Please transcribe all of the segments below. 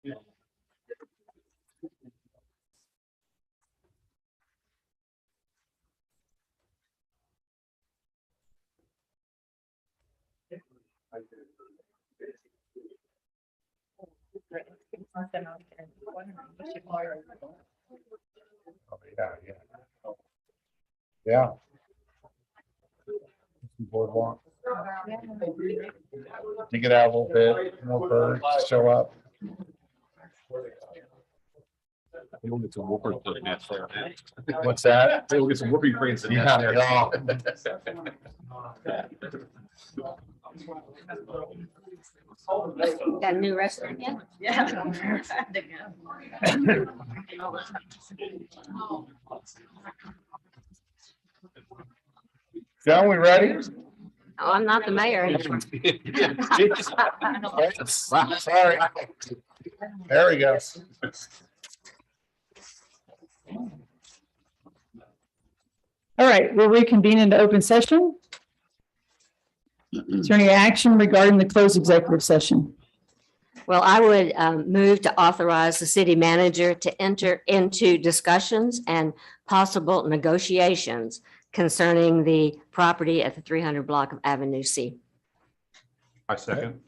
Yeah. Boardwalk. You get out a little bit, more birds show up. You'll get some whoopers to the nest there. What's that? We'll get some whooping cranes to the Yeah, nest there. Got a new restaurant yet? Yeah. John, we ready? Oh, I'm not the mayor anymore. Sorry. There we go. All right, we'll reconvene into open session. Is there any action regarding the closed executive session? Well, I would move to authorize the city manager to enter into discussions and possible negotiations concerning the property at the 300 block of Avenue C. I second.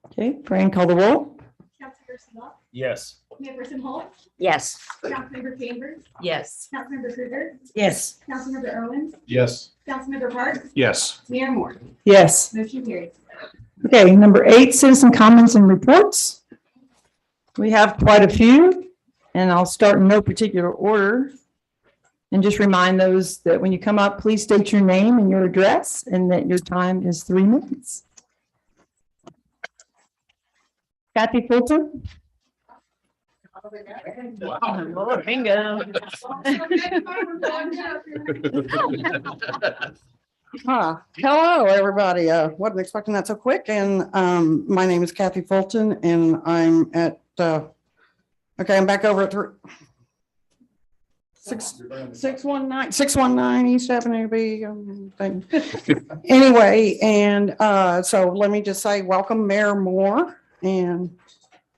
Okay, Fran, call the roll. Councilmember Smith, Yes. Mayorperson Holt, Yes. Councilmember Chambers, Yes. Councilmember Krueger, Yes. Councilmember Owens, Yes. Councilmember Parks, Yes. Mayor Moore. Yes. Motion carries. Okay, number 8, citizen comments and reports. We have quite a few, and I'll start in no particular order. And just remind those that when you come up, please state your name and your address, and that your time is 3 minutes. Kathy Fulton? Lord, bingo. Hello, everybody. Wasn't expecting that so quick. And my name is Kathy Fulton, and I'm at, I'm back over at 619 East Avenue B. Thing. Anyway, and so let me just say, welcome Mayor Moore and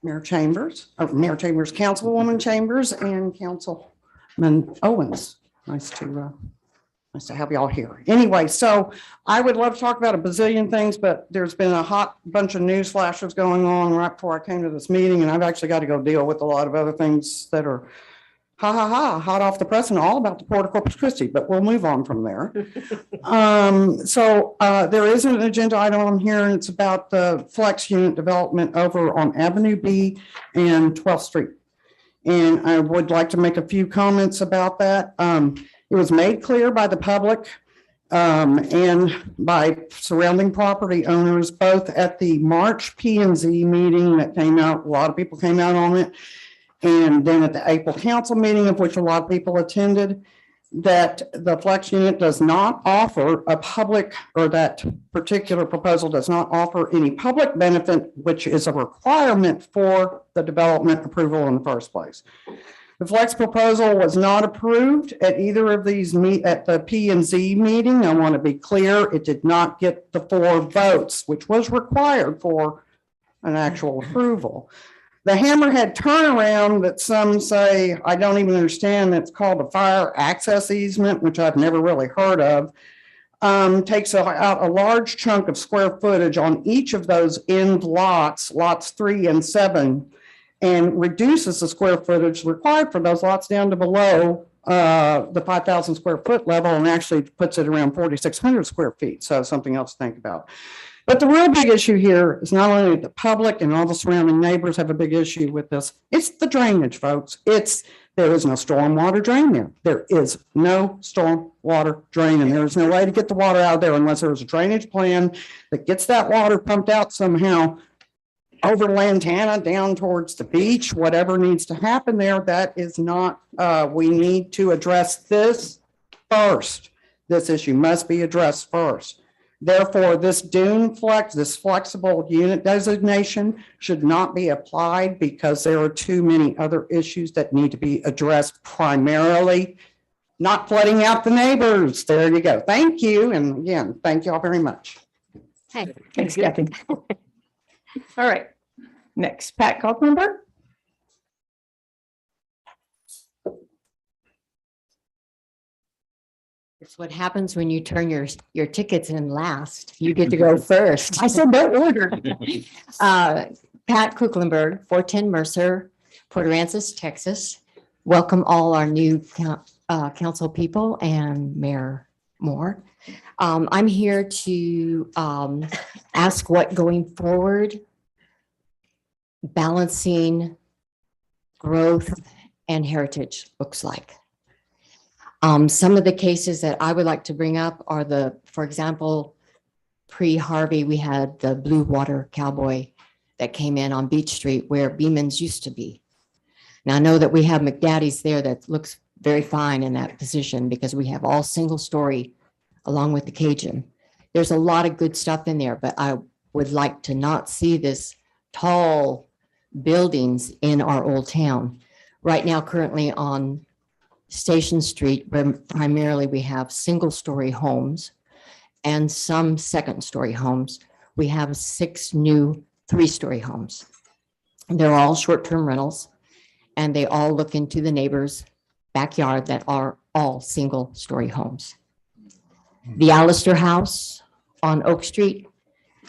Mayor Chambers, Councilwoman Chambers, and Councilman Owens. Nice to have you all here. Anyway, so I would love to talk about a bazillion things, but there's been a hot bunch of news flashes going on right before I came to this meeting, and I've actually got to go deal with a lot of other things that are hot off the press and all about the Port of Corpus Christi, but we'll move on from there. So there is an agenda item on here, and it's about the flex unit development over on Avenue B and 12th Street. And I would like to make a few comments about that. It was made clear by the public and by surrounding property owners, both at the March P&Z meeting that came out, a lot of people came out on it, and then at the April council meeting, of which a lot of people attended, that the flex unit does not offer a public, or that particular proposal does not offer any public benefit, which is a requirement for the development approval in the first place. The flex proposal was not approved at either of these at the P&Z meeting. I want to be clear, it did not get the 4 votes, which was required for an actual approval. The hammerhead turnaround that some say, I don't even understand, that's called a fire access easement, which I've never really heard of, takes out a large chunk of square footage on each of those end lots, lots 3 and 7, and reduces the square footage required for those lots down to below the 5,000 square foot level, and actually puts it around 4,600 square feet. So something else to think about. But the real big issue here is not only the public and all the surrounding neighbors have a big issue with this, it's the drainage, folks. There is no stormwater drain there. There is no stormwater drain, and there is no way to get the water out of there unless there's a drainage plan that gets that water pumped out somehow over Lantana down towards the beach, whatever needs to happen there. That is not, we need to address this first. This issue must be addressed first. Therefore, this dune flex, this flexible unit designation should not be applied because there are too many other issues that need to be addressed, primarily not flooding out the neighbors. There you go. Thank you. And again, thank you all very much. Hey, Thanks, Kathy. All right, next, Pat Kalkbrenberg. It's what happens when you turn your tickets in last. You get to go first. I said no order. Pat Kucklenberg, 410 Mercer, Port Aransas, Texas. Welcome all our new council people and Mayor Moore. I'm here to ask what going forward, balancing growth and heritage looks like. Some of the cases that I would like to bring up are for example, pre-Harvey, we had the Blue Water Cowboy that came in on Beach Street where Beeman's used to be. Now I know that we have McDaddy's there that looks very fine in that position because we have all single story along with the Cajun. There's a lot of good stuff in there, but I would like to not see this tall buildings in our old town. Right now, currently on Station Street, where primarily we have single-story homes and some second-story homes. We have 6 new 3-story homes. They're all short-term rentals, and they all look into the neighbor's backyard that are all single-story homes. The Allister House on Oak Street,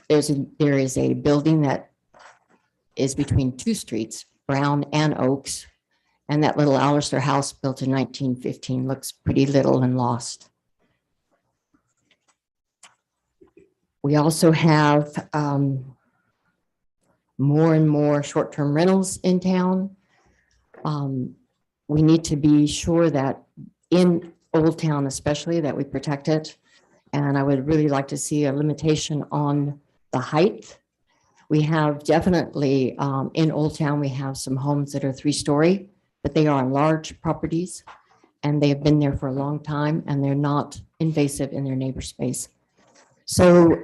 there is a building that is between 2 streets, Brown and Oaks. And that little Allister house built in 1915 looks pretty little and lost. We also have more and more short-term rentals in town. We need to be sure that in Old Town especially that we protect it. And I would really like to see a limitation on the height. We have definitely in Old Town, we have some homes that are 3-story. But they are on large properties and they have been there for a long time and they're not invasive in their neighbor space. So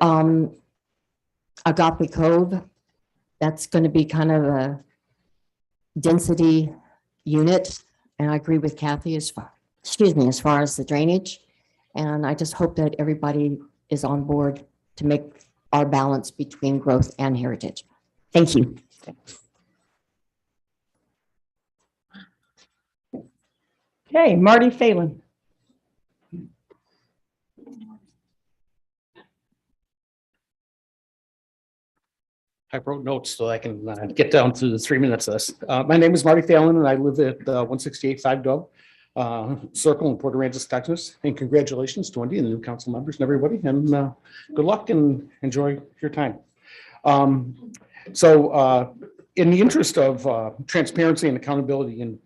Agape Cove, that's going to be kind of a density unit. And I agree with Kathy as far as the drainage. And I just hope that everybody is on board to make our balance between growth and heritage. Thank you. Okay, Marty Phelan. I wrote notes so I can get down to the 3 minutes of this. My name is Marty Phelan and I live at 168 5 Dove Circle in Port Aransas, Texas. And congratulations to Wendy and the new council members and everybody. And good luck and enjoy your time. In the interest of transparency and accountability in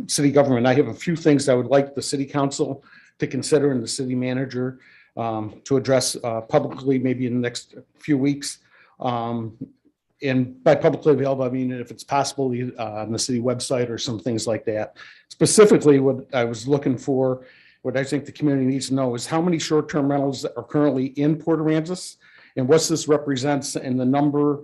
city government, I have a few things I would like the city council to consider and the city manager to address publicly, maybe in the next few weeks. And by publicly available, I mean, if it's possible on the city website or some things like that. Specifically, what I was looking for, what I think the community needs to know is how many short-term rentals are currently in Port Aransas and what this represents in the number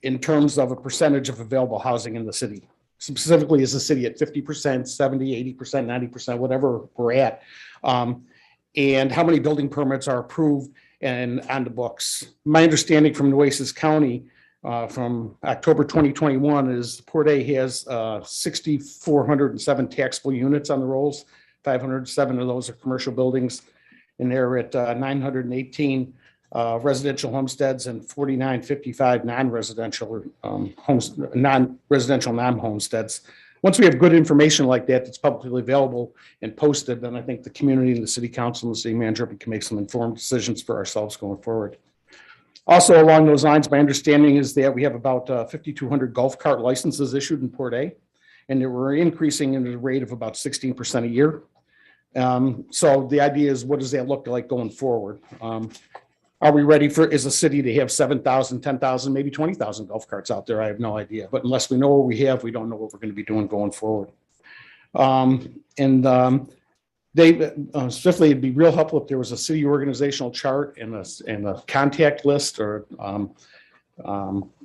in terms of a percentage of available housing in the city. Specifically, is the city at 50%, 70, 80%, 90%, whatever we're at. And how many building permits are approved and on the books. My understanding from Nueces County from October 2021 is Port A has 6,407 taxable units on the rolls. 507 of those are commercial buildings, and they're at 918 residential homesteads and 4955 non-residential non-homesteads. Once we have good information like that that's publicly available and posted, then I think the community and the city council and the city manager can make some informed decisions for ourselves going forward. Also along those lines, my understanding is that we have about 5,200 golf cart licenses issued in Port A, and they were increasing at a rate of about 16% a year. So the idea is, what does that look like going forward? Are we ready for, as a city, to have 7,000, 10,000, maybe 20,000 golf carts out there? I have no idea. But unless we know what we have, we don't know what we're going to be doing going forward. Specifically, it'd be real helpful if there was a city organizational chart and a contact list, or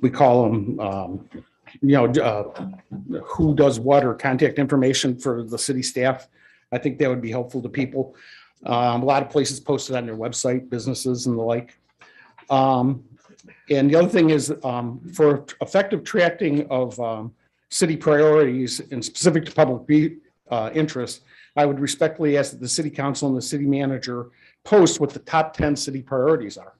we call them, who does what, or contact information for the city staff. I think that would be helpful to people. A lot of places posted on their website, businesses and the like. And the other thing is for effective tracking of city priorities and specific to public interest, I would respectfully ask that the city council and the city manager post what the top 10 city priorities are.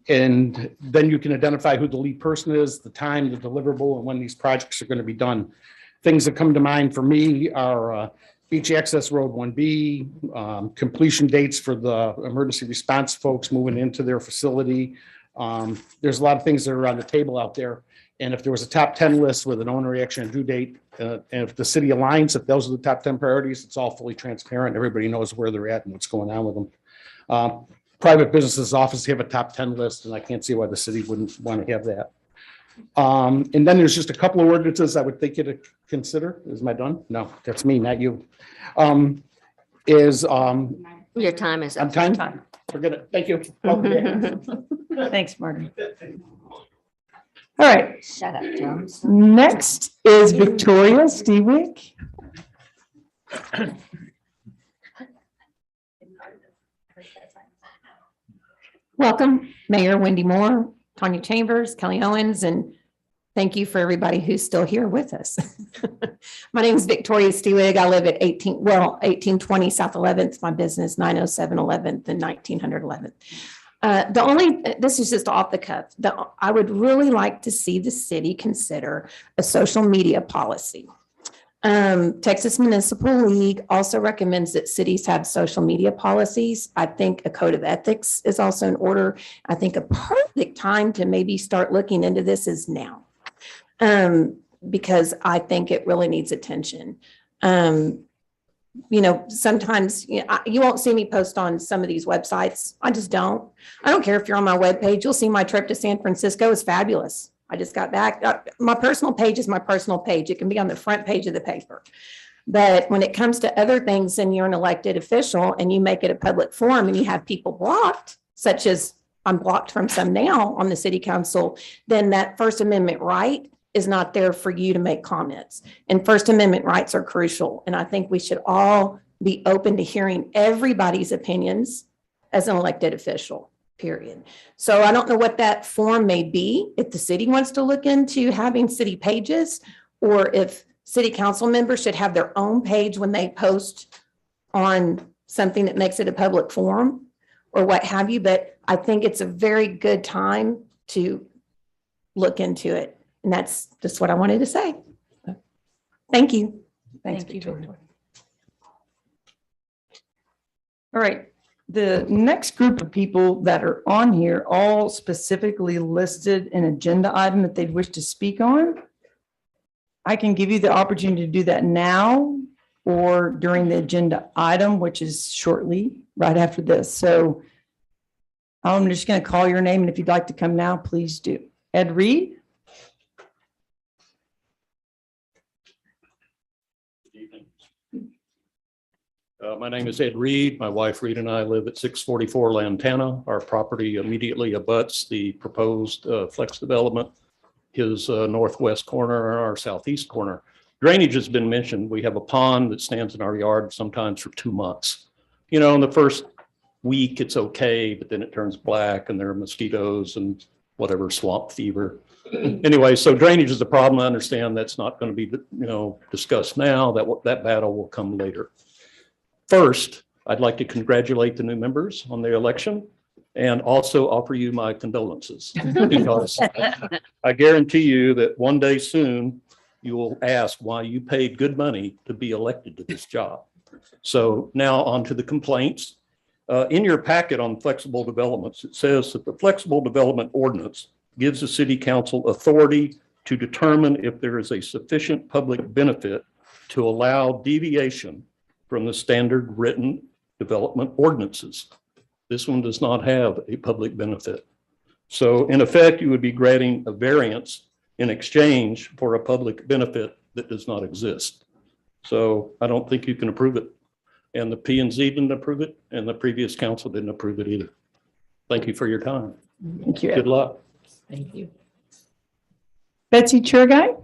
And then you can identify who the lead person is, the time, the deliverable, and when these projects are going to be done. Things that come to mind for me are Beach Access Road 1B, completion dates for the emergency response folks moving into their facility. There's a lot of things that are on the table out there. And if there was a top 10 list with an owner reaction and due date, and if the city aligns, if those are the top 10 priorities, it's all fully transparent. Everybody knows where they're at and what's going on with them. Private businesses often have a top 10 list, and I can't see why the city wouldn't want to have that. And then there's just a couple of ordinances I would think you to consider. Is my done? No, that's me, not you. Your time is I'm up. time. Forget it. Thank you. Thanks, Marty. All right, Shut up, Jones. next is Victoria Stewick. Welcome, Mayor Wendy Moore, Tanya Chambers, Kelly Owens, and thank you for everybody who's still here with us. My name is Victoria Stewick. I live at 1820 South 11th, my business 907 11th and 1900 11th. This is just off the cuff. I would really like to see the city consider a social media policy. Texas Municipal League also recommends that cities have social media policies. I think a code of ethics is also in order. I think a perfect time to maybe start looking into this is now. Because I think it really needs attention. Sometimes you won't see me post on some of these websites. I just don't. I don't care if you're on my webpage. You'll see my trip to San Francisco is fabulous. I just got back. My personal page is my personal page. It can be on the front page of the paper. But when it comes to other things and you're an elected official and you make it a public forum and you have people blocked, such as I'm blocked from some now on the city council, then that First Amendment right is not there for you to make comments. And First Amendment rights are crucial. And I think we should all be open to hearing everybody's opinions as an elected official, period. So I don't know what that form may be, if the city wants to look into having city pages, or if city council members should have their own page when they post on something that makes it a public forum or what have you. But I think it's a very good time to look into it. And that's just what I wanted to say. Thank you. Thanks, Victoria. All right, the next group of people that are on here all specifically listed an agenda item that they'd wish to speak on. I can give you the opportunity to do that now or during the agenda item, which is shortly right after this. So I'm just going to call your name, and if you'd like to come now, please do. Ed Reed. My name is Ed Reed. My wife Reed and I live at 644 Lantana. Our property immediately abuts the proposed flex development, his northwest corner and our southeast corner. Drainage has been mentioned. We have a pond that stands in our yard sometimes for 2 months. In the first week, it's okay, but then it turns black and there are mosquitoes and whatever, swamp fever. Anyway, so drainage is a problem. I understand that's not going to be, discussed now. That battle will come later. First, I'd like to congratulate the new members on their election and also offer you my condolences, because I guarantee you that one day soon you will ask why you paid good money to be elected to this job. So now on to the complaints. In your packet on flexible developments, it says that the flexible development ordinance gives the city council authority to determine if there is a sufficient public benefit to allow deviation from the standard written development ordinances. This one does not have a public benefit. So in effect, you would be granting a variance in exchange for a public benefit that does not exist. So I don't think you can approve it. And the P&Z didn't approve it, and the previous council didn't approve it either. Thank you for your time. Thank you, Ed. Good luck. Thank you. Betsy Churguy.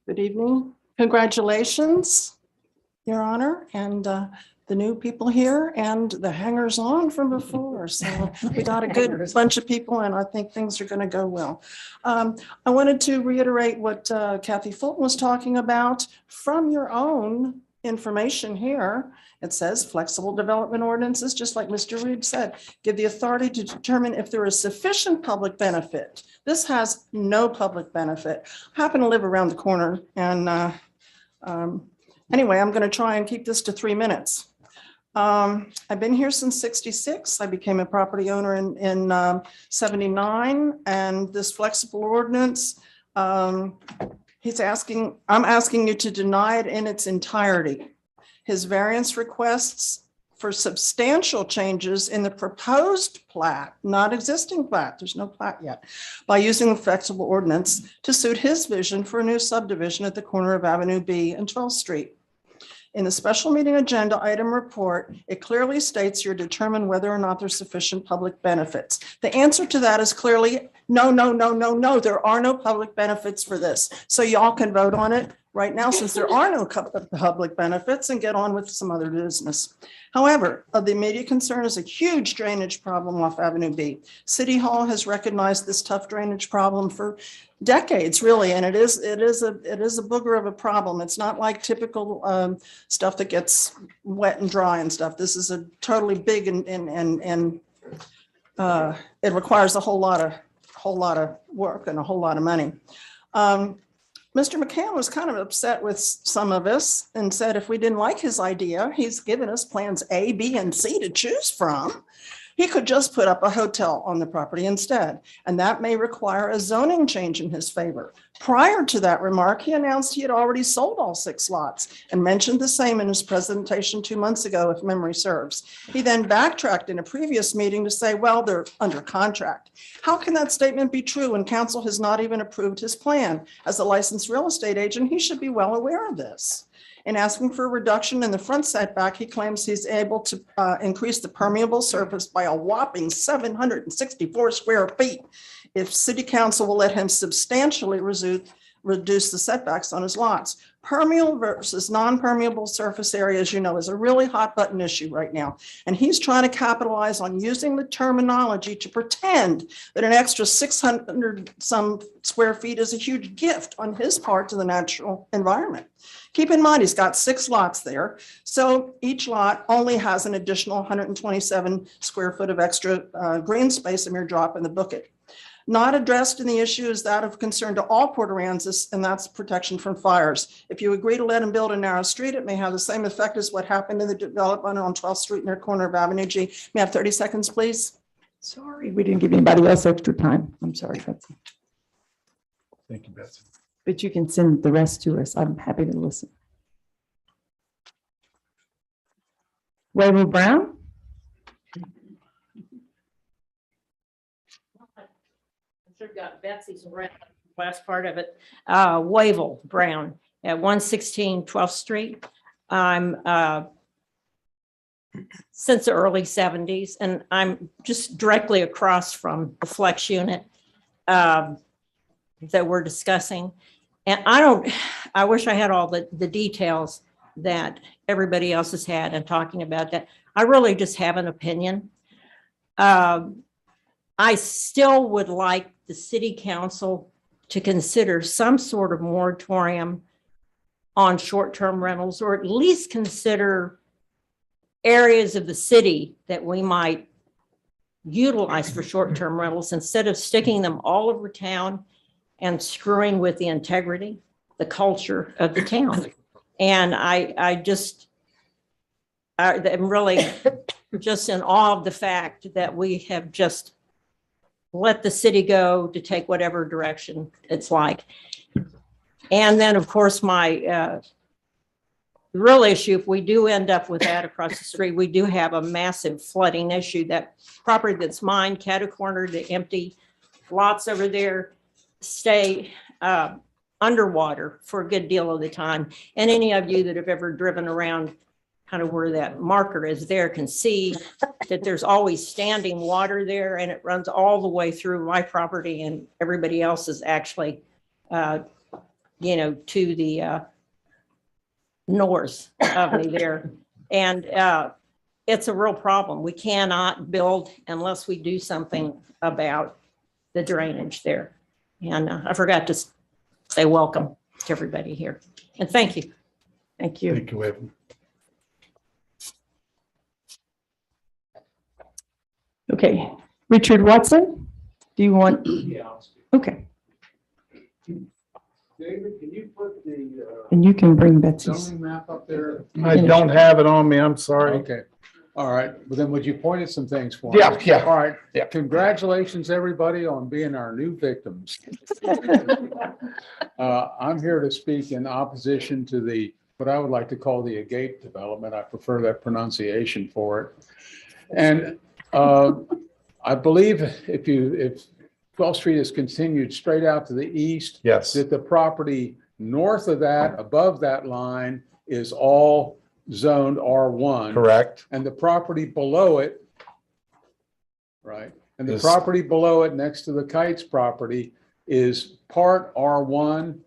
Good evening. Congratulations, Your Honor, and the new people here and the hangers on from before. So we got a good bunch of people and I think things are going to go well. I wanted to reiterate what Kathy Fulton was talking about from your own information here. It says flexible development ordinances, just like Mr. Reed said, give the authority to determine if there is sufficient public benefit. This has no public benefit. I happen to live around the corner and anyway, I'm going to try and keep this to 3 minutes. I've been here since 66. I became a property owner in 79, and this flexible ordinance, I'm asking you to deny it in its entirety. His variance requests for substantial changes in the proposed plat, not existing plat, there's no plat yet, by using the flexible ordinance to suit his vision for a new subdivision at the corner of Avenue B and 12th Street. In the special meeting agenda item report, it clearly states you're determined whether or not there's sufficient public benefits. The answer to that is clearly no, no, no, no, no. There are no public benefits for this. So y'all can vote on it right now since there are no public benefits and get on with some other business. However, of the immediate concern is a huge drainage problem off Avenue B. City Hall has recognized this tough drainage problem for decades, really, and it is a booger of a problem. It's not like typical stuff that gets wet and dry and stuff. This is a totally big and it requires a whole lot of work and a whole lot of money. Mr. McCann was kind of upset with some of us and said if we didn't like his idea, he's given us plans A, B, and C to choose from. He could just put up a hotel on the property instead, and that may require a zoning change in his favor. Prior to that remark, he announced he had already sold all 6 lots and mentioned the same in his presentation 2 months ago, if memory serves. He then backtracked in a previous meeting to say, well, they're under contract. How can that statement be true when council has not even approved his plan? As a licensed real estate agent, he should be well aware of this. In asking for a reduction in the front setback, he claims he's able to increase the permeable surface by a whopping 764 square feet if city council will let him substantially reduce the setbacks on his lots. Permeable versus non-permeable surface area, as you know, is a really hot button issue right now. And he's trying to capitalize on using the terminology to pretend that an extra 600 some square feet is a huge gift on his part to the natural environment. Keep in mind, he's got 6 lots there. So each lot only has an additional 127 square foot of extra green space, a mere drop in the bucket. Not addressed in the issue is that of concern to all Port Aransas, and that's protection from fires. If you agree to let him build a narrow street, it may have the same effect as what happened in the development on 12th Street near corner of Avenue G. May I have 30 seconds, please? Sorry, we didn't give anybody else extra time. I'm sorry, Betsy. Thank you, Betsy. But you can send the rest to us. I'm happy to listen. Wayville Brown? Sure got Betsy's last part of it. Wayville Brown at 116 12th Street. I'm since the early 70s, and I'm just directly across from the flex unit that we're discussing. And I wish I had all the details that everybody else has had and talking about that. I really just have an opinion. I still would like the city council to consider some sort of moratorium on short-term rentals, or at least consider areas of the city that we might utilize for short-term rentals instead of sticking them all over town and screwing with the integrity, the culture of the town. And I'm really just in awe of the fact that we have just let the city go to take whatever direction it's like. And then, of course, my real issue, if we do end up with that across the street, we do have a massive flooding issue. That property that's mine, catty corner, the empty lots over there stay underwater for a good deal of the time. And any of you that have ever driven around kind of where that marker is there can see that there's always standing water there, and it runs all the way through my property, and everybody else is actually, to the north of me there. And it's a real problem. We cannot build unless we do something about the drainage there. And I forgot to say welcome to everybody here. And thank you. Thank you. Thank you, Evan. Okay, Richard Watson, do you want? Okay, David, can you put the and you can bring Betsy's. zoning map up there? I don't have it on me. I'm sorry. Okay, all right. Well, then would you point at some things for me? Yeah. All right. Yeah. Congratulations, everybody, on being our new victims. I'm here to speak in opposition to what I would like to call the Agate development. I prefer that pronunciation for it. And I believe if 12th Street is continued straight out to the east, Yes, that the property north of that, above that line, is all zoned R1. correct. And the property below it, right? And the Is- property below it, next to the Kites property, is part R1,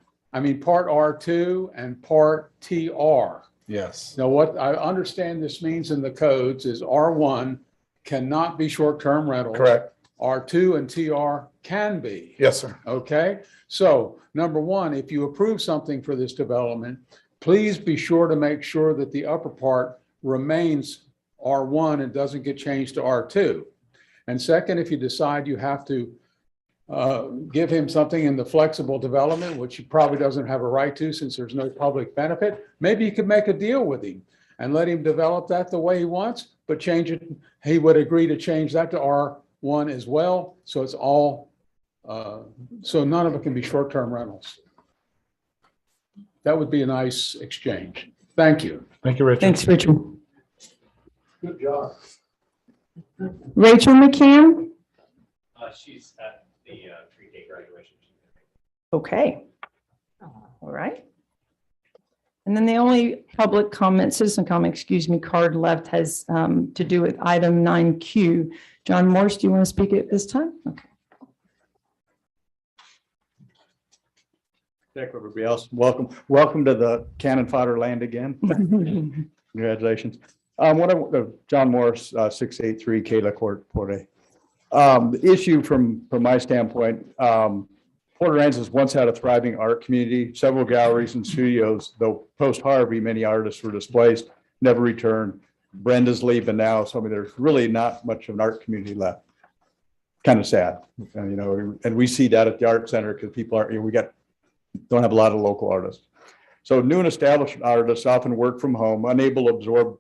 part R2 and part TR. Yes, Now, what I understand this means in the codes is R1 cannot be short-term rentals. correct. R2 and TR can be. Yes, sir. Okay, so number one, if you approve something for this development, please be sure to make sure that the upper part remains R1 and doesn't get changed to R2. And second, if you decide you have to give him something in the flexible development, which he probably doesn't have a right to since there's no public benefit, maybe you could make a deal with him and let him develop that the way he wants, but change it. He would agree to change that to R1 as well. So it's all, so none of it can be short-term rentals. That would be a nice exchange. Thank you. Thank you, Richard. Thanks, Richard. Good job. Rachel McCann? She's at the pre-K graduation. Okay. All right. And then the only public comment, citizen comment, card left has to do with item 9Q. John Morse, do you want to speak at this time? Okay. Check everybody else. Welcome to the cannon fodder land again. Congratulations. John Morris, 683 Kayla Court, Port A. The issue from my standpoint, Port Aransas once had a thriving art community, several galleries and studios, though post Harvey, many artists were displaced, never returned. Brenda's leaving now, so there's really not much of an art community left. Kind of sad, and we see that at the art center because people don't have a lot of local artists. So new and established artists often work from home, unable to absorb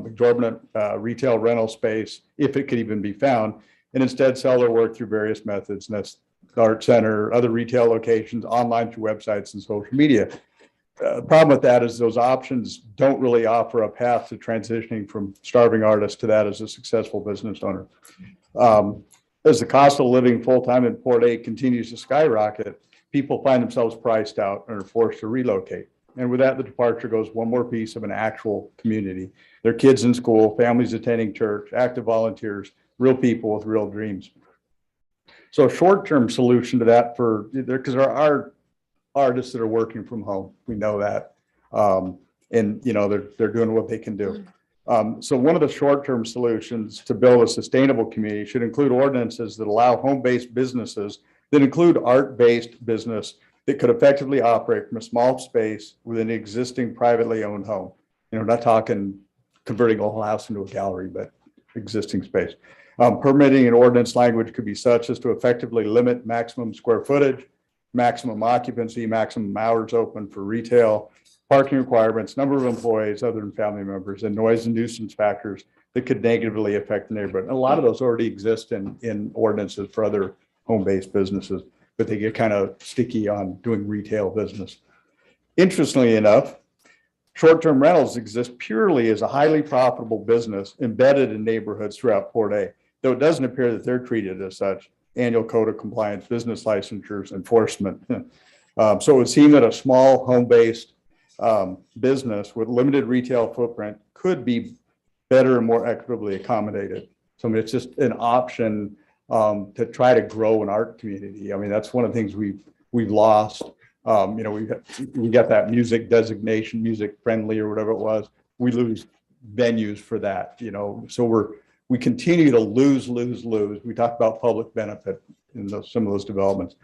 exorbitant retail rental space, if it could even be found, and instead sell their work through various methods. And that's the art center, other retail locations, online through websites and social media. The problem with that is those options don't really offer a path to transitioning from starving artists to that as a successful business owner. As the cost of living full-time in Port A continues to skyrocket, people find themselves priced out and are forced to relocate. And with that, the departure goes one more piece of an actual community. Their kids in school, families attending church, active volunteers, real people with real dreams. So a short-term solution to that because there are artists that are working from home. We know that. And they're doing what they can do. So one of the short-term solutions to build a sustainable community should include ordinances that allow home-based businesses that include art-based business that could effectively operate from a small space within an existing privately owned home. Not talking converting a whole house into a gallery, but existing space. Permitting and ordinance language could be such as to effectively limit maximum square footage, maximum occupancy, maximum hours open for retail, parking requirements, number of employees other than family members, and noise and nuisance factors that could negatively affect the neighborhood. And a lot of those already exist in ordinances for other home-based businesses, but they get kind of sticky on doing retail business. Interestingly enough, short-term rentals exist purely as a highly profitable business embedded in neighborhoods throughout Port A, though it doesn't appear that they're treated as such. Annual code of compliance, business licensures, enforcement. So it would seem that a small home-based business with limited retail footprint could be better and more equitably accommodated. So it's just an option to try to grow an art community. That's one of the things we've lost. We got that music designation, music friendly or whatever it was. We lose venues for that, so we continue to lose. We talk about public benefit in some of those developments.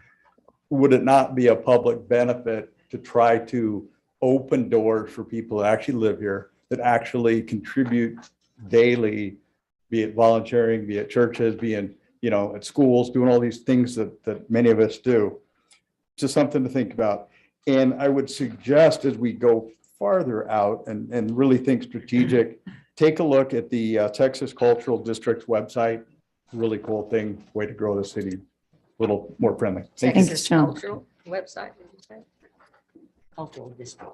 Would it not be a public benefit to try to open doors for people that actually live here, that actually contribute daily, be it volunteering, be it churches, be in, at schools, doing all these things that many of us do? Just something to think about. And I would suggest as we go farther out and really think strategic, take a look at the Texas Cultural District's website. Really cool thing, way to grow the city a little more friendly. Thank you. Texas Cultural website, did you say? Cultural district.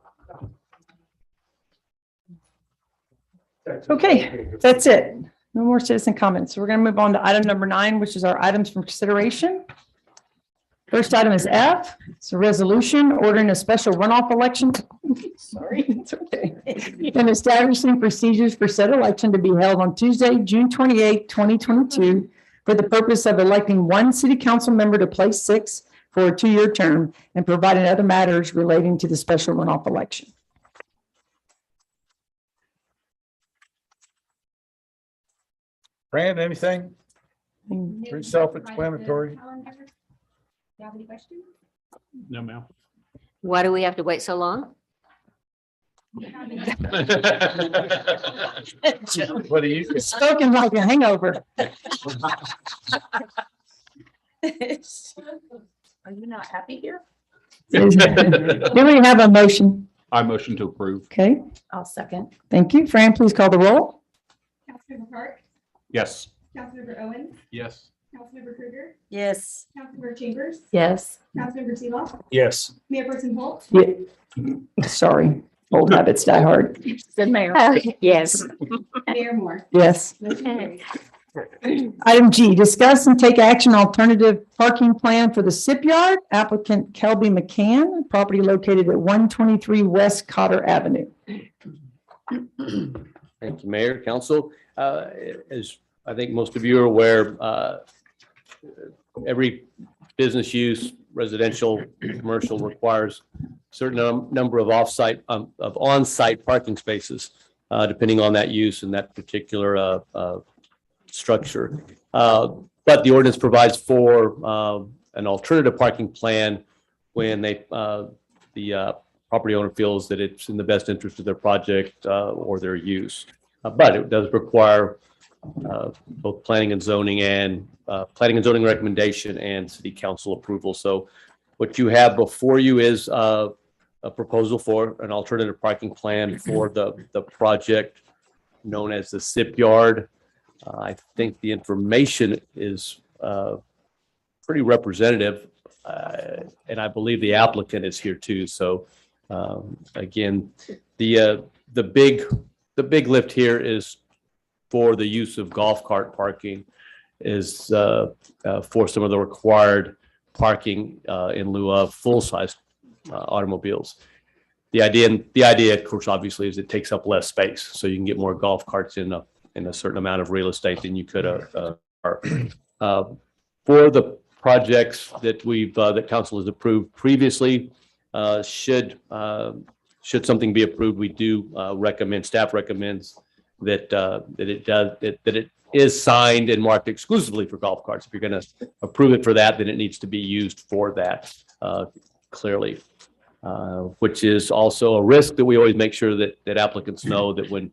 Okay, that's it. No more citizen comments. So we're going to move on to item number 9, which is our items for consideration. First item is F. It's a resolution ordering a special runoff election. Sorry, it's okay. And establishing procedures for said election to be held on Tuesday, June 28, 2022, for the purpose of electing one city council member to place 6 for a 2-year term and providing other matters relating to the special runoff election. Brand, anything? Pretty self-explanatory. Do you have any questions? No, ma'am. Why do we have to wait so long? What do you think? Spoken like a hangover. Are you not happy here? Do we have a motion? I motion to approve. Okay, I'll second. thank you. Fran, please call the roll. Councilmember Park, Yes. Councilmember Owens, Yes. Councilmember Krueger, Yes. Councilmember Chambers, Yes. Councilmember Seeloff, Yes. Mayor Pro Tem Holt, Yeah. Sorry, old habits die hard. The mayor. Yes. Mayor Moore. Yes. Motion carries. Item G, discuss and take action alternative parking plan for the SIP yard. Applicant Kelby McCann, property located at 123 West Cotter Avenue. Thank you, Mayor, Council. As I think most of you are aware, every business use, residential, commercial, requires a certain number of on-site parking spaces, depending on that use and that particular structure. But the ordinance provides for an alternative parking plan when the property owner feels that it's in the best interest of their project or their use. But it does require both planning and zoning recommendation and city council approval. So what you have before you is a proposal for an alternative parking plan for the project known as the SIP yard. I think the information is pretty representative, and I believe the applicant is here too. So again, the big lift here is for the use of golf cart parking, is for some of the required parking in lieu of full-size automobiles. The idea, of course, obviously, is it takes up less space, so you can get more golf carts in a certain amount of real estate than you could for the projects that that council has approved previously. Should something be approved, we do recommend, staff recommends that it is signed and marked exclusively for golf carts. If you're going to approve it for that, then it needs to be used for that clearly, which is also a risk that we always make sure that applicants know that when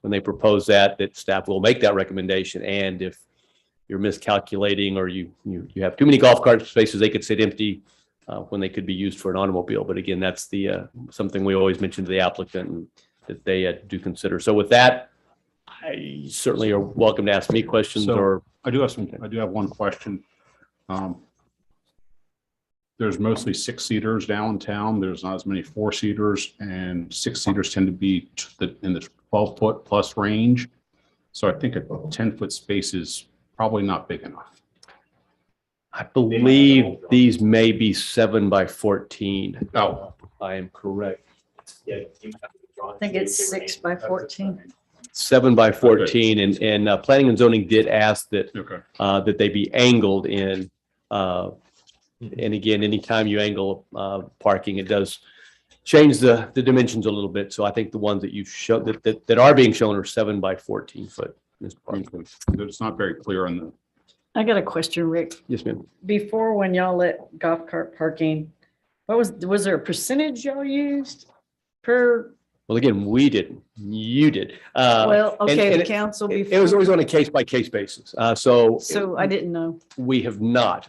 they propose that staff will make that recommendation. And if you're miscalculating or you have too many golf cart spaces, they could sit empty when they could be used for an automobile. But again, that's something we always mention to the applicant and that they do consider. So with that, I certainly are welcome to ask me questions. So I do have one question. There's mostly 6-seaters downtown. There's not as many 4-seaters, and 6-seaters tend to be in the 12-foot plus range. So I think a 10-foot space is probably not big enough. I believe these may be 7 by 14. Oh, I am correct. Yeah. I think it's 6 by 14. 7 by 14, and planning and zoning did ask that okay. that they be angled in. And again, anytime you angle parking, it does change the dimensions a little bit. So I think the ones that you show that are being shown are 7 by 14 foot. Mr. Park. It's not very clear on the, I got a question, Rick. Yes, ma'am. Before, when y'all let golf cart parking, was there a percentage y'all used per? Well, again, we didn't, you did. Well, okay, and the council It was before, always on a case by case basis. So so I didn't know. we have not.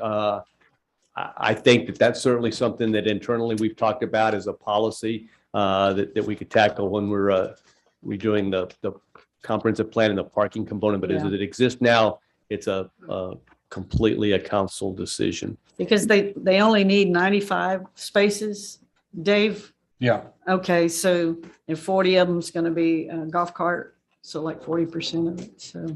I think that that's certainly something that internally we've talked about as a policy that we could tackle when we're redoing the comprehensive plan and the parking component. But as it exists now, it's a completely a council decision. Because they only need 95 spaces, Dave? Yeah. Okay, so if 40 of them's gonna be a golf cart, so like 40% of it, so.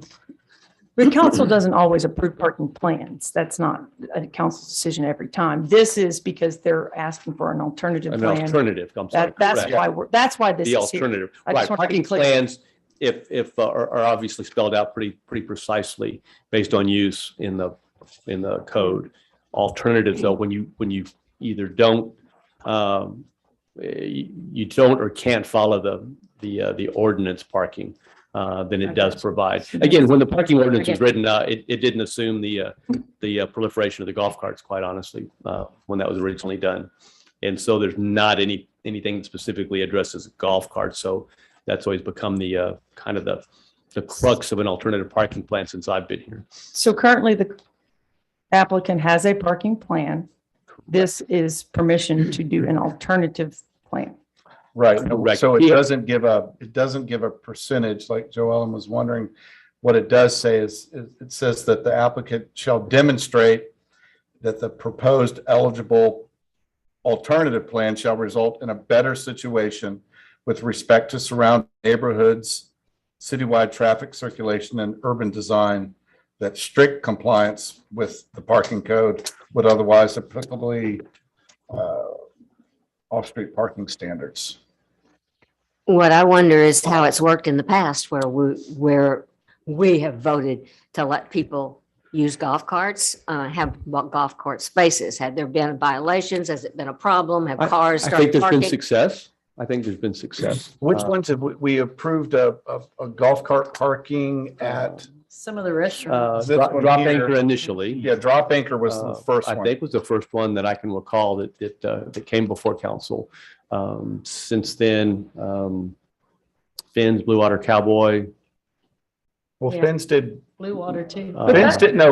The council doesn't always approve parking plans. That's not a council decision every time. This is because they're asking for an alternative An plan. alternative, I'm sorry. That's correct. that's why this The is here. alternative, I just right, want to be parking clear. plans, if are obviously spelled out pretty precisely based on use in the code. Alternatives though, when you either don't, you don't or can't follow the ordinance parking, then it does provide. Again, when the parking ordinance was written, it didn't assume the proliferation of the golf carts, quite honestly, when that was originally done. And so there's not anything that specifically addresses golf carts. So that's always become the kind of the crux of an alternative parking plan since I've been here. So currently the applicant has a parking plan. This is permission to do an alternative plan. Right. Correct. So it Yeah. doesn't give a percentage like Joe Ellen was wondering. What it does say is it says that the applicant shall demonstrate that the proposed eligible alternative plan shall result in a better situation with respect to surrounding neighborhoods, citywide traffic circulation, and urban design, that strict compliance with the parking code would otherwise applicably off-street parking standards. What I wonder is how it's worked in the past where we have voted to let people use golf carts, have golf cart spaces. Had there been violations? Has it been a problem? Have cars I think started there's been parking? success. I think there's been success. Which ones have we approved a golf cart parking at? Some of the restaurants. This one Drop here. anchor initially. Yeah, Drop Anchor was the first I one. think was the first one that I can recall that came before council. Since then, Finn's, Blue Water Cowboy. Well, Yeah. Finn's did, Blue water too.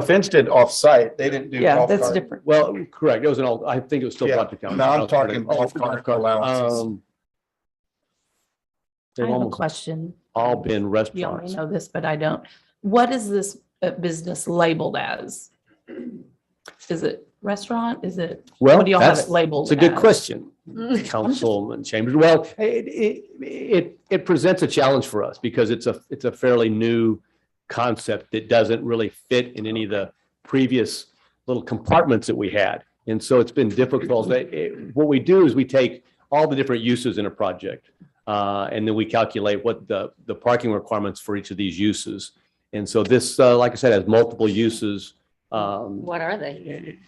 Finn's did off-site. They didn't do Yeah, golf that's cart. different. Well, correct. It was I think it was still Yeah. brought to council. No, I'm talking golf cart allowances. They've I have a almost question. all been You restaurants. already know this, but I don't. What is this business labeled as? Is it restaurant? Is it, Well, what do y'all have that's, it labeled it's a good as? question, Councilman Chambers. Well, it presents a challenge for us because it's a fairly new concept that doesn't really fit in any of the previous little compartments that we had. And so it's been difficult. What we do is we take all the different uses in a project, and then we calculate what the parking requirements for each of these uses. And so this, like I said, has multiple uses. What are they?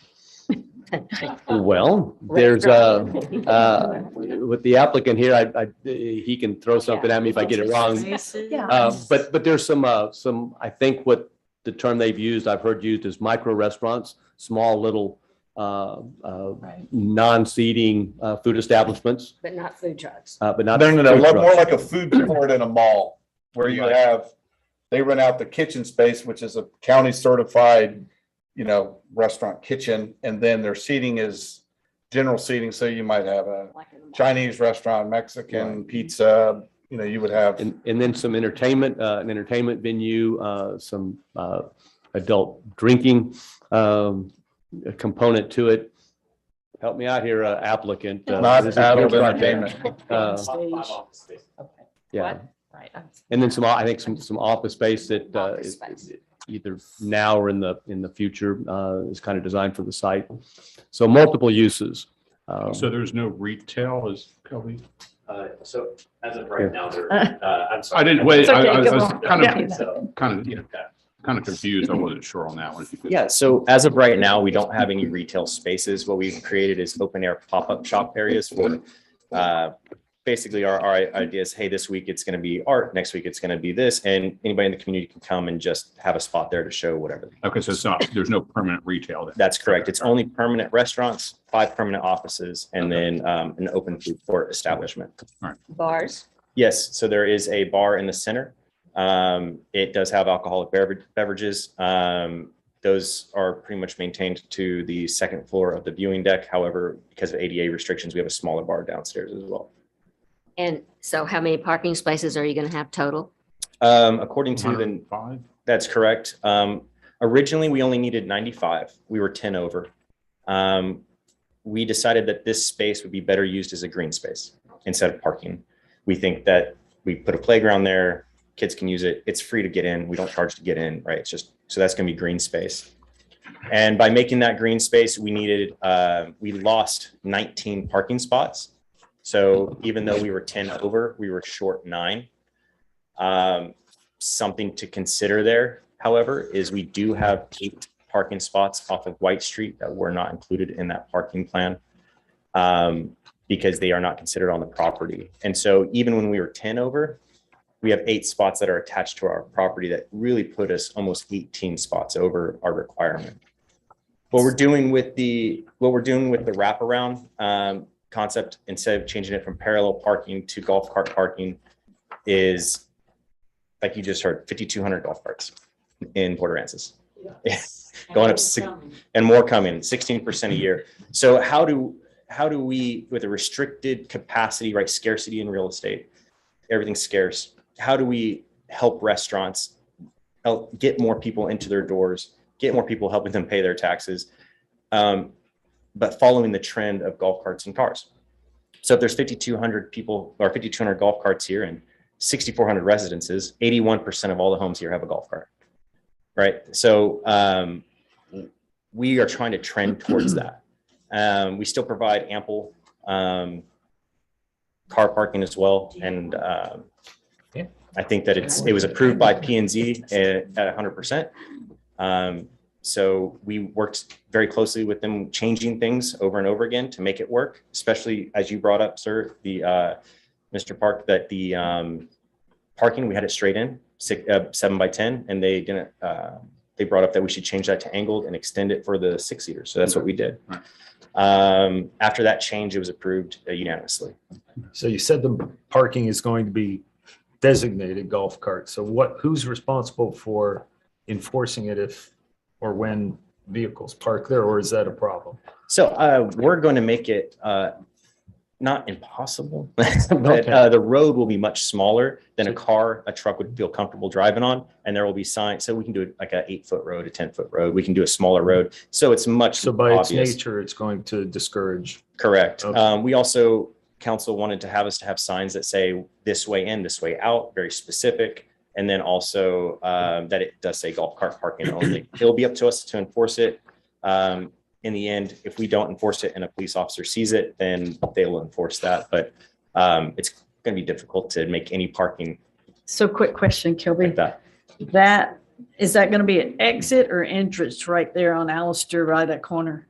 Well, there's with the applicant here, he can throw something at me if I get it wrong. Yeah. But there's some, I think what the term they've used, I've heard used as micro restaurants, small little non-seating food establishments, But not food trucks. but not. No, food more trucks. like a food court in a mall where you Right. have, they rent out the kitchen space, which is a county certified, restaurant kitchen, and then their seating is general seating. So you might have a Chinese restaurant, Mexican pizza, you would have. And then some entertainment, an entertainment venue, some adult drinking component to it. Help me out here, applicant. Not This is adult your entertainment. project. Five office spaces. Yeah, Right. and then I think some office space that Office is space. either now or in the future is kind of designed for the site. So multiple uses. so there's no retail is Kelby? So as of right now, there, I'm sorry. I didn't wait. It's okay, I go was on. kind Yeah. of confused. I wasn't sure on that one. Yeah, so as of right now, we don't have any retail spaces. What we've created is open air pop-up shop areas for Basically, our idea is, hey, this week it's going to be art, next week it's going to be this, and anybody in the community can come and just have a spot there to show whatever. Okay, so it's not, there's no permanent retail there. That's correct. It's only permanent restaurants, 5 permanent offices, and then an open food court establishment. Bars? Yes, so there is a bar in the center. It does have alcoholic beverages. Those are pretty much maintained to the second floor of the viewing deck. However, because of ADA restrictions, we have a smaller bar downstairs as well. And so how many parking spaces are you going to have total? According to the, 5? that's correct. Originally, we only needed 95. We were 10 over. We decided that this space would be better used as a green space instead of parking. We think that we put a playground there, kids can use it. It's free to get in. We don't charge to get in, right? It's just, so that's going to be green space. And by making that green space, we needed, we lost 19 parking spots. So even though we were 10 over, we were short 9. Something to consider there, however, is we do have 8 parking spots off of White Street that were not included in that parking plan because they are not considered on the property. And so even when we were 10 over, we have 8 spots that are attached to our property that really put us almost 18 spots over our requirement. What we're doing with the wraparound concept, instead of changing it from parallel parking to golf cart parking, is, like you just heard, 5,200 golf carts in Port Aransas. Going up and more coming, 16% a year. So how do we, with a restricted capacity, right, scarcity in real estate, everything's scarce, how do we help restaurants help get more people into their doors, get more people helping them pay their taxes, but following the trend of golf carts and cars? So if there's 5,200 people or 5,200 golf carts here and 6,400 residences, 81% of all the homes here have a golf cart, right? So we are trying to trend towards that. We still provide ample car parking as well. And I think that it was approved by P&Z at 100%. So we worked very closely with them, changing things over and over again to make it work, especially as you brought up, sir, the Mr. Park, that the parking, we had it straight in 7 by 10, and they didn't, they brought up that we should change that to angled and extend it for the 6-seaters. So that's what we did. After that change, it was approved unanimously. So you said the parking is going to be designated golf cart. So who's responsible for enforcing it if or when vehicles park there, or is that a problem? So we're going to make it not impossible, but the road will be much smaller than a truck would feel comfortable driving on. And there will be signs. So we can do it like an 8-foot road, a 10-foot road. We can do a smaller road. So it's much So by obvious. its nature, it's going to discourage. Correct. Okay. We also, council wanted to have us to have signs that say this way in, this way out, very specific. And then also that it does say golf cart parking only. It'll be up to us to enforce it. In the end, if we don't enforce it and a police officer sees it, then they will enforce that. But it's going to be difficult to make any parking. So quick question, Kilby. Like that. Is that going to be an exit or entrance right there on Alistair, right at corner?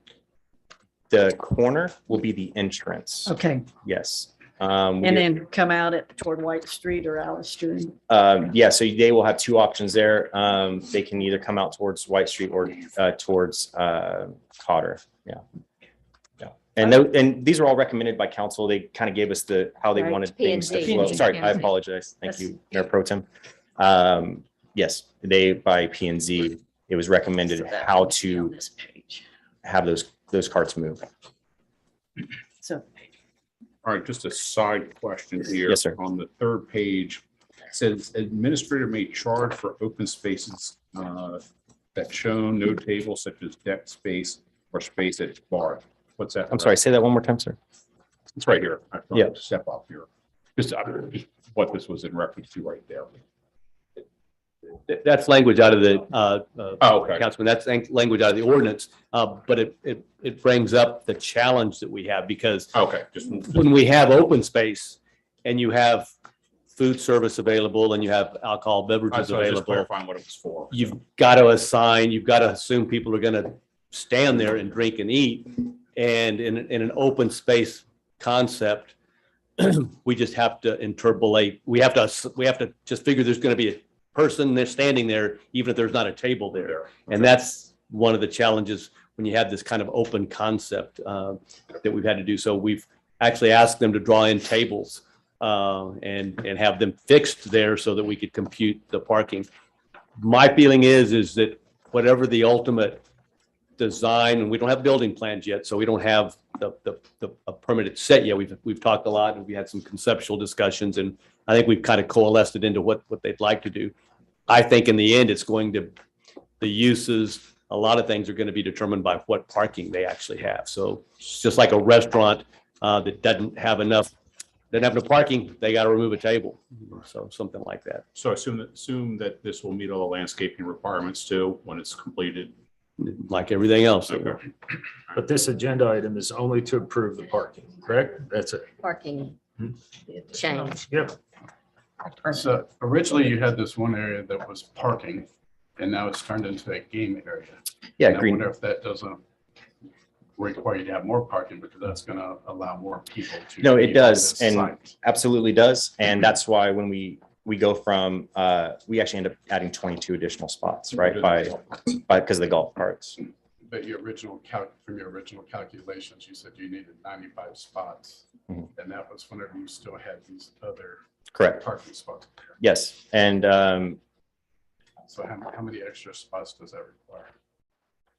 The corner will be the entrance. Okay. Yes. And then come out toward White Street or Alistair. Yeah, so they will have 2 options there. They can either come out towards White Street or towards Cotter. Yeah. And these are all recommended by council. They kind of gave us how they wanted things to flow. Sorry, I apologize. Thank you, Mayor Pro Tem. Yes, by P&Z, it was recommended how to have those carts move. So. All right, just a side question here. Yes, sir. On the 3rd page, it says administrator may charge for open spaces that show no table such as deck space or space at bar. What's that? I'm sorry, say that one more time, sir. It's right here. I thought Yeah. I'd step up here. Just what this was in reference to right there. That's language out of the, okay. Councilman, that's language out of the ordinance. But it brings up the challenge that we have because Just when we have open space and you have food service available and you have alcohol beverages So I was just available, clarifying what it was for. you've got to assign, you've got to assume people are going to stand there and drink and eat. And in an open space concept, We just have to interpolate. We have to just figure there's going to be a person there standing there, even if there's not a table there. And that's one of the challenges when you have this kind of open concept that we've had to do. So we've actually asked them to draw in tables and have them fixed there so that we could compute the parking. My feeling is that whatever the ultimate design, and we don't have building plans yet, so we don't have a permitted set yet. We've talked a lot and we had some conceptual discussions, and I think we've kind of coalesced it into what they'd like to do. I think in the end, it's going to, the uses, a lot of things are going to be determined by what parking they actually have. So it's just like a restaurant that doesn't have enough parking, they got to remove a table. So something like that. So I assume that this will meet all the landscaping requirements too, when it's completed. Like everything else. Okay. But this agenda item is only to approve the parking, correct? That's it. Parking change. Yep. So originally you had this one area that was parking and now it's turned into a game area. Yeah, And I green. wonder if that doesn't require you to have more parking because that's going to allow more people to. No, be it on does, this and site. absolutely does. And that's why when we go from, we actually end up adding 22 additional spots, right? Because of the golf carts. But from your original calculations, you said you needed 95 spots. Mhm. And that was whenever you still had these other Correct. parking spots. Yes. And So how many extra spots does that require?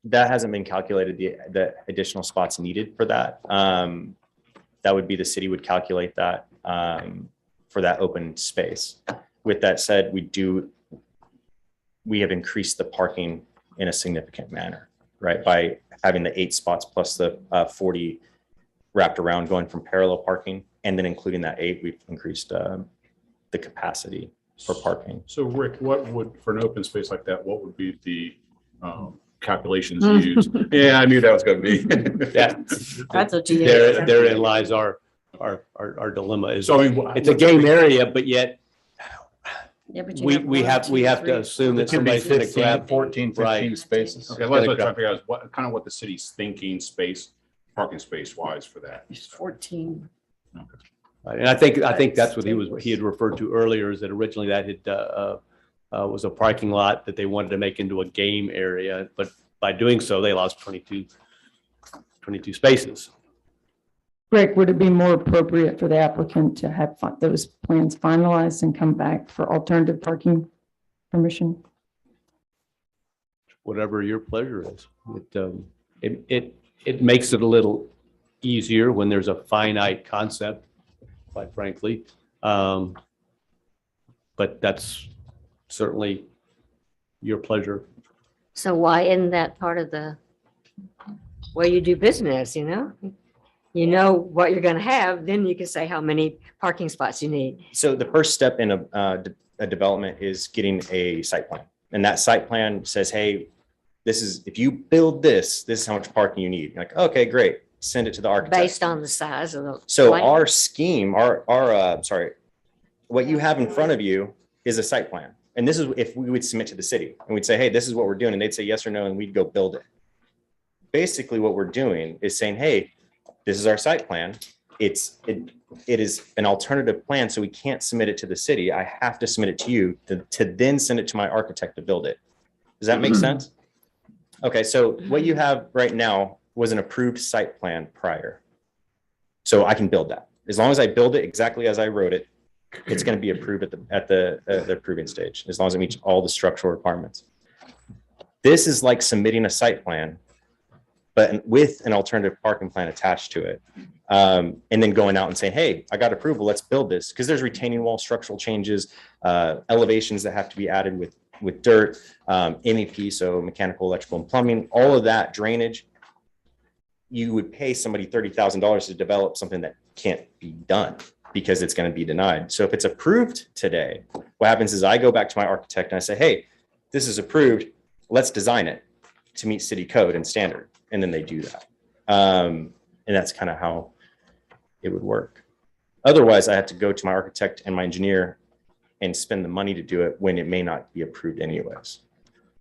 that hasn't been calculated, the additional spots needed for that. That would be the city would calculate that for that open space. With that said, we have increased the parking in a significant manner, right? By having the 8 spots plus the 40 wrapped around going from parallel parking, and then including that 8, we've increased the capacity for parking. So Rick, what would, for an open space like that, what would be the calculations used? Yeah, I knew that was going to be. Yeah. That's what you. Therein lies our dilemma is, So I mean, it's a game area, but yet Yeah, but you we have to assume that It could be somebody's going to 15, grab 14, 15 Right. spaces. Okay, let's try to figure out what the city's thinking parking space wise for that. It's 14. Right, and I think that's what he had referred to earlier, is that originally that was a parking lot that they wanted to make into a game area, but by doing so, they lost 22 spaces. Rick, would it be more appropriate for the applicant to have those plans finalized and come back for alternative parking permission? Whatever your pleasure is. It makes it a little easier when there's a finite concept, quite frankly. But that's certainly your pleasure. So why isn't that part of where you do business, You know what you're going to have, then you can say how many parking spots you need. So the first step in a development is getting a site plan. And that site plan says, hey, if you build this is how much parking you need. You're like, okay, great. Send it to the architect. Based on the size of the. So land. our scheme, what you have in front of you is a site plan. And this is if we would submit to the city and we'd say, hey, this is what we're doing. And they'd say yes or no, and we'd go build it. Basically what we're doing is saying, hey, this is our site plan. It is an alternative plan, so we can't submit it to the city. I have to submit it to you to then send it to my architect to build it. Does that make sense? Okay, so what you have right now was an approved site plan prior. So I can build that. As long as I build it exactly as I wrote it, it's going to be approved at the approving stage, as long as it meets all the structural requirements. This is like submitting a site plan, but with an alternative parking plan attached to it. And then going out and saying, hey, I got approval, let's build this. Because there's retaining wall structural changes, elevations that have to be added with dirt, MEP, so mechanical, electrical, and plumbing, all of that, drainage. You would pay somebody $30,000 to develop something that can't be done because it's going to be denied. So if it's approved today, what happens is I go back to my architect and I say, hey, this is approved, let's design it to meet city code and standard. And then they do that. And that's kind of how it would work. Otherwise, I have to go to my architect and my engineer and spend the money to do it when it may not be approved anyways.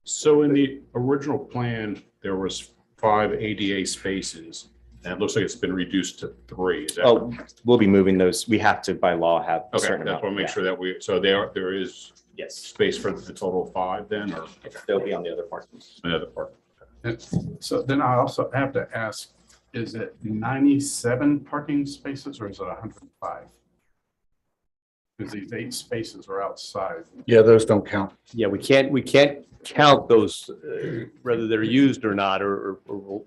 So in the original plan, there was 5 ADA spaces. And it looks like it's been reduced to 3. Is that? Oh, we'll be moving those. We have to by law have a Okay, certain that's amount. want to make Yeah. sure that there is Yes, space for the total of 5 then, or they'll be on the other part. another part? So then I also have to ask, is it 97 parking spaces or is it 105? Because these 8 spaces are outside. Yeah, those don't count. Yeah, we can't count those, whether they're used or not, or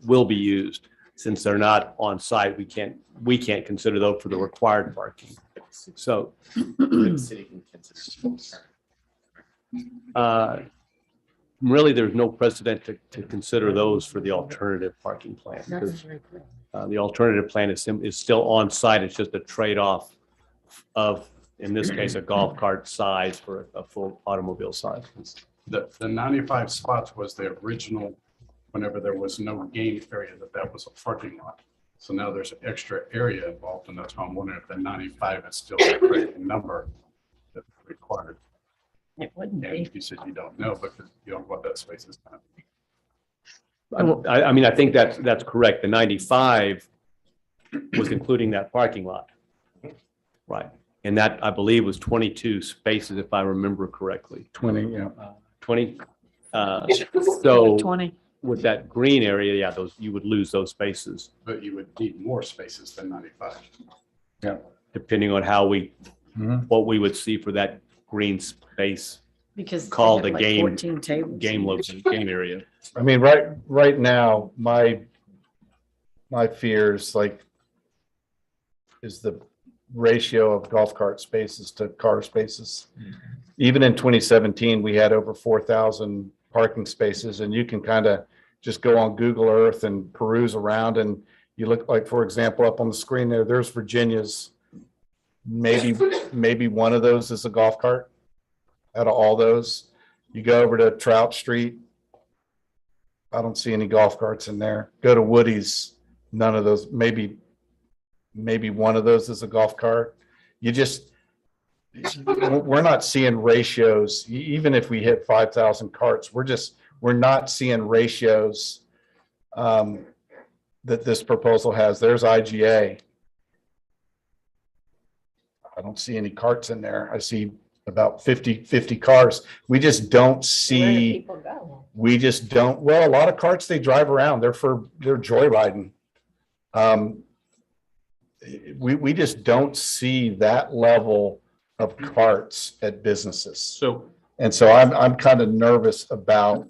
will be used. Since they're not on site, we can't consider those for the required parking. So, really, there's no precedent to consider those for the alternative parking plan. Because, the alternative plan is still on site. It's just a trade-off of, in this case, a golf cart size for a full automobile size. The 95 spots was the original, whenever there was no game area, that was a parking lot. So now there's an extra area involved, and that's why I'm wondering if the 95 is still the correct number that's required. It wouldn't And be. you said you don't know because you don't know what that space is. I mean, I think that's correct. The 95 was including that parking lot. Right. And that, I believe, was 22 spaces, if I remember correctly. 20, yeah. 20. So 20. with that green area, yeah, you would lose those spaces. But you would need more spaces than 95. Depending on how Mhm. what we would see for that green space Because. they called had the like game- 14 tables. game area. I mean, right now, my fears is the ratio of golf cart spaces to car spaces. Even in 2017, we had over 4,000 parking spaces, and you can kind of just go on Google Earth and peruse around, and you look like, for example, up on the screen there's Virginia's. Maybe one of those is a golf cart out of all those. You go over to Trout Street. I don't see any golf carts in there. Go to Woody's, none of those, maybe one of those is a golf cart. We're not seeing ratios, even if we hit 5,000 carts, we're not seeing ratios that this proposal has. There's IGA. I don't see any carts in there. I see about 50 cars. We just don't see. Well, a lot of carts, they drive around. They're joyriding. We just don't see that level of carts at businesses. So I'm kind of nervous about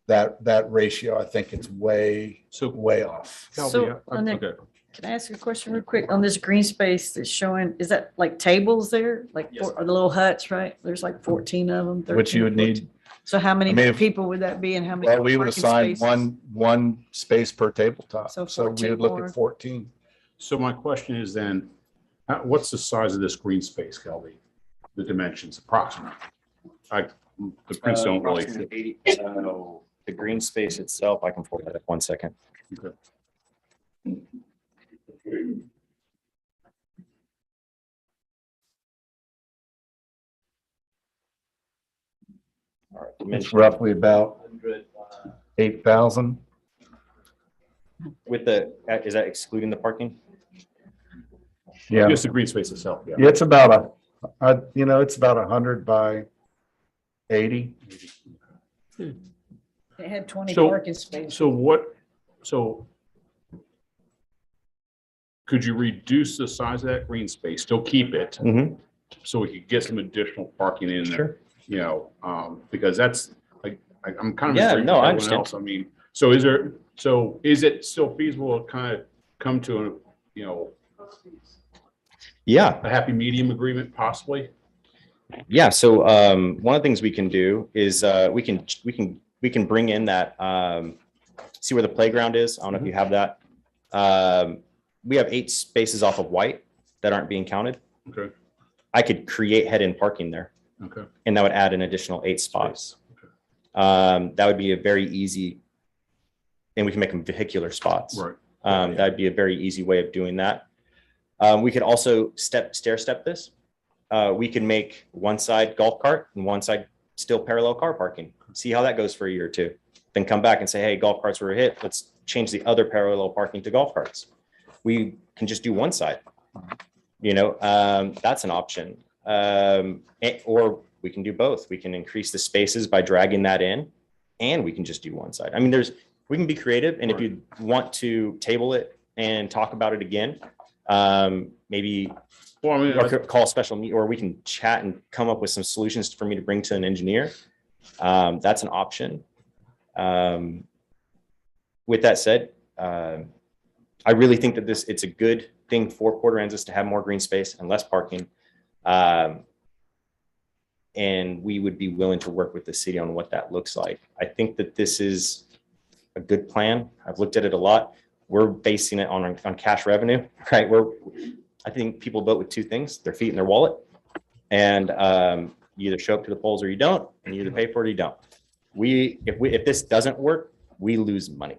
that ratio. I think it's way off. So, on the- okay. Can I ask you a question real quick on this green space that's showing, is that like tables there? Like, Yes. or the little huts, right? There's like 14 of them. Which you 13, would 14. need, So how many I mean, if- people would that be and how many? well, we would parking assign spaces? one space per tabletop. So So we 14 would look more. at 14. So my question is then, what's the size of this green space, Kelby? The dimensions approximately? The prints don't really. The green space itself, I can pull that up 1 second. Okay. All right, It's dimension roughly about 8,000. with is that excluding the parking? Yeah. Just the green space itself, yeah. It's about it's about 100 by 80. It had 20 So- parking spaces. So could you reduce the size of that green space, still keep it, Mm-hmm. so we could get some additional parking in there? You know, because that's like, I'm kind of. Yeah, agreeing no, with I everyone understand. else. I mean, so is it still feasible to kind of come to Yeah, a happy medium agreement possibly? yeah. So one of the things we can do is we can bring in that see where the playground is. I don't know if you have that. We have 8 spaces off of White that aren't being counted. Okay, I could create head-in parking there, okay. and that would add an additional 8 spots. Okay. That would be a very easy, and we can make them vehicular spots. Right. That'd be a very easy way of doing that. We could also stair step this. We can make one side golf cart and one side still parallel car parking. See how that goes for a year or two. Then come back and say, hey, golf carts were a hit. Let's change the other parallel parking to golf carts. We can just do one side. That's an option. Or we can do both. We can increase the spaces by dragging that in, and we can just do one side. I mean, we can be creative, and if you want to table it and talk about it again, maybe or call a special meeting, or we can chat and come up with some solutions for me to bring to an engineer. That's an option. With that said, I really think that it's a good thing for Port Aransas to have more green space and less parking. And we would be willing to work with the city on what that looks like. I think that this is a good plan. I've looked at it a lot. We're basing it on cash revenue, right? I think people vote with two things: their feet and their wallet. And you either show up to the polls or you don't, and you either pay for it or you don't. If this doesn't work, we lose money,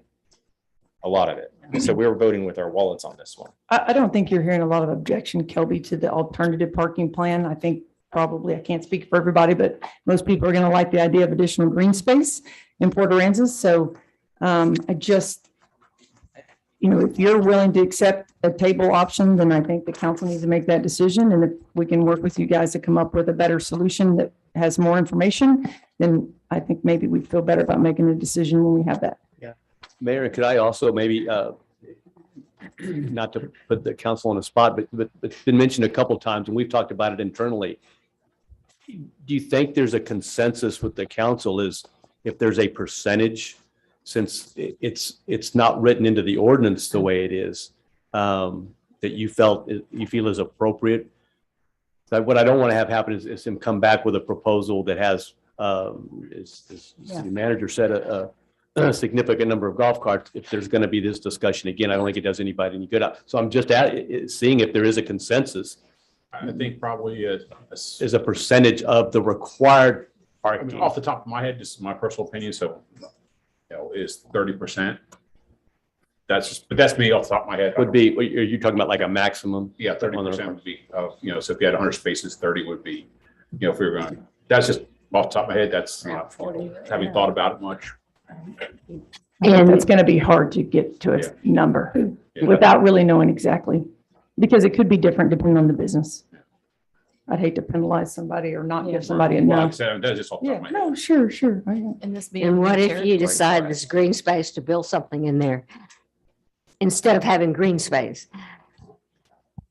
a lot of it. So we're voting with our wallets on this one. I don't think you're hearing a lot of objection, Kelby, to the alternative parking plan. I think probably, I can't speak for everybody, but most people are going to like the idea of additional green space in Port Aransas. So if you're willing to accept a table option, then I think the council needs to make that decision. And if we can work with you guys to come up with a better solution that has more information, then I think maybe we'd feel better about making a decision when we have that. Yeah. Mayor, could I also maybe, not to put the council on the spot, but it's been mentioned a couple of times, and we've talked about it internally. Do you think there's a consensus with the council is if there's a percentage, since it's not written into the ordinance the way it is, that you feel is appropriate? What I don't want to have happen is him come back with a proposal that has, as the city manager said, a significant number of golf carts. If there's going to be this discussion again, I don't think it does anybody any good. So I'm just seeing if there is a consensus. I think probably is a percentage of the required parking. I mean, off the top of my head, just my personal opinion. So, is 30%. But that's me off the top of my head. Would be, are you talking about like a maximum? Yeah, 30% would be, so if you had 100 spaces, 30 would be, if we were going, that's just off the top of my head. That's not, having thought about it much. And it's going to be hard to get to a number without really knowing exactly, because it could be different depending on the business. I'd hate to penalize somebody or not give somebody a no. Like I said, that's just off the top of my head. No, sure. And what if you decide this green space to build something in there instead of having green space?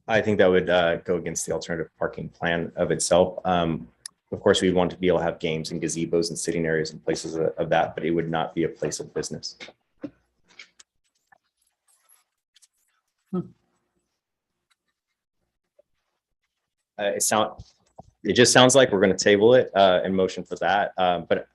I think that would go against the alternative parking plan of itself. Of course, we'd want to be able to have games and gazebos and sitting areas and places of that, but it would not be a place of business. It just sounds like we're going to table it and motion for that. But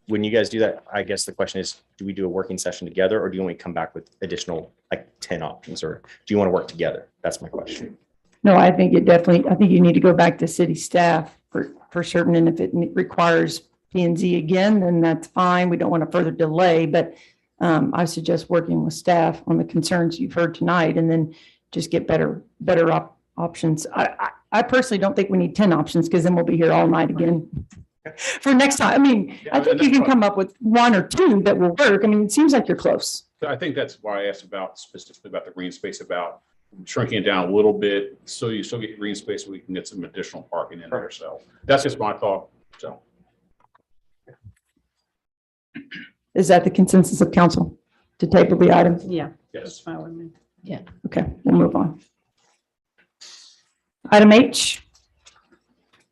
when you guys do that, I guess the question is, do we do a working session together, or do you want me to come back with additional 10 options, or do you want to work together? That's my question. No, I think you need to go back to city staff for certain. And if it requires P&Z again, then that's fine. We don't want to further delay, but I suggest working with staff on the concerns you've heard tonight, and then just get better options. I personally don't think we need 10 options, because then we'll be here all night again for next time. I mean, I think you can come up with one or two that will work. I mean, it seems like you're close. So I think that's why I asked specifically about the green space, about shrinking it down a little bit, so you still get green space, so we can get some additional parking in there. So that's just my thought. So Is that the consensus of council to table the item? Yeah. yes. That's fine with me. Yeah. Okay, we'll move on. Item H,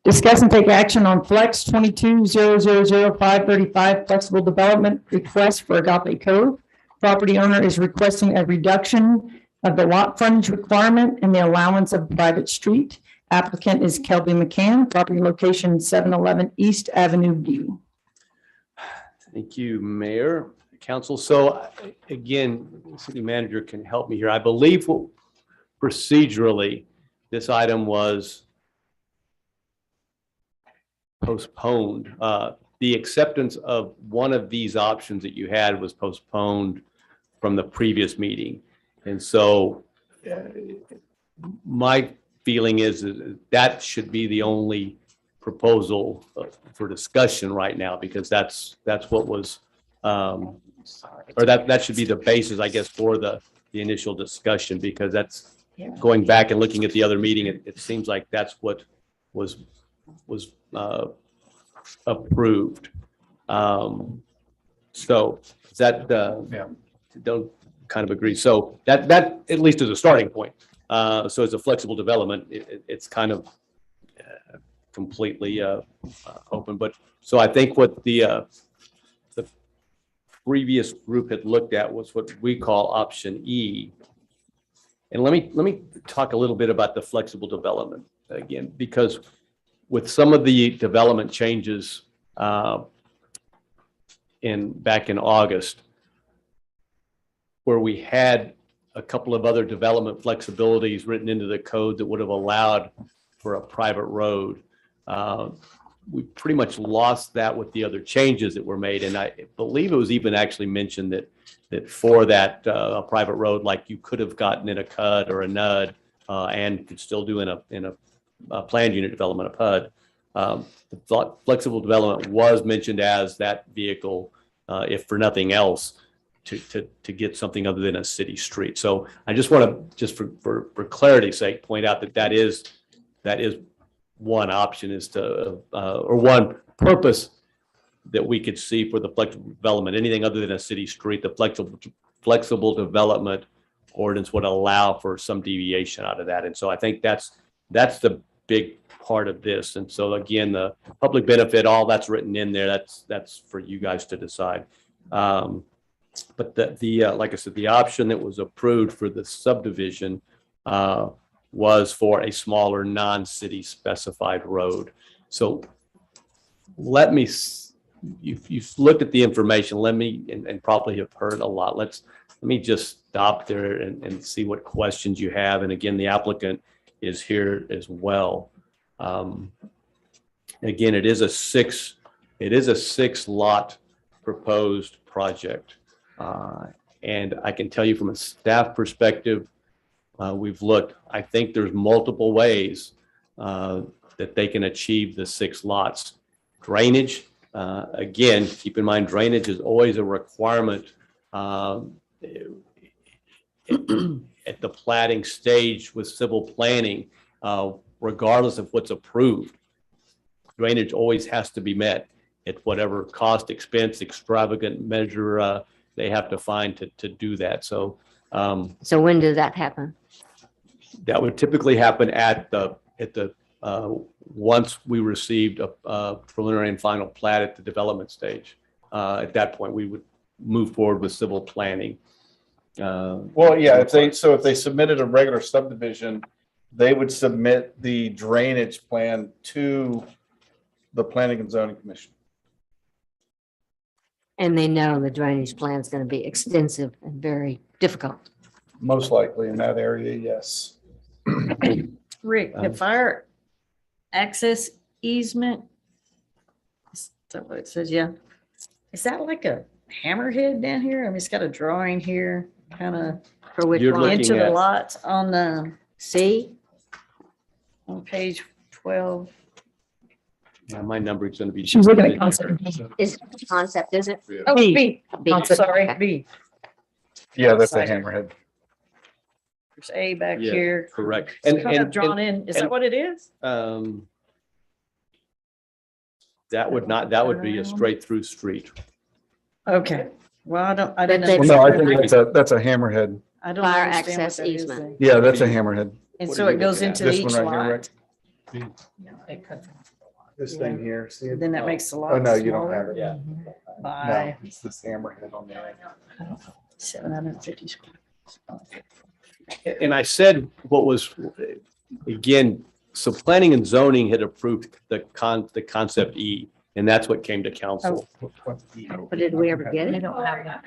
discuss and take action on Flex 22000535 flexible development request for Agape Cove. Property owner is requesting a reduction of the lot frontage requirement and the allowance of private street. Applicant is Kelby McCann, property location 711 East Avenue B. Thank you, Mayor, Council. So again, the city manager can help me here. I believe procedurally, this item was postponed. The acceptance of one of these options that you had was postponed from the previous meeting. And so my feeling is that should be the only proposal for discussion right now, because that's what was Or that should be the basis, I guess, for the initial discussion, because that's going back and looking at the other meeting. It seems like that's what was approved. So that, don't kind of agree. So that at least is a starting point. So as a flexible development, it's kind of completely open. But so I think what the previous group had looked at was what we call option E. And let me talk a little bit about the flexible development again, because with some of the development changes back in August, where we had a couple of other development flexibilities written into the code that would have allowed for a private road. We pretty much lost that with the other changes that were made. And I believe it was even actually mentioned that for that private road, like you could have gotten in a CUD or a NUD and could still do in a planned unit development, a PUD. The flexible development was mentioned as that vehicle, if for nothing else, to get something other than a city street. So I just want to, just for clarity's sake, point out that is one option, is to or one purpose that we could see for the flexible development. Anything other than a city street, the flexible development ordinance would allow for some deviation out of that. And so I think that's the big part of this. And so again, the public benefit, all that's written in there, that's for you guys to decide. But the like I said, the option that was approved for the subdivision was for a smaller non-city specified road. So let me, you've looked at the information, let me, and probably have heard a lot. Let me just stop there and see what questions you have. And again, the applicant is here as well. Again, it is a six lot proposed project. And I can tell you from a staff perspective, we've looked, I think there's multiple ways that they can achieve the 6 lots. Drainage, again, keep in mind, drainage is always a requirement at the platting stage with civil planning, regardless of what's approved. Drainage always has to be met at whatever cost, expense, extravagant measure they have to find to do that. So when does that happen? that would typically happen at the once we received a preliminary and final plat at the development stage. At that point, we would move forward with civil planning. Well, yeah, if they submitted a regular subdivision, they would submit the drainage plan to the Planning and Zoning Commission. And they know the drainage plan is going to be extensive and very difficult. Most likely in that area, yes. Rick, the fire access easement, is that what it says? Yeah. Is that like a hammerhead down here? I mean, it's got a drawing here, kind of For which You're one? looking into the at- lots on the, C? on page 12. Yeah, my number is going to be. She's looking at concept. Is concept, is it? Oh, B. B. I'm sorry, Okay. B. Yeah, that's a hammerhead. There's A back Yeah, here. correct. It's kind of drawn in. Is that what it is? That would be a straight through street. Okay. Well, I But didn't. they- Well, no, I understand- think that's a hammerhead. I don't Fire understand what access that is easement. then. Yeah, that's a hammerhead. And What so are you it goes looking at? into This each one right here, lot. Rick. This Yeah. thing here, see it? Then that makes the lot Oh, no, you don't smaller. have it. Yeah. No, By it's this hammerhead on there. 750 square. And I said what was, again, so planning and zoning had approved the concept E, and that's what came to council. But did we ever get They it? don't have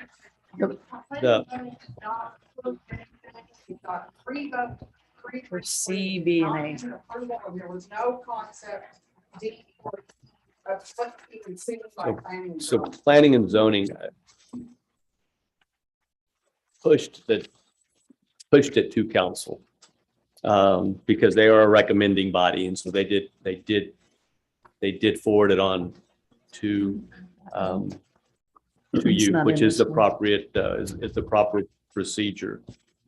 that. For C, B, and A. There was no concept D of what you can see like planning. and So zoning. planning and zoning pushed it to council because they are a recommending body, and so they did forward it on to to It's you, not which in is this one. appropriate, is the proper procedure.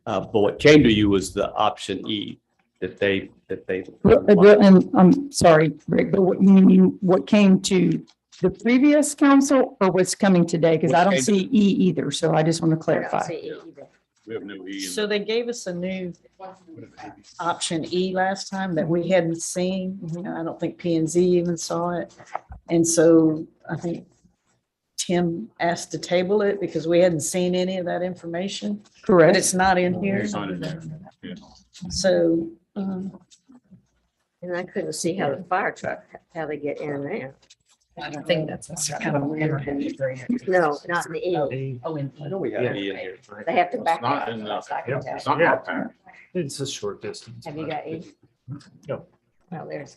But what came to you was the option E that they. And I'm sorry, Rick, but what you mean, what came to the previous council or what's coming today? Because I don't see E either, so I just want to clarify. We have no E. So they gave us a new option E last time that we hadn't seen. I don't think P and Z even saw it. And so I think Tim asked to table it because we hadn't seen any of that information. But Correct. it's not in here. It's not in there. Yeah. So, And I couldn't see how the fire truck, how they get in and out. I don't think that's kind of weird. No, not in the E. Oh, in. I know we have E in here. They have to back It's not out. in the- Best I can tell. It's not in our pack. It's a short distance. Have you got E? No. Well, there's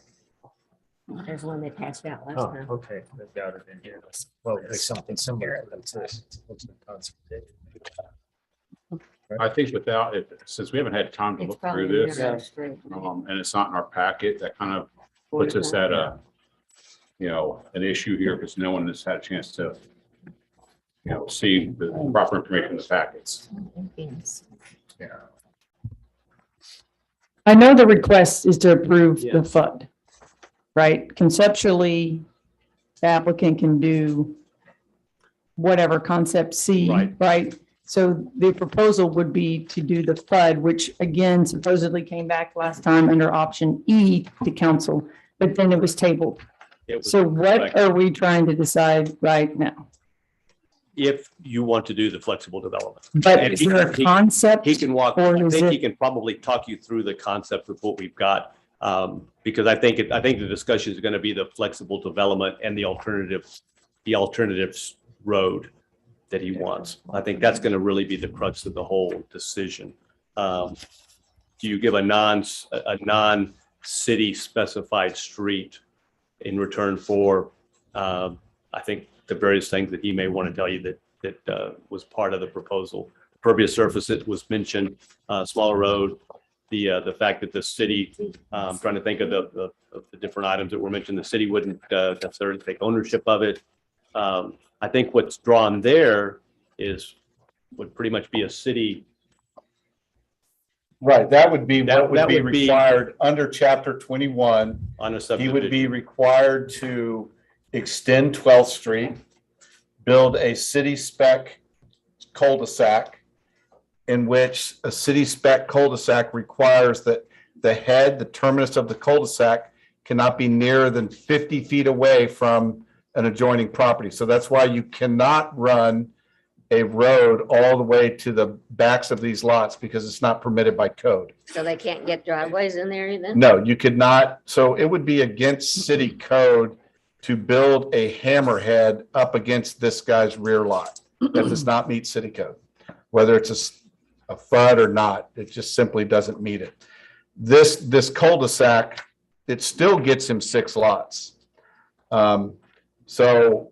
one they passed out last Oh, time. okay, they've got it in here. Well, there's something similar. That's this. Looks like conservation. I think without it, since we haven't had time to It's look probably through in this, your street. and it's not in our packet, that kind of puts us at an issue here because no one has had a chance to, see the proper information in the packets. Yeah. I know the request is to approve Yeah. the FUD, right? Conceptually, the applicant can do whatever concept C, Right. right? So the proposal would be to do the FUD, which again supposedly came back last time under option E to council, but then it was tabled. It was So what correct. are we trying to decide right now? If you want to do the flexible development. But And is there a concept? He can walk, or I is think it- he can probably talk you through the concept of what we've got. Because I think the discussion is going to be the flexible development and the alternatives road that he wants. I think that's going to really be the crux of the whole decision. Do you give a non-city specified street in return for, I think, the various things that he may want to tell you that was part of the proposal. Pervious surface that was mentioned, smaller road, the fact that the city, trying to think of the different items that were mentioned, the city wouldn't necessarily take ownership of it. I think what's drawn there would pretty much be a city. Right, that would be That- what would that be would be- required under chapter 21. On a He subdivision. would be required to extend 12th Street, build a city spec cul-de-sac, in which a city spec cul-de-sac requires that the terminus of the cul-de-sac cannot be nearer than 50 feet away from an adjoining property. So that's why you cannot run a road all the way to the backs of these lots because it's not permitted by code. So they can't get driveways in there either? No, you could not. So it would be against city code to build a hammerhead up against this guy's rear lot. That does not meet city code. Whether it's a FUD or not, it just simply doesn't meet it. This cul-de-sac, it still gets him 6 lots. So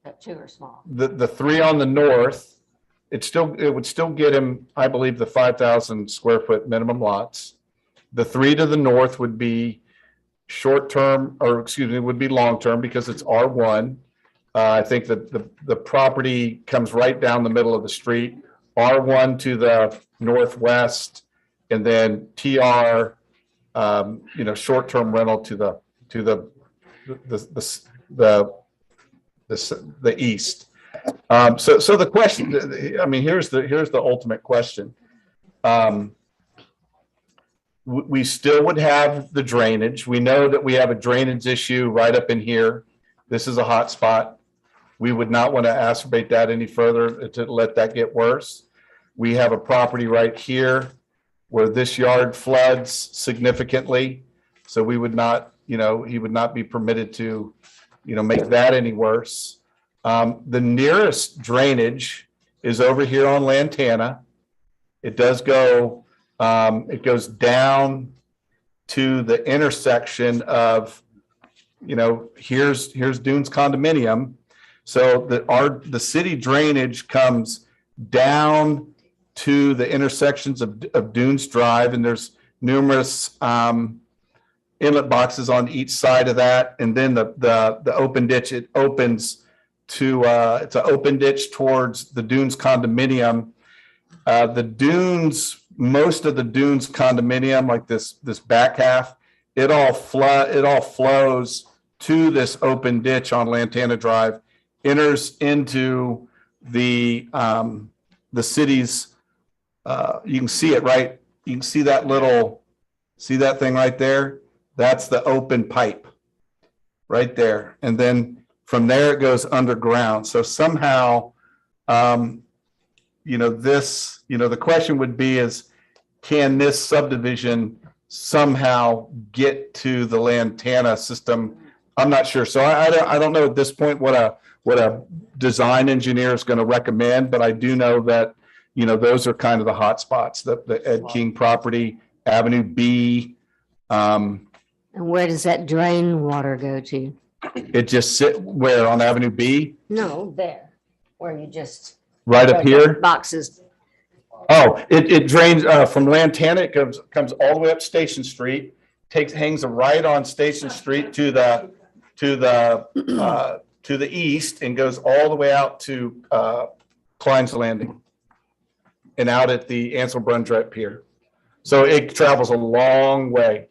But two are small. the 3 on the north, it would still get him, I believe, the 5,000 square foot minimum lots. The 3 to the north would be would be long-term because it's R1. I think that the property comes right down the middle of the street, R1 to the northwest, and then TR, short-term rental to the east. So the question, I mean, here's the ultimate question. We still would have the drainage. We know that we have a drainage issue right up in here. This is a hot spot. We would not want to exacerbate that any further to let that get worse. We have a property right here where this yard floods significantly. So we would not, he would not be permitted to, make that any worse. The nearest drainage is over here on Lantana. It does go, it goes down to the intersection of, here's Dunes condominium. So the city drainage comes down to the intersections of Dunes Drive, and there's numerous inlet boxes on each side of that. And then the open ditch, it opens it's an open ditch towards the Dunes condominium. The Dunes, most of the Dunes condominium, like this back half, it all flows to this open ditch on Lantana Drive, enters into the city's, you can see it, right? You can see that thing right there? That's the open pipe right there. And then from there, it goes underground. So somehow, the question would be is, can this subdivision somehow get to the Lantana system? I'm not sure. So I don't know at this point what a design engineer is going to recommend, but I do know that, those are kind of the hot spots, the Ed King property, Avenue B. And where does that drain water go to? It just where on Avenue B? No, there, where you just. Right up here? Boxes. Oh, it drains from Lantana. It comes all the way up Station Street, hangs right on Station Street to the east and goes all the way out to Klein's Landing and out at the Ansel Brundrett Pier. So it travels a long way.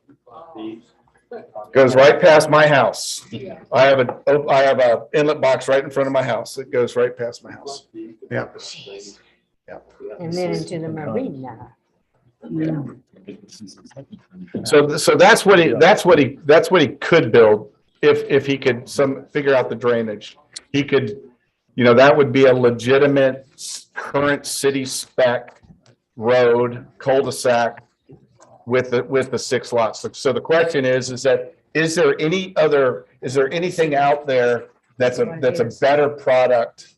Goes right past my house. I have a inlet box right in front of my house. It goes right past my house. Yeah. And then into the marina. So that's what he could build if he could figure out the drainage. He could, that would be a legitimate current city spec road cul-de-sac with the 6 lots. So the question is there anything out there that's a better product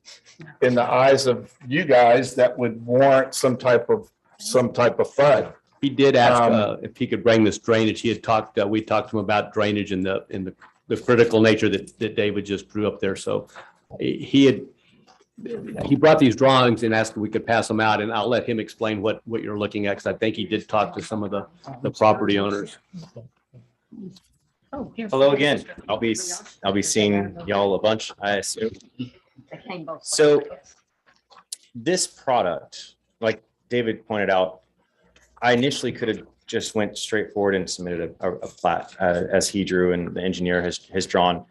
in the eyes of you guys that would warrant some type of FUD? He did ask if he could bring this drainage. He had talked, we talked to him about drainage in the critical nature that David just drew up there. So he brought these drawings and asked if we could pass them out, and I'll let him explain what you're looking at, because I think he did talk to some of the property owners. Hello again. I'll be seeing y'all a bunch, I assume. So this product, like David pointed out, I initially could have just went straight forward and submitted a plat as he drew and the engineer has drawn.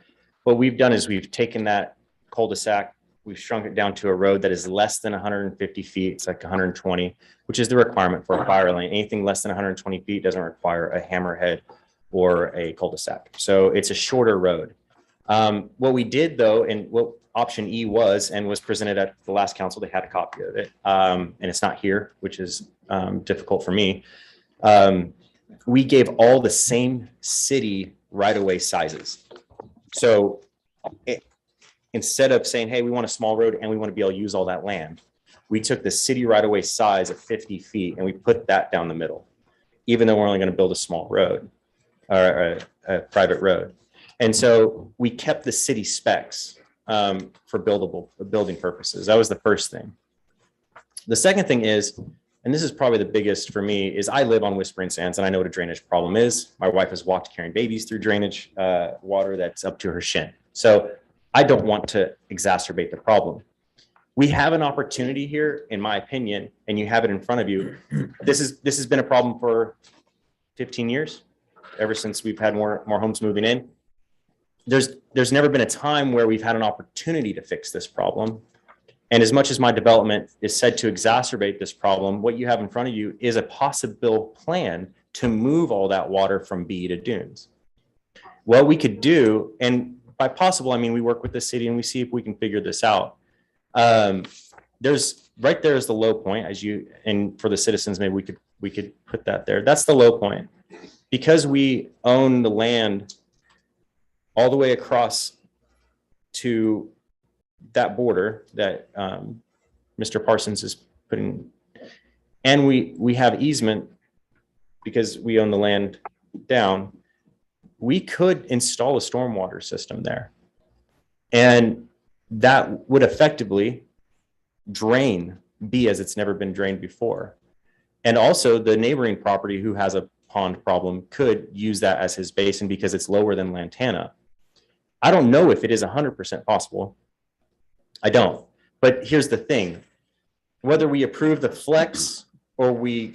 What we've done is we've taken that cul-de-sac, we've shrunk it down to a road that is less than 150 feet. It's like 120, which is the requirement for a fire lane. Anything less than 120 feet doesn't require a hammerhead or a cul-de-sac. So it's a shorter road. What we did though, and what option E was presented at the last council, they had a copy of it. And it's not here, which is difficult for me. We gave all the same city right-of-way sizes. So instead of saying, hey, we want a small road and we want to be able to use all that land, we took the city right-of-way size of 50 feet and we put that down the middle, even though we're only going to build a small road or a private road. And so we kept the city specs for building purposes. That was the first thing. The second thing is, and this is probably the biggest for me, is I live on Whispering Sands and I know what a drainage problem is. My wife has walked carrying babies through drainage water that's up to her shin. So I don't want to exacerbate the problem. We have an opportunity here, in my opinion, and you have it in front of you. This has been a problem for 15 years, ever since we've had more homes moving in. There's never been a time where we've had an opportunity to fix this problem. And as much as my development is said to exacerbate this problem, what you have in front of you is a possible plan to move all that water from B to Dunes. What we could do, and by possible, I mean, we work with the city and we see if we can figure this out. There's right there is the low point, and for the citizens, maybe we could put that there. That's the low point. Because we own the land all the way across to that border that Mr. Parsons is putting, and we have easement because we own the land down, we could install a stormwater system there. And that would effectively drain B as it's never been drained before. And also the neighboring property who has a pond problem could use that as his basin because it's lower than Lantana. I don't know if it is 100% possible, I don't. But here's the thing. Whether we approve the flex or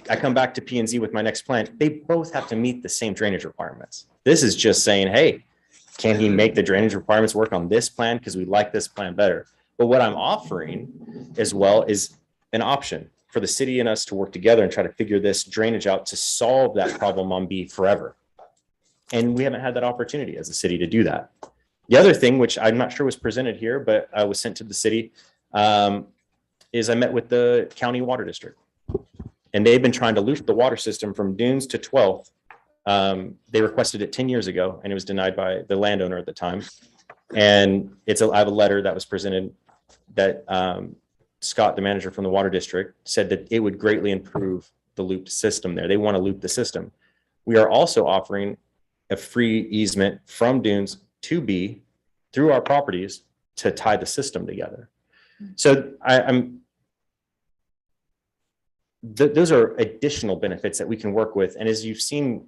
I come back to P and Z with my next plan, they both have to meet the same drainage requirements. This is just saying, hey, can he make the drainage requirements work on this plan? Because we like this plan better. But what I'm offering as well is an option for the city and us to work together and try to figure this drainage out to solve that problem on B forever. And we haven't had that opportunity as a city to do that. The other thing, which I'm not sure was presented here, but I was sent to the city, is I met with the county water district. And they've been trying to loop the water system from Dunes to 12th. They requested it 10 years ago, and it was denied by the landowner at the time. And I have a letter that was presented that Scott, the manager from the water district, said that it would greatly improve the looped system there. They want to loop the system. We are also offering a free easement from Dunes to B through our properties to tie the system together. So those are additional benefits that we can work with. And as you've seen,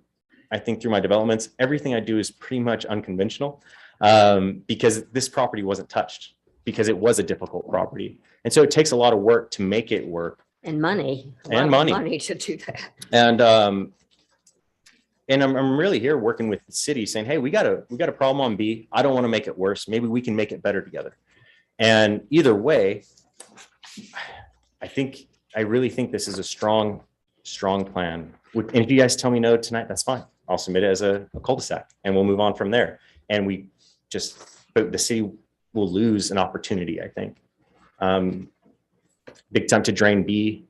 I think through my developments, everything I do is pretty much unconventional because this property wasn't touched because it was a difficult property. And so it takes a lot of work to make it work. And money. And money. Money to do that. And I'm really here working with the city saying, hey, we got a problem on B. I don't want to make it worse. Maybe we can make it better together. And either way, I really think this is a strong plan. And if you guys tell me no tonight, that's fine. I'll submit it as a cul-de-sac and we'll move on from there. And but the city will lose an opportunity, I think. Big time to drain B,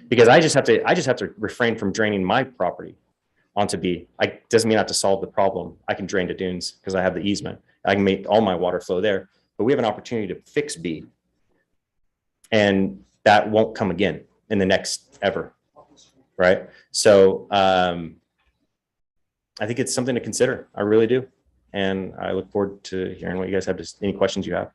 because I just have to refrain from draining my property onto B. Doesn't mean I have to solve the problem. I can drain to Dunes because I have the easement. I can make all my water flow there, but we have an opportunity to fix B. And that won't come again in the next ever, right? So I think it's something to consider. I really do. And I look forward to hearing what you guys have, just any questions you have.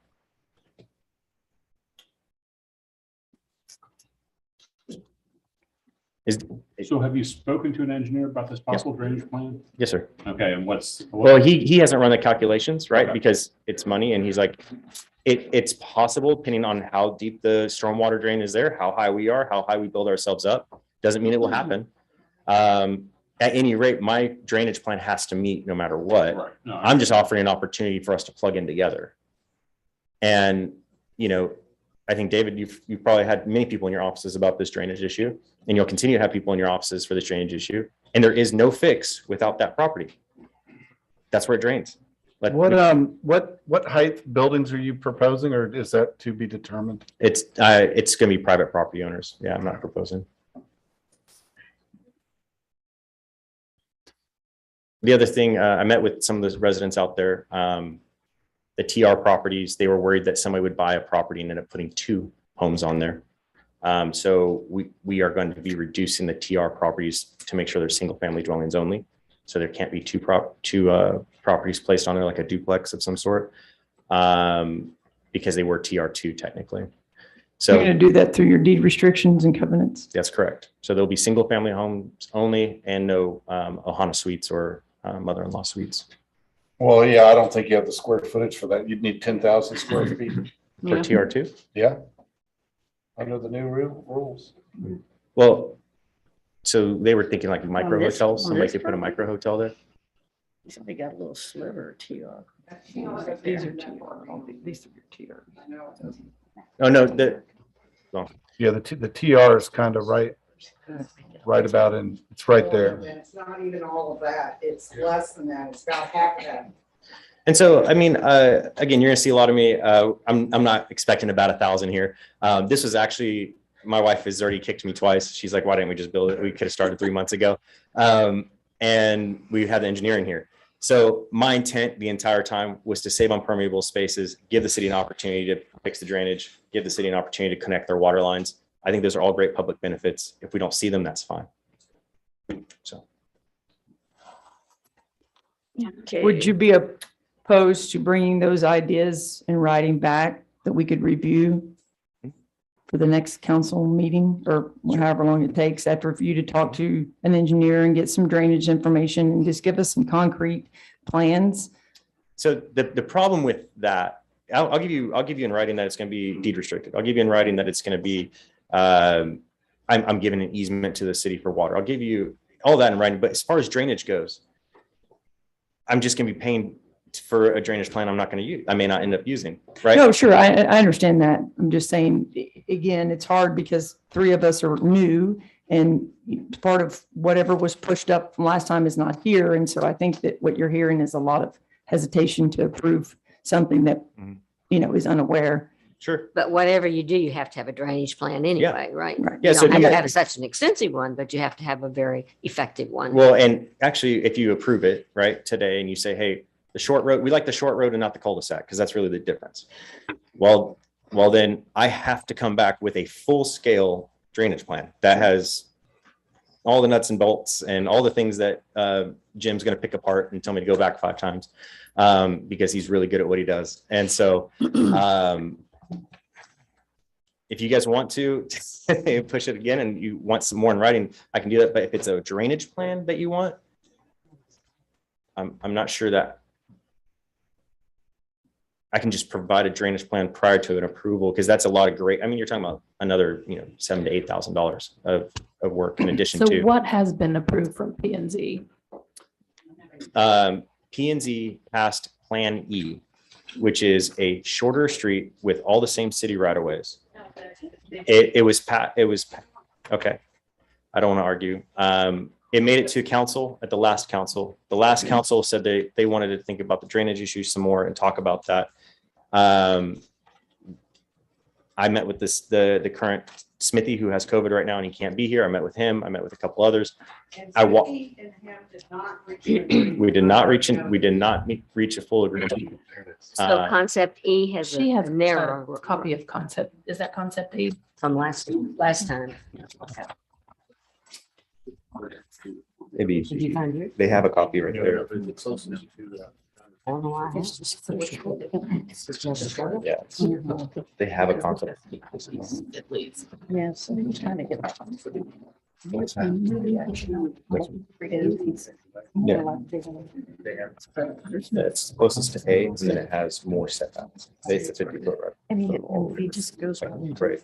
So have you spoken to an engineer about this possible drainage plan? Yes, sir. Okay, and well, he hasn't run the calculations, right? Okay. Because it's money, and he's like, it's possible depending on how deep the stormwater drain is there, how high we are, how high we build ourselves up. Doesn't mean it will happen. At any rate, my drainage plan has to meet no matter what. Right. No, I'm just offering an opportunity for us to plug in together. And, I think, David, you've probably had many people in your offices about this drainage issue, and you'll continue to have people in your offices for this drainage issue. And there is no fix without that property. That's where it drains. What height buildings are you proposing, or is that to be determined? It's going to be private property owners. Yeah, I'm not proposing. The other thing, I met with some of the residents out there. The TR properties, they were worried that somebody would buy a property and end up putting 2 homes on there. So we are going to be reducing the TR properties to make sure they're single family dwellings only. So there can't be two properties placed on there like a duplex of some sort, because they were TR2 technically. So You're going to do that through your deed restrictions and covenants? that's correct. So there'll be single family homes only and no Ohana suites or mother-in-law suites. Well, yeah, I don't think you have the square footage for that. You'd need 10,000 square feet. For TR2? Yeah. Under the new rules. Well, so they were thinking like micro this- hotels. on Somebody this could put a micro hotel there. Somebody got a little sliver of TR. These are TR. These are your TR. Oh, no, Yeah, the TR is kind of right about in, it's right there. It's not even all of that. It's less than that. It's about half of that. and so, I mean, again, you're gonna see a lot of me. I'm not expecting about 1,000 here. This was actually, my wife has already kicked me twice. She's like, why didn't we just build it? We could have started 3 months ago. And we had the engineering here. So my intent the entire time was to save on permeable spaces, give the city an opportunity to fix the drainage, give the city an opportunity to connect their water lines. I think those are all great public benefits. If we don't see them, that's fine. So. Okay. Would you be opposed to bringing those ideas in writing back that we could review for the next council meeting, or however long it takes after for you to talk to an engineer and get some drainage information and just give us some concrete plans? So the problem with that, I'll give you in writing that it's going to be deed restricted. I'll give you in writing that it's going to be, I'm giving an easement to the city for water. I'll give you all that in writing. But as far as drainage goes, I'm just going to be paying for a drainage plan I'm not going to use. I may not end up using, right? No, sure. I understand that. I'm just saying, again, it's hard because three of us are new and part of whatever was pushed up from last time is not here. And so I think that what you're hearing is a lot of hesitation to approve something that, is unaware. Sure. But whatever you do, you have to have a drainage plan anyway, right? Yeah, You so don't you have to got- have such an extensive one, but you have to have a very effective one. Well, and actually, if you approve it right today and you say, hey, the short road, we like the short road and not the cul-de-sac, because that's really the difference. Well, then I have to come back with a full scale drainage plan that has all the nuts and bolts and all the things that Jim's going to pick apart and tell me to go back 5 times because he's really good at what he does. And so if you guys want to push it again and you want some more in writing, I can do that. But if it's a drainage plan that you want, I'm not sure that I can just provide a drainage plan prior to an approval, because that's a lot of great, I mean, you're talking about another, $7,000 to $8,000 of work in addition So to. what has been approved from P and Z? P&Z passed Plan E, which is a shorter street with all the same city right of ways. It was okay. I don't want to argue. It made it to council at the last council. The last council said they wanted to think about the drainage issue some more and talk about that. I met with the current Smithy, who has COVID right now and he can't be here. I met with him. I met with a couple others. We did not reach a full agreement. So concept E has She has a a narrow copy of concept. Is that concept E? from last time. Maybe Did you find yours? they have a copy right there. I don't know why. It's just so short. It's just short. Yeah, they have a concept. At least. Yeah, so I'm trying to get that. Yeah. It's closest to A, and then it has more setbacks. It's a 50-foot road. I mean, he just goes. Right.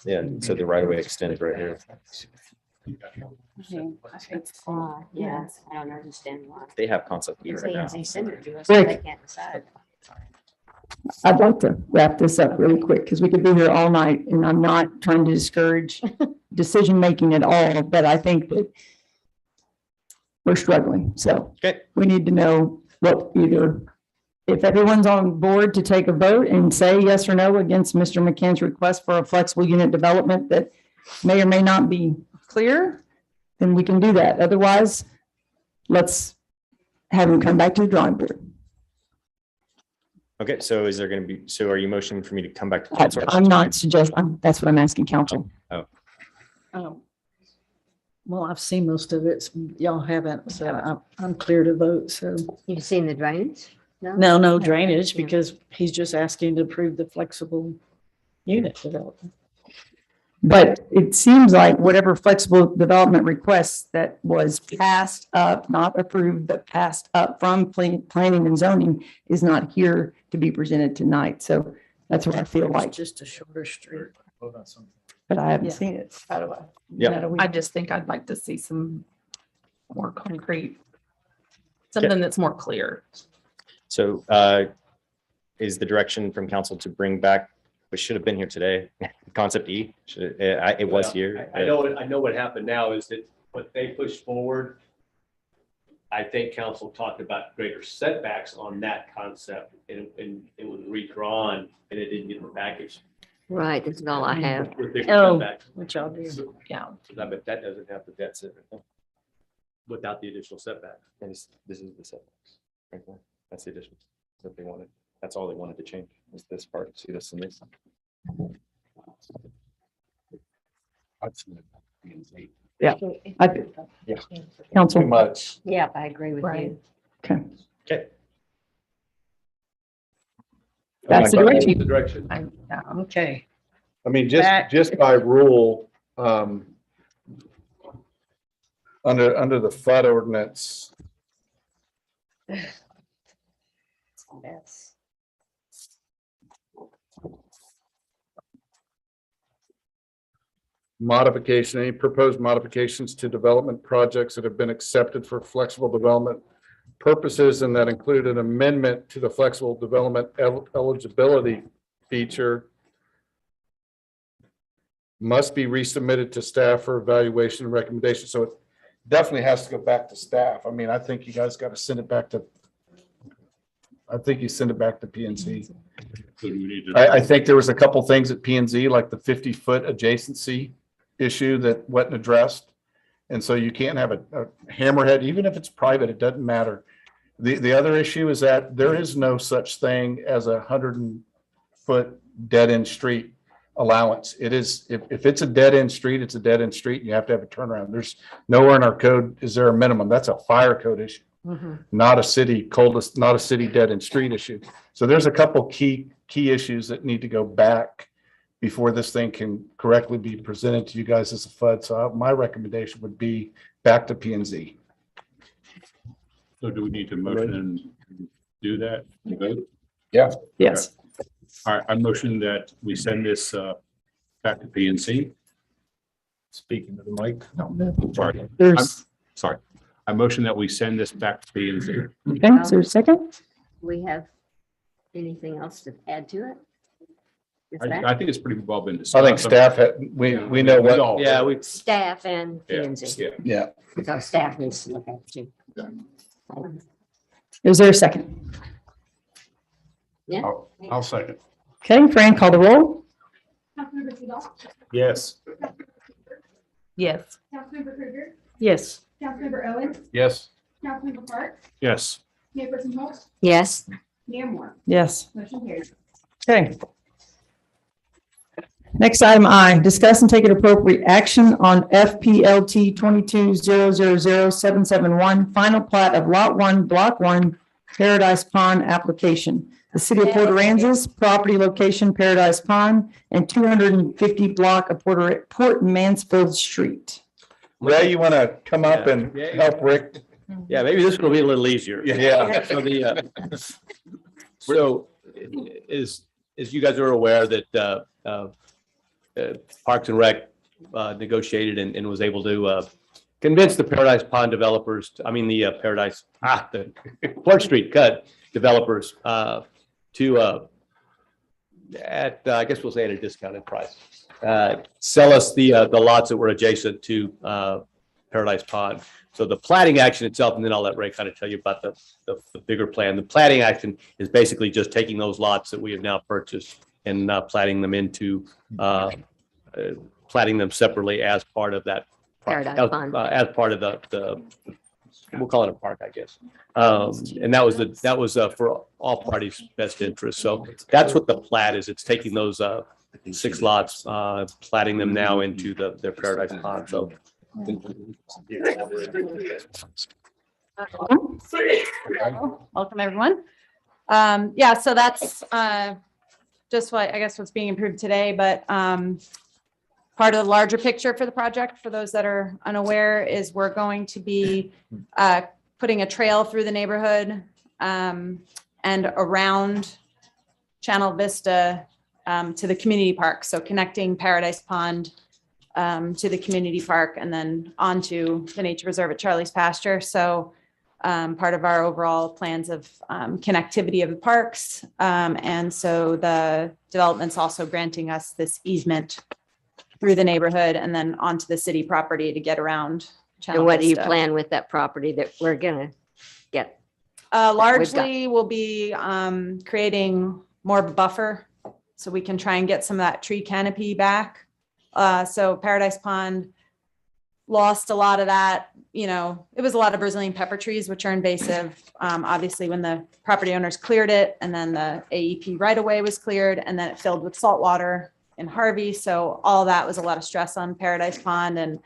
Yeah, so the right of way extends right here. Yeah, I don't understand why. They have concept E right now. They send it to us, but they can't decide. I'd like to wrap this up really quick because we could be here all night and I'm not trying to discourage decision-making at all, but I think that we're struggling. So Okay. we need to know what if everyone's on board to take a vote and say yes or no against Mr. McCann's request for a flexible unit development that may or may not be clear, then we can do that. Otherwise, let's have him come back to the drawing board. Okay, so are you motioning for me to come back to council? I'm not suggesting, that's what I'm asking council. Well, I've seen most of it. Y'all haven't, so I'm clear to vote, so. You've seen the drainage? No drainage, because he's just asking to approve the flexible unit development. But it seems like whatever flexible development requests that was passed up, not approved, but passed up from planning and zoning is not here to be presented tonight. So that's what I feel It's like, just a shorter street. but I haven't Yeah. seen it. How do I? Yeah. I just think I'd like to see some more concrete, something that's more clear. So is the direction from council to bring back, which should have been here today, concept E? It was here. I know what happened now is that what they pushed forward, I think council talked about greater setbacks on that concept and it was redrawn and it didn't get in the package. Right, that's all I have. With bigger Oh, setbacks. which y'all do. Yeah. But that doesn't have the debt set without the additional setback. And this is the setbacks. Right there. That's the addition that they wanted. That's all they wanted to change was this part. See this and this. Yeah. Yeah. Council. Too much. Yeah, I agree with Right. you. Okay. Okay. That's the direction. The direction. Okay. I mean, Back. just by rule, under the flood ordinance, That's modification, any proposed modifications to development projects that have been accepted for flexible development purposes, and that include an amendment to the flexible development eligibility feature, must be resubmitted to staff for evaluation and recommendation. So it definitely has to go back to staff. I mean, I think you guys got to send it back to, I think you send it back to P and Z. So do we need to- I think there was a couple things at P and Z, like the 50-foot adjacency issue that wasn't addressed. And so you can't have a hammerhead, even if it's private, it doesn't matter. The other issue is that there is no such thing as a 100-foot dead-end street allowance. It is, if it's a dead-end street, it's a dead-end street, and you have to have a turnaround. There's nowhere in our code is there a minimum. That's a fire code issue, not a city coldest, not a city dead-end street issue. So there's a couple key issues that need to go back before this thing can correctly be presented to you guys as a FUD. So my recommendation would be back to P and Z. So do we need to motion and do that? Vote? Yeah. Yes. All right, I motion that we send this back to P and Z. Speaking to the mic. Sorry, There's, sorry. I motion that we send this back to P and Z. okay, is there a second? We have anything else to add to it? Is that I think it's pretty well been I discussed. think staff had, we know what. all- Yeah, we, staff and P Yeah, and Z? yeah. Yeah. So staff needs to look at it too. Is there a second? Yeah. I'll second. Okay, Fran, call the roll. Councilmember Seagull, Yes. Yes. Councilmember Krueger, Yes. Councilmember Owens, Yes. Councilmember Park, Yes. Mayorperson Holt, Yes. Mayor Moore. Yes. Motion carries. Okay. Next item I, discuss and take an appropriate action on FPLT 22000771, final plat of Lot 1, Block 1, Paradise Pond application. The city of Port Aransas, property location Paradise Pond, and 250 block of Port Mansfield Street. Ray, you want to come up and help Rick? yeah, maybe this one will be a little easier. Yeah. So the, so is you guys are aware that Parks and Rec negotiated and was able to convince the Paradise Pond developers, the Port Street cut developers to at I guess we'll say at a discounted price, sell us the lots that were adjacent to Paradise Pond. So the platting action itself, and then I'll let Ray kind of tell you about the bigger plan. The platting action is basically just taking those lots that we have now purchased and platting them into platting them separately as part of that Paradise Pond. as part of the we'll call it a park, I guess. And that was for all parties' best interest. So that's what the plat is. It's taking those 6 lots, platting them now into their Paradise Pond. So Welcome, everyone. Yeah, so that's just what I guess what's being improved today, but part of the larger picture for the project, for those that are unaware, is we're going to be putting a trail through the neighborhood and around Channel Vista to the community park. So connecting Paradise Pond to the community park and then onto the nature reserve at Charlie's Pasture. So part of our overall plans of connectivity of the parks. And so the development's also granting us this easement through the neighborhood and then onto the city property to get around Channel And what do you Vista. plan with that property that we're gonna get? Largely, we'll be creating more buffer so we can try and get some of that tree canopy back. So Paradise Pond lost a lot of that, it was a lot of Brazilian pepper trees, which are invasive. Obviously, when the property owners cleared it and then the AEP right of way was cleared and then it filled with salt water in Harvey. So all that was a lot of stress on Paradise Pond. And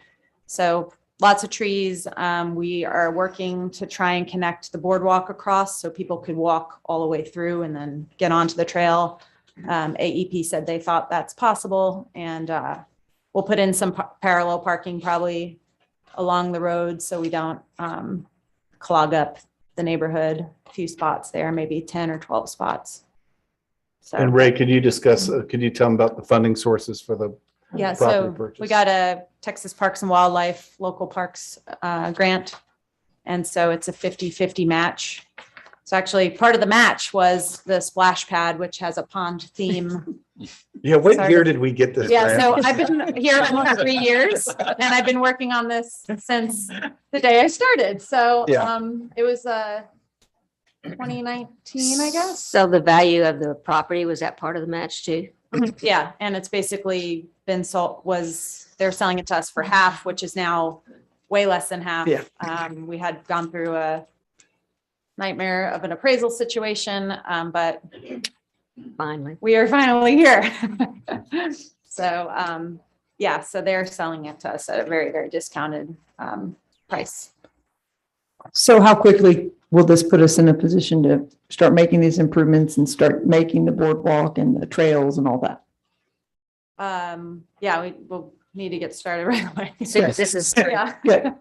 so lots of trees. We are working to try and connect the boardwalk across so people could walk all the way through and then get onto the trail. AEP said they thought that's possible, and we'll put in some parallel parking probably along the road so we don't clog up the neighborhood. A few spots there, maybe 10 or 12 spots. So And Ray, could you discuss, could you tell them about the funding sources for the Yeah, property so purchase. we got a Texas Parks and Wildlife Local Parks grant. And so it's a 50-50 match. So actually, part of the match was the splash pad, which has a pond theme. Yeah, what Sorry. year did we get this? Yeah, so grant? I've been here almost 3 years and I've been working on this since the day I started. So Yeah. it was 2019, I guess. So the value of the property, was that part of the match too? Yeah, and it's basically been sold, they're selling it to us for half, which is now way less than half. Yeah. We had gone through a nightmare of an appraisal situation, but Finally. we are finally here. So, yeah, so they're selling it to us at a very, very discounted price. So how quickly will this put us in a position to start making these improvements and start making the boardwalk and the trails and all that? Yeah, we will need to get started right away. So this is, Yeah. Good.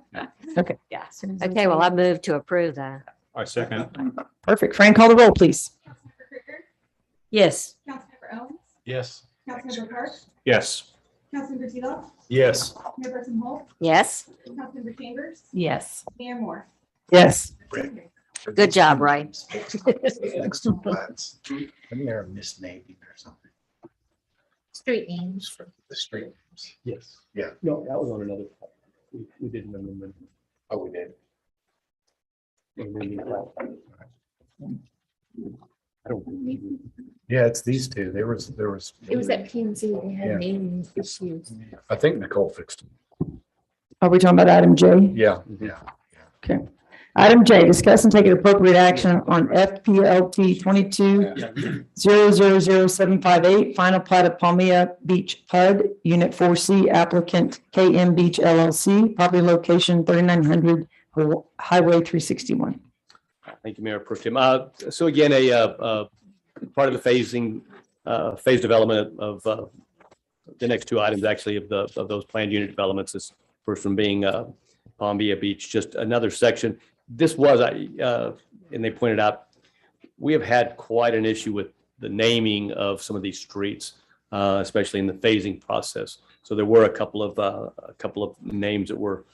Okay, Yeah. okay, well, I move to approve that. I second. perfect. Fran, call the roll, please. Councilmember Krieger, Yes. Councilmember Owens, Yes. Councilmember Park, Yes. Councilmember Tebow, Yes. Mayor Pro Tem Holt, Yes. Councilmember Chambers, Yes. Mayor Moore. Yes. Good job, Ray. And they're misnaming or something. Street names. For the street. Yes. Yeah. No, that was on another. We didn't remember. Oh, we did. Yeah, it's these two. There was. It was at P and Z. They Yeah. had name issues. I think Nicole fixed them. Are we talking about item J? Yeah, yeah. Okay. Item J, discuss and take an appropriate action on FPLT 22-000758, final plat of Palmia Beach PUD, Unit 4C, applicant KM Beach LLC, property location 3900 Highway 361. Thank you, Mayor Pro Tem. So again, part of the phase development of the next two items, actually, of those planned unit developments, this first one being Palmia Beach, just another section. This was, and they pointed out, we have had quite an issue with the naming of some of these streets, especially in the phasing process. So there were a couple of names that were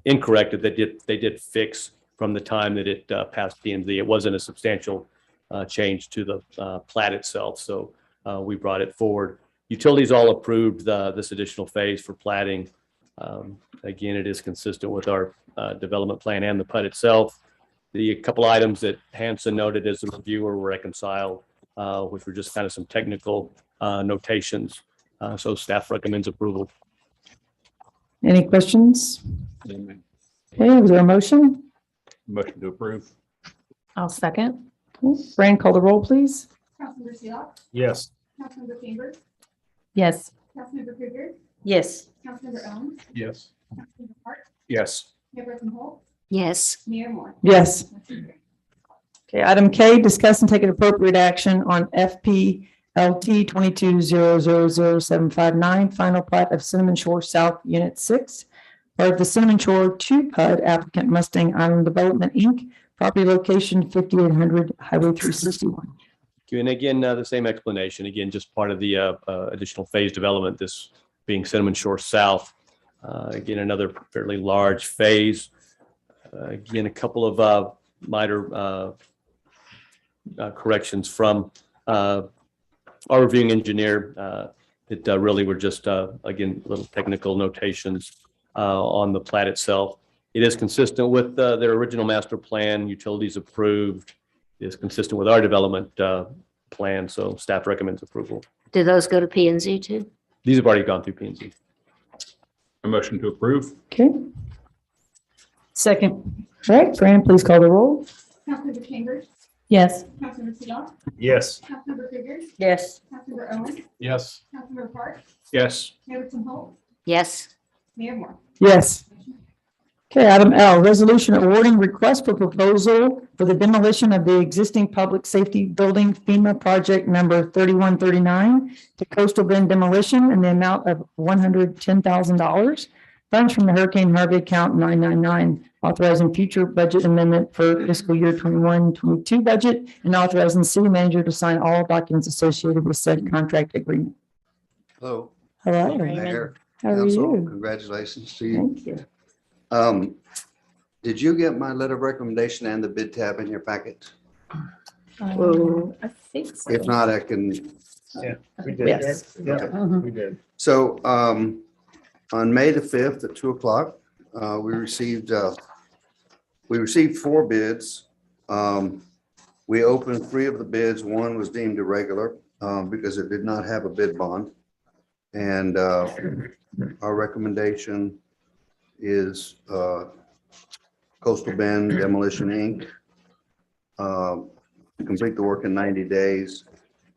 incorrect that they did fix from the time that it passed P&Z. It wasn't a substantial change to the plat itself, so we brought it forward. Utilities all approved this additional phase for platting. Again, it is consistent with our development plan and the PUD itself. The couple items that Hanson noted as the reviewer were reconciled, which were just kind of some technical notations. So staff recommends approval. Any questions? Okay, was there a motion? Motion to approve. I'll second. Fran, call the roll, please. Councilmember Tebow, Yes. Councilmember Chambers, Yes. Councilmember Krieger, Yes. Councilmember Owens, Yes. Councilmember Park, Yes. Mayor Pro Tem Holt, Yes. Mayor Moore. Yes. Okay, item K, discuss and take an appropriate action on FPLT 22-000759, final plat of Cinnamon Shore South, Unit 6, part of the Cinnamon Shore 2 PUD, applicant Mustang Island Development, Inc., property location 5800 Highway 361. And again, the same explanation, again, just part of the additional phase development, this being Cinnamon Shore South. Again, another fairly large phase. Again, a couple of minor corrections from our reviewing engineer that really were just, again, little technical notations on the plat itself. It is consistent with their original master plan, utilities approved, is consistent with our development plan, so staff recommends approval. Do those go to P and Z too? These have already gone through P&Z. A motion to approve. Okay. Second. All right, Fran, please call the roll. Councilmember Chambers, Yes. Councilmember Tebow, Yes. Councilmember Krieger, Yes. Councilmember Owens, Yes. Councilmember Park, Yes. Mayor Pro Tem Holt, Yes. Mayor Moore. Yes. Okay, item L, resolution awarding request for proposal for the demolition of the existing public safety building FEMA project number 3139 to Coastal Bend Demolition in the amount of $110,000. Funds from the Hurricane Harvey account 999, authorizing future budget amendment for fiscal year 21-22 budget and authorizing city manager to sign all documents associated with said contract agreement. Hello. Hello. Mayor, How are council, you? congratulations to you. Thank you. Did you get my letter of recommendation and the bid tab in your packet? I think so. If not, I can. Yeah, we did. Yes. Yeah, Mhm. we did. So on May the 5th at 2:00, we received 4 bids. We opened 3 of the bids. One was deemed irregular because it did not have a bid bond. And our recommendation is Coastal Bend Demolition, Inc. To complete the work in 90 days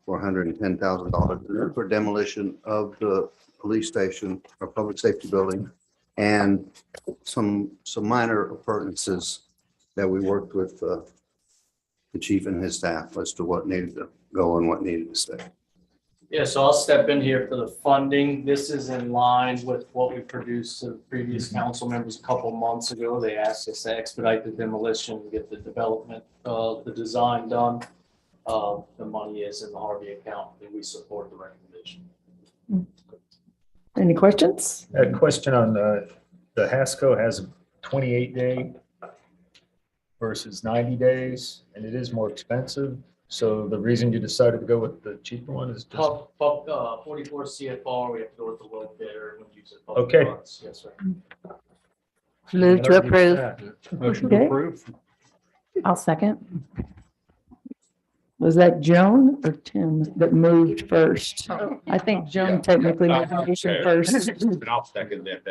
for $110,000 for demolition of the police station or public safety building and some minor appurtenances that we worked with the chief and his staff as to what needed to go and what needed to stay. Yeah, so I'll step in here for the funding. This is in line with what we produced to previous council members a couple months ago. They asked us to expedite the demolition, get the development, the design done. The money is in the Harvey account and we support the recommendation. Any questions? A question on the Hasco has a 28-day versus 90 days, and it is more expensive. So the reason you decided to go with the cheaper one is just. 44 CFR, we have to go with the low bidder and use it. Public Okay. funds. Yes, sir. Move to approve. Motion to Okay. approve. I'll second. Was that Joan or Tim that moved first? I think Joan technically Oh, moved the motion okay. first. But I'll second that.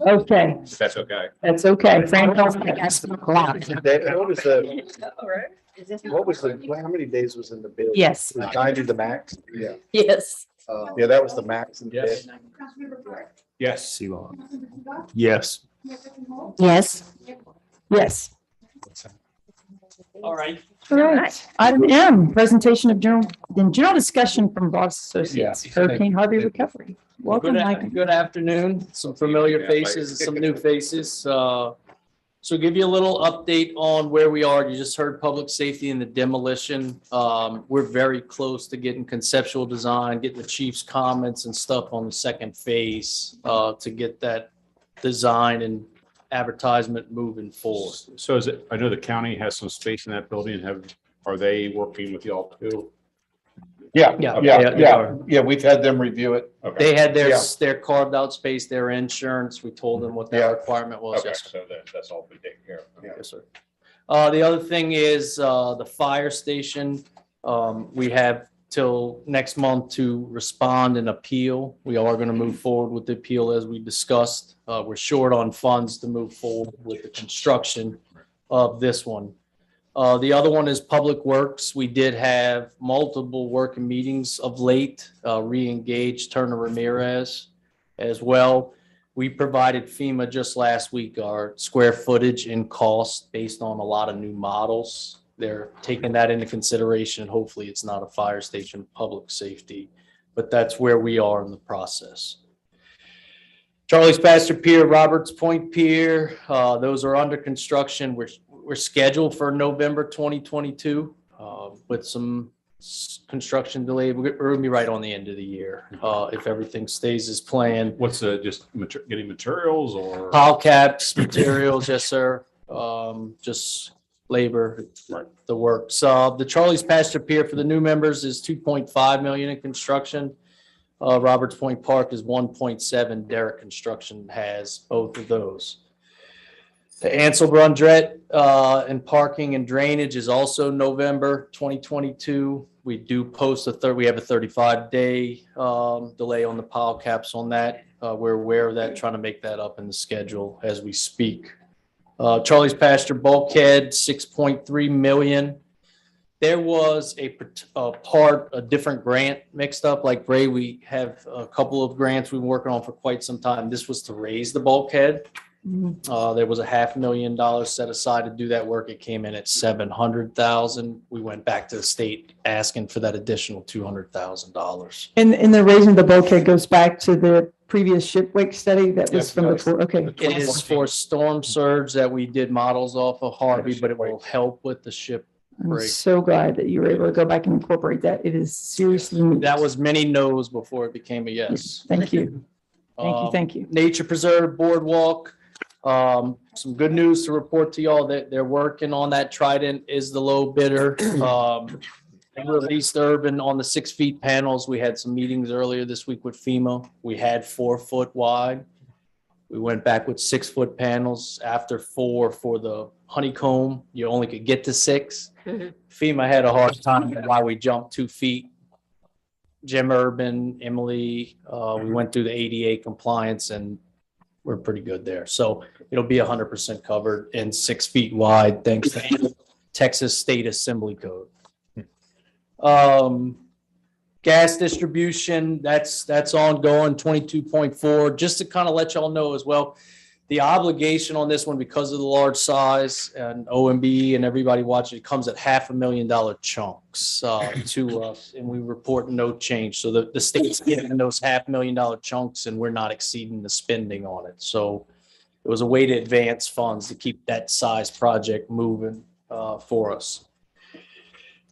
Okay, If that's okay. that's okay. Frank, I'll second. What was the, how many days was in the bid? Yes. 90 the max? Yeah. Yes. Yeah, that was the max in the Yes. bid. Councilmember Park. Yes. Councilmember Scott. Yes. Councilmember Holt. Yes. Yes. All right. All right. Item M, presentation of general discussion from Boss Associates, Yeah. Hurricane Harvey recovery. Welcome, Michael. Good afternoon. Some familiar faces and some new faces. So give you a little update on where we are. You just heard public safety and the demolition. We're very close to getting conceptual design, getting the chief's comments and stuff on the second phase to get that design and advertisement moving forward. So is it, I know the county has some space in that building. Are they working with y'all too? Yeah, Yeah, they are. Yeah, we've had them review it. Okay. They had Yeah. their carved out space, their insurance. We told them what Yeah. that requirement was. Okay, Yes, sir. so that's all been taken care of. Yes, sir. The other thing is the fire station. We have till next month to respond and appeal. We are going to move forward with the appeal as we discussed. We're short on funds to move forward with the construction of this one. The other one is Public Works. We did have multiple working meetings of late, re-engaged Turner Ramirez as well. We provided FEMA just last week our square footage and cost based on a lot of new models. They're taking that into consideration. Hopefully it's not a fire station, public safety, but that's where we are in the process. Charlie's Pasture Pier, Roberts Point Pier, those are under construction. We're scheduled for November 2022 with some construction delay. We're going to be right on the end of the year if everything stays as planned. What's just getting materials or? Pile caps, materials, yes, sir. Just labor, the works. The Charlie's Pasture Pier for the new members is 2.5 million in construction. Roberts Point Park is 1.7. Derrick Construction has both of those. The Ansel Brundret and parking and drainage is also November 2022. We do post we have a 35-day delay on the pile caps on that. We're aware of that, trying to make that up in the schedule as we speak. Charlie's Pasture Bulkhead, 6.3 million. There was a different grant mixed up. Like Ray, we have a couple of grants we've been working on for quite some time. This was to raise the bulkhead. There was a $500,000 set aside to do that work. It came in at $700,000. We went back to the state asking for that additional $200,000. And the raising the bulkhead goes back to the previous shipwreck study that was from before, okay. It is for storm surge that we did models off of Harvey, but it will help with the ship I'm Great. so glad that you were able to go back and incorporate that. It is seriously neat. That was many no's before it became a yes. Thank you. Thank you. Um, Thank you. Nature Preserve Boardwalk. Some good news to report to y'all that they're working on that. Trident is the low bidder. They released Urban on the 6 feet panels. We had some meetings earlier this week with FEMA. We had 4 foot wide. We went back with 6 foot panels after 4 for the honeycomb. You only could get to 6. FEMA had a hard time why we jumped 2 feet. Jim Urban, Emily, we went through the ADA compliance and we're pretty good there. So it'll be 100% covered and 6 feet wide, thanks to Texas State Assembly Code. Gas distribution, that's ongoing, 22.4. Just to kind of let y'all know as well, the obligation on this one, because of the large size and OMB and everybody watching, it comes at $500,000 chunks to us, and we report no change. So the state's getting those $500,000 chunks, and we're not exceeding the spending on it. So it was a way to advance funds to keep that size project moving for us.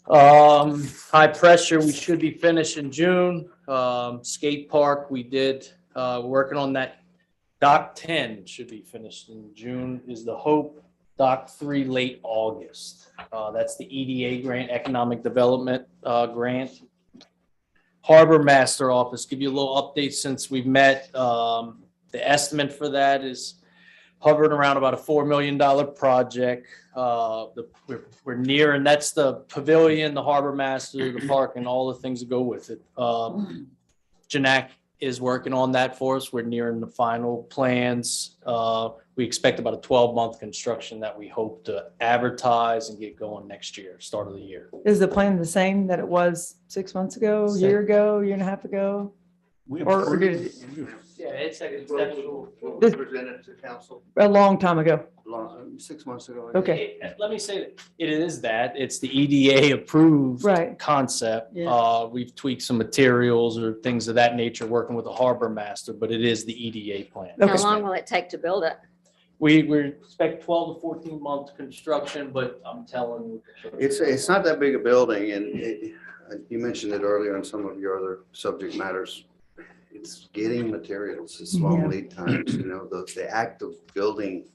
High pressure, we should be finished in June. Skate park, we did, working on that. Dock 10 should be finished in June is the hope. Dock 3 late August. That's the EDA grant, Economic Development grant. Harbor Master Office, give you a little update since we've met. The estimate for that is hovering around about a $4 million project. We're near, and that's the pavilion, the harbor master, the park, and all the things that go with it. Janak is working on that for us. We're nearing the final plans. We expect about a 12-month construction that we hope to advertise and get going next year, start of the year. Is the plan the same that it was 6 months ago, a year ago, year and a half ago? Or did it? Yeah, it's Presented to council A long time ago. 6 months ago. Okay. Let me say that it is that. It's the EDA approved Right. concept. Yeah. We've tweaked some materials or things of that nature, working with the harbor master, but it is the EDA plan. How long will it take to build it? We expect 12 to 14 months construction, but I'm telling you. It's not that big a building, and you mentioned it earlier on some of your other subject matters. It's getting materials, it's long lead times, the act of building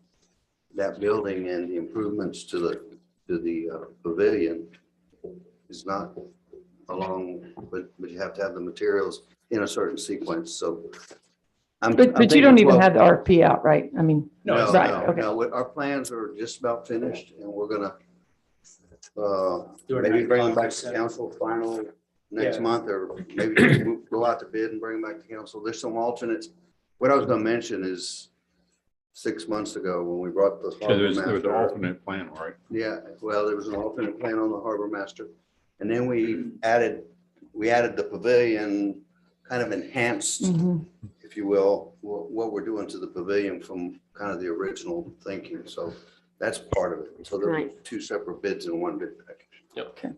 that building and the improvements to the pavilion is not along, but you have to have the materials in a certain sequence, so. But you don't even have the RFP out, right? I mean. No, right, no, okay. no, our plans are just about finished, and we're gonna Do it maybe at bring them back to 95%. council final next Yeah. month, or maybe just go out to bid and bring them back to council. There's some alternates. What I was gonna mention is 6 months ago when we brought the So harbor there was an master. alternate plan, right? Yeah, well, there was an alternate plan on the harbor master. And then we added the pavilion, kind of enhanced, if you will, what we're doing to the pavilion from kind of the original thinking. So that's part of it. So there'll be 2 separate bids in one bid package. Yep. Okay.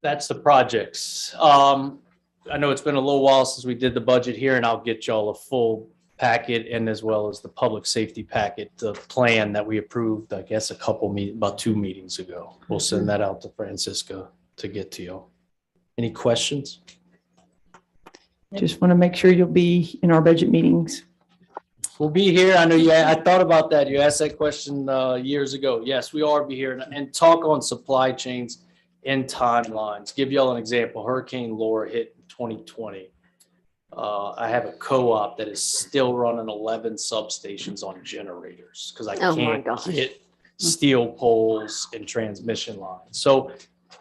That's the projects. I know it's been a little while since we did the budget here, and I'll get y'all a full packet and as well as the public safety packet, the plan that we approved, I guess, about 2 meetings ago. We'll send that out to Francisca to get to you. Any questions? Just want to make sure you'll be in our budget meetings. We'll be here. I know I thought about that. You asked that question years ago. Yes, we are be here and talk on supply chains and timelines. Give y'all an example. Hurricane Laura hit in 2020. I have a co-op that is still running 11 substations on generators because I Oh my can't gosh. get steel poles and transmission lines. So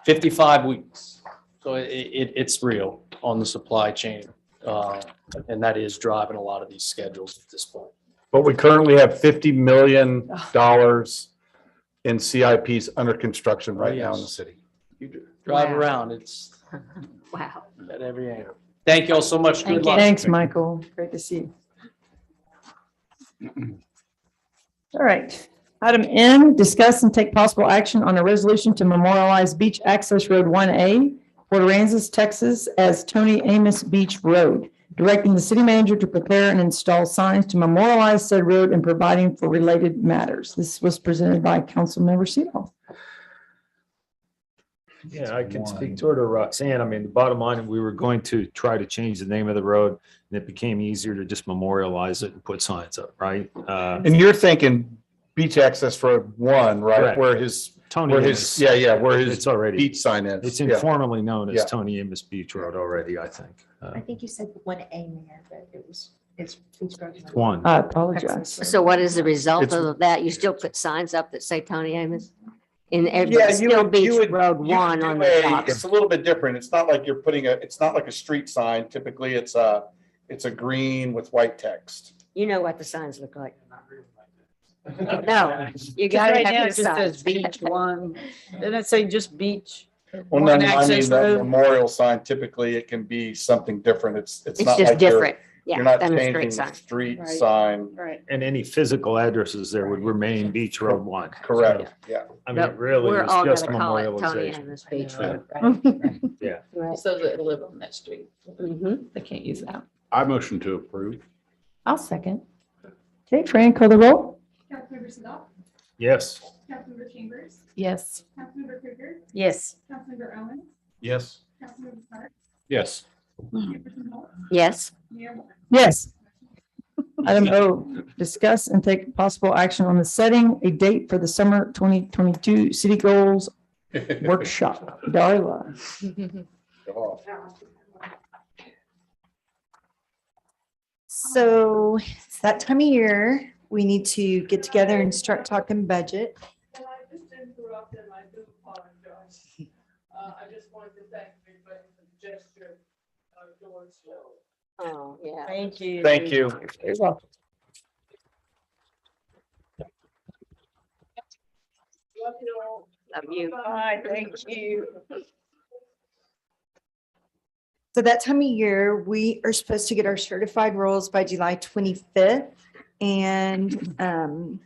55 weeks. So it's real on the supply chain. And that is driving a lot of these schedules at this point. But we currently have $50 million in CIPs under construction right now in the city. You drive Wow. around, it's Wow. at every angle. Thank you all so much. Good luck. Thanks, Michael. Great to see you. All right. Item N, discuss and take possible action on a resolution to memorialize Beach Access Road 1A, Port Aransas, Texas, as Tony Amos Beach Road, directing the city manager to prepare and install signs to memorialize said road and providing for related matters. This was presented by Councilmember Seagull. Yeah, I can speak to it or Roxanne. I mean, the bottom line, we were going to try to change the name of the road and it became easier to just memorialize it and put signs up, right? And you're thinking Beach Access Road 1, right? Correct. Where his, Tony where Amos. his, where his It's already, beach sign is. it's Yeah. informally known as Yeah. Tony Amos Beach Road already, I think. I think you said 1A, Mayor, but it's. One. I apologize. So what is the result It's- of that? You still put signs up that say Tony Amos? In Yeah, every, still you Beach would- Road you 1 would on do the top. It's a little bit different. It's not like you're putting it's not like a street sign. Typically, it's a green with white text. You know what the signs look like. No, you Because gotta right now have it the just says signs. beach one. Didn't it say just beach? Well, no, One no, I mean, access the road? memorial sign, typically it can be something different. It's It's not just like you're, different. Yeah, you're not than a changing straight the sign. street Right. sign. Right. And any physical addresses there would remain Beach Road 1. Correct, yeah. I mean, it But really we're is all just gonna call it Tony memorialization. Amos Beach Yeah. Road. Yeah. Right. So that live on that street. Mhm. They can't use that. I motion to approve. I'll second. Okay, Fran, call the roll. Councilmember Sadot, Yes. Councilmember Chambers, Yes. Councilmember Krieger, Yes. Councilmember Owens, Yes. Councilmember Park, Yes. Chairperson Hall, Yes, Mayor Moore. Yes. Item O, discuss and take possible action on the setting a date for the summer 2022 city goals workshop. Darla. So it's that time of year. We need to get together and start talking budget. And I just interrupted, I do apologize. I just wanted to thank everybody for the gesture towards Joe. oh, yeah. Thank you. Thank you. You're welcome. Love you. Bye, thank you. So that time of year, we are supposed to get our certified rolls by July 25th. And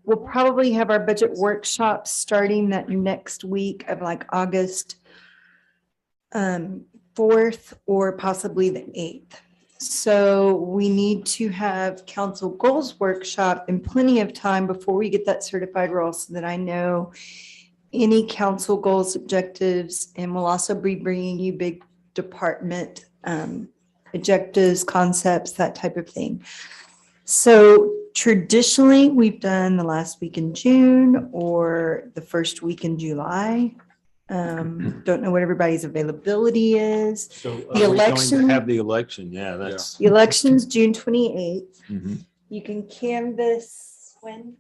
we'll probably have our budget workshop starting that next week of like August 4th or possibly the 8th. So we need to have council goals workshop in plenty of time before we get that certified roll so that I know any council goals, objectives, and we'll also be bringing you big department objectives, concepts, that type of thing. So traditionally, we've done the last week in June or the first week in July. Don't know what everybody's availability is. So The are we going to election- have the election? Yeah, that's. The election's June 28th. Mhm. You can canvass when?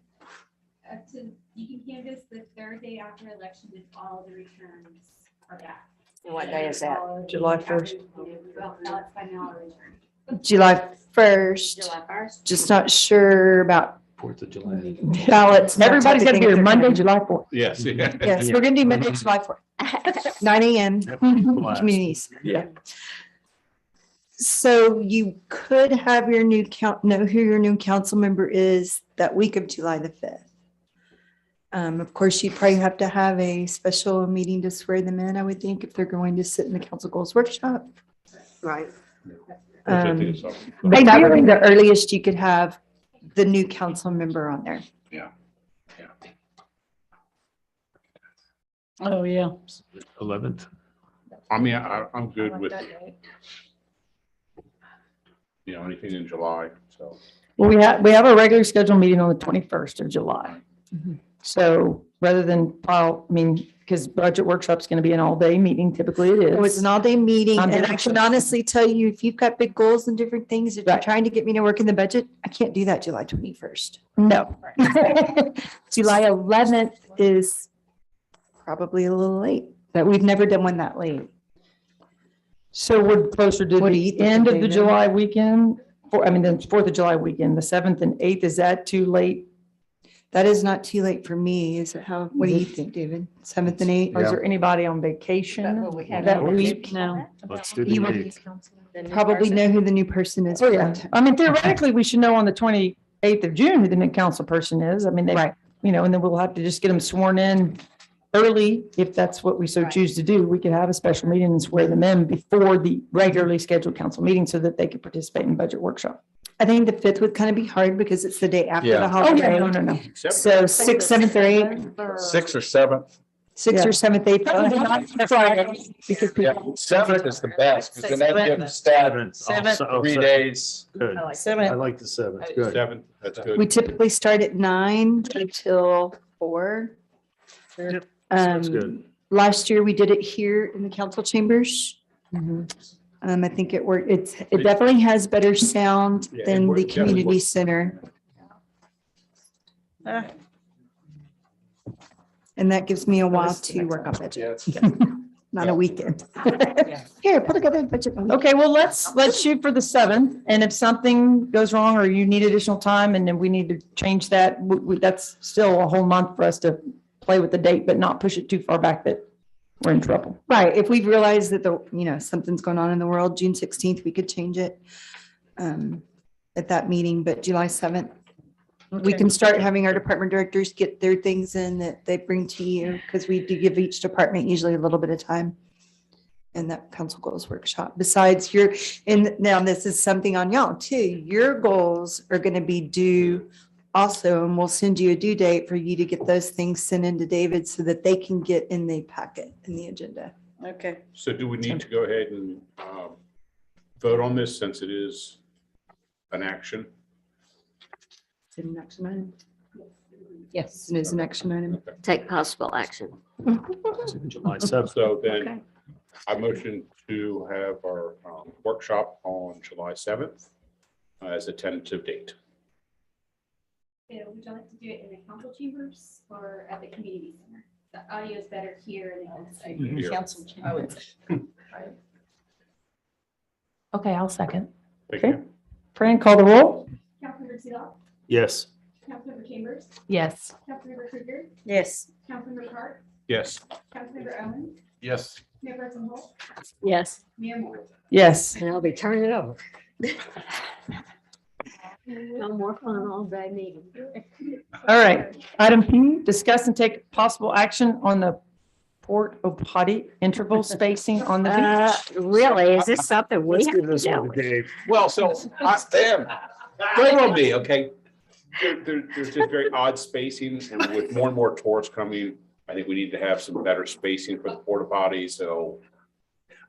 You can canvass the third day after election if all the returns are back. What day is that? July 1st. Well, ballots by mail are returned. July 1st. July 1st. Just not sure about 4th of July. ballots. that type Everybody's of got to thing be if here they're Monday, coming. July 4th. Yes. Yes, we're gonna do Monday, July 4th, 9 a.m. communities. Yeah. So you could have your new know who your new council member is that week of July the 5th. Of course, you probably have to have a special meeting to swear them in, I would think, if they're going to sit in the council goals workshop. Right. But that would be the earliest you could have the new council member on there. Yeah. Oh, yeah. 11th. I mean, I'm good with, anything in July, so. Well, we have a regular scheduled meeting on the 21st of July. So rather than because budget workshop's going to be an all-day meeting, typically it It was is. an all-day meeting, I'm and I good. can honestly tell you, if you've got big goals and different things that you're Right. trying to get me to work in the budget, I can't do that July 21st. No. July 11th is probably a little late, but we've never done one that late. So we're closer to What do you the think, end of the David? July weekend, the 4th of July weekend, the 7th and 8th, is that too late? That is not too late for me, is it? What do you think, David? 7th and 8th? Or is there anybody on vacation what we had that next week? No. Let's do You the would 8th. probably know who the new person is. Oh, for yeah. that time. I mean, theoretically, we should know on the 28th of June who the new council person is. I mean, they, Right. and then we'll have to just get them sworn in early. If that's what we so choose to do, we could have a special meeting and swear them in before the regularly scheduled council meeting so that they could participate in budget workshop. I think the 5th would kind of be hard because it's the day after Yeah. the Oh, holiday. yeah, no. So 6th, 7th, or 8th. 6th or 7th. 6th or 7th, 8th. Because Yeah, seventh is the best, because then that gives staff Seventh. 3 days. Good. I like I seven. like the seventh. Good. Seventh, that's good. We typically start at 9 until 4. Sounds good. Last year, we did it here in the council chambers. I think it worked. It definitely has better sound Yeah, it than worked- the definitely community worked. center. Ah, And that gives me a while to work on budget, Yes. not a weekend. Here, put together a budget. Okay, well, let's shoot for the 7th. And if something goes wrong or you need additional time and then we need to change that, that's still a whole month for us to play with the date, but not push it too far back that we're in trouble. Right, if we realize that something's going on in the world, June 16th, we could change it at that meeting, but July 7th. We okay. can start having our department directors get their things in that they bring to you, because we do give each department usually a little bit of time. And that council goals workshop, besides now this is something on y'all too. Your goals are gonna be due also, and we'll send you a due date for you to get those things sent into David so that they can get in the packet, in the agenda. Okay. So do we need to go ahead and vote on this since it is an action? It's an action item. Yes. It is an action item. Take possible action. July 7th. So then Okay. I motion to have our workshop on July 7th as a tentative date. Would you like to do it in the council chambers or at the community center? The audio is better here than Here. Council chambers. Okay, I'll second. Thank Okay. you. Fran, call the roll? Councilmember Seedaw, Yes. Councilmember Chambers, Yes. Councilmember Krueger, Yes. Councilmember Hart, Yes. Councilmember Owens, Yes. Mayor Pro Tem Holt, Yes, Mayor Moore. Yes. and I'll be turning it over. No more fun all day meeting. All right. Item P, discuss and take possible action on the port of potty interval spacing on the beach. Really, is this something we Let's have give to this deal one with? to Dave. Well, so Damn. Blame on me, okay? There's just very odd spacing, and with more and more tourists coming, I think we need to have some better spacing for the porta potties, so.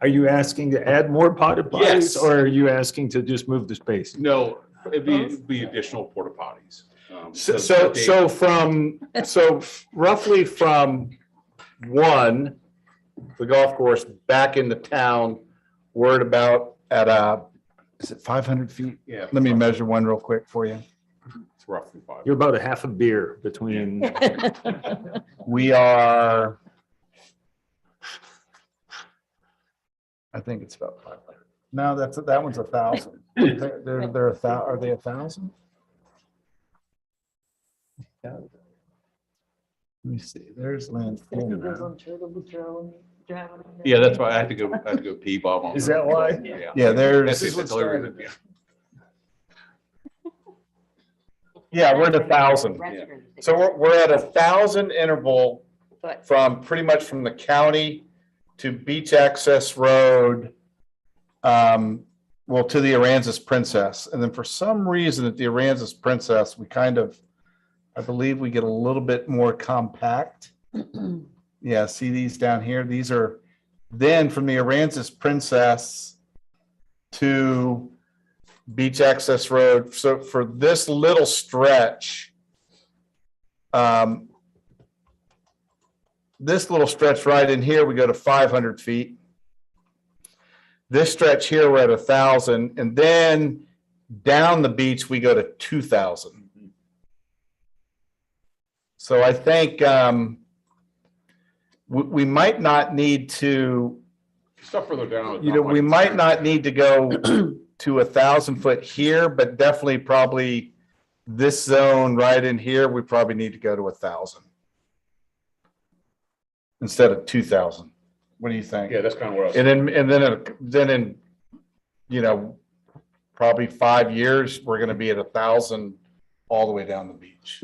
Are you asking to add more potted Yes. potties or are you asking to just move the space? No, it'd be additional porta potties. So roughly from one, the golf course back into town, we're at about is it 500 feet? Yeah. Let me measure one real quick for you. It's roughly 5. You're about a half a beer between, We are, I think it's about 500. No, that one's 1,000. They're 1,000. Are they 1,000? Let me see. There's Lynn. Yeah, that's why I had to go pee, Bob. Is that why? Yeah. Yeah, there's. That's it, that's the only reason, yeah. Yeah, we're at 1,000. So we're at 1,000 interval from pretty much from the county to Beach Access Road, well, to the Aransas Princess. And then for some reason at the Aransas Princess, we kind of, I believe we get a little bit more compact. Yeah, see these down here? These are then from the Aransas Princess to Beach Access Road. So for this little stretch, right in here, we go to 500 feet. This stretch here, we're at 1,000, and then down the beach, we go to 2,000. So I think we might not need to, Stuff further down. we might not need to go to 1,000 foot here, but definitely probably this zone right in here, we probably need to go to 1,000 instead of 2,000. What do you think? Yeah, that's kind of what I was. And then in, probably 5 years, we're going to be at 1,000 all the way down the beach.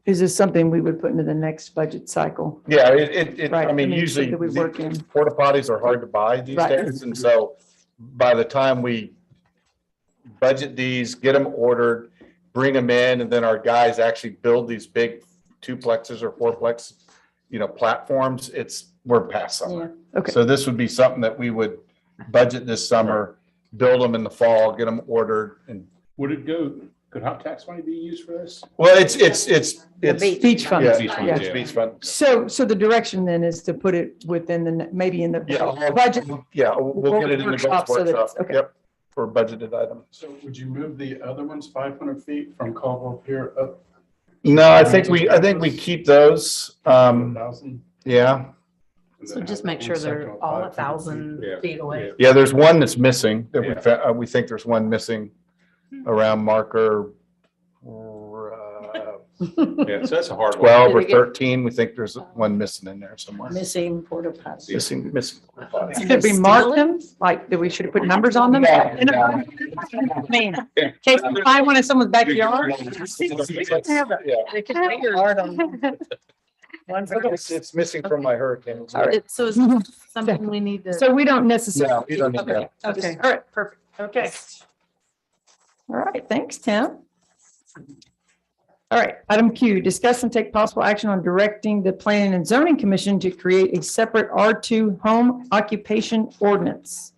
Is this something we would put into the next budget cycle? Yeah, Right, I mean, I mean, usually something we work in. porta potties are hard to buy these Right. days. And so by the time we budget these, get them ordered, bring them in, and then our guys actually build these big 2-plexes or 4-plex platforms, we're past summer. Okay. So this would be something that we would budget this summer, build them in the fall, get them ordered and. Could hot tax money be used for this? Well, it's Beach fund. Yeah, Beach fund, it's yeah. beach fund. So the direction then is to put it within maybe in the budget. Yeah, we'll get it in the Workshop so that workshop. it's- okay. Yep, for a budgeted item. So would you move the other ones 500 feet from Caldwell Pier up? No, I think we keep those. 1,000? Yeah. So just make sure they're all 1,000 feet away. Yeah, there's one that's missing that we think there's one missing around marker Yeah, so that's a hard one. 12 or 13. We think there's one missing in there somewhere. Missing porta potties. Missing. Should we mark them? Like, that we should have put numbers on them? Yeah. I mean, in case we find one in someone's backyard. They could figure art on them. One for It's missing from my hurricane. So is this something we need to? So we don't necessarily. No, you don't need that. Okay, all right, perfect. Okay. All right, thanks, Tim. All right, item Q, discuss and take possible action on directing the Planning and Zoning Commission to create a separate R2 home occupation ordinance.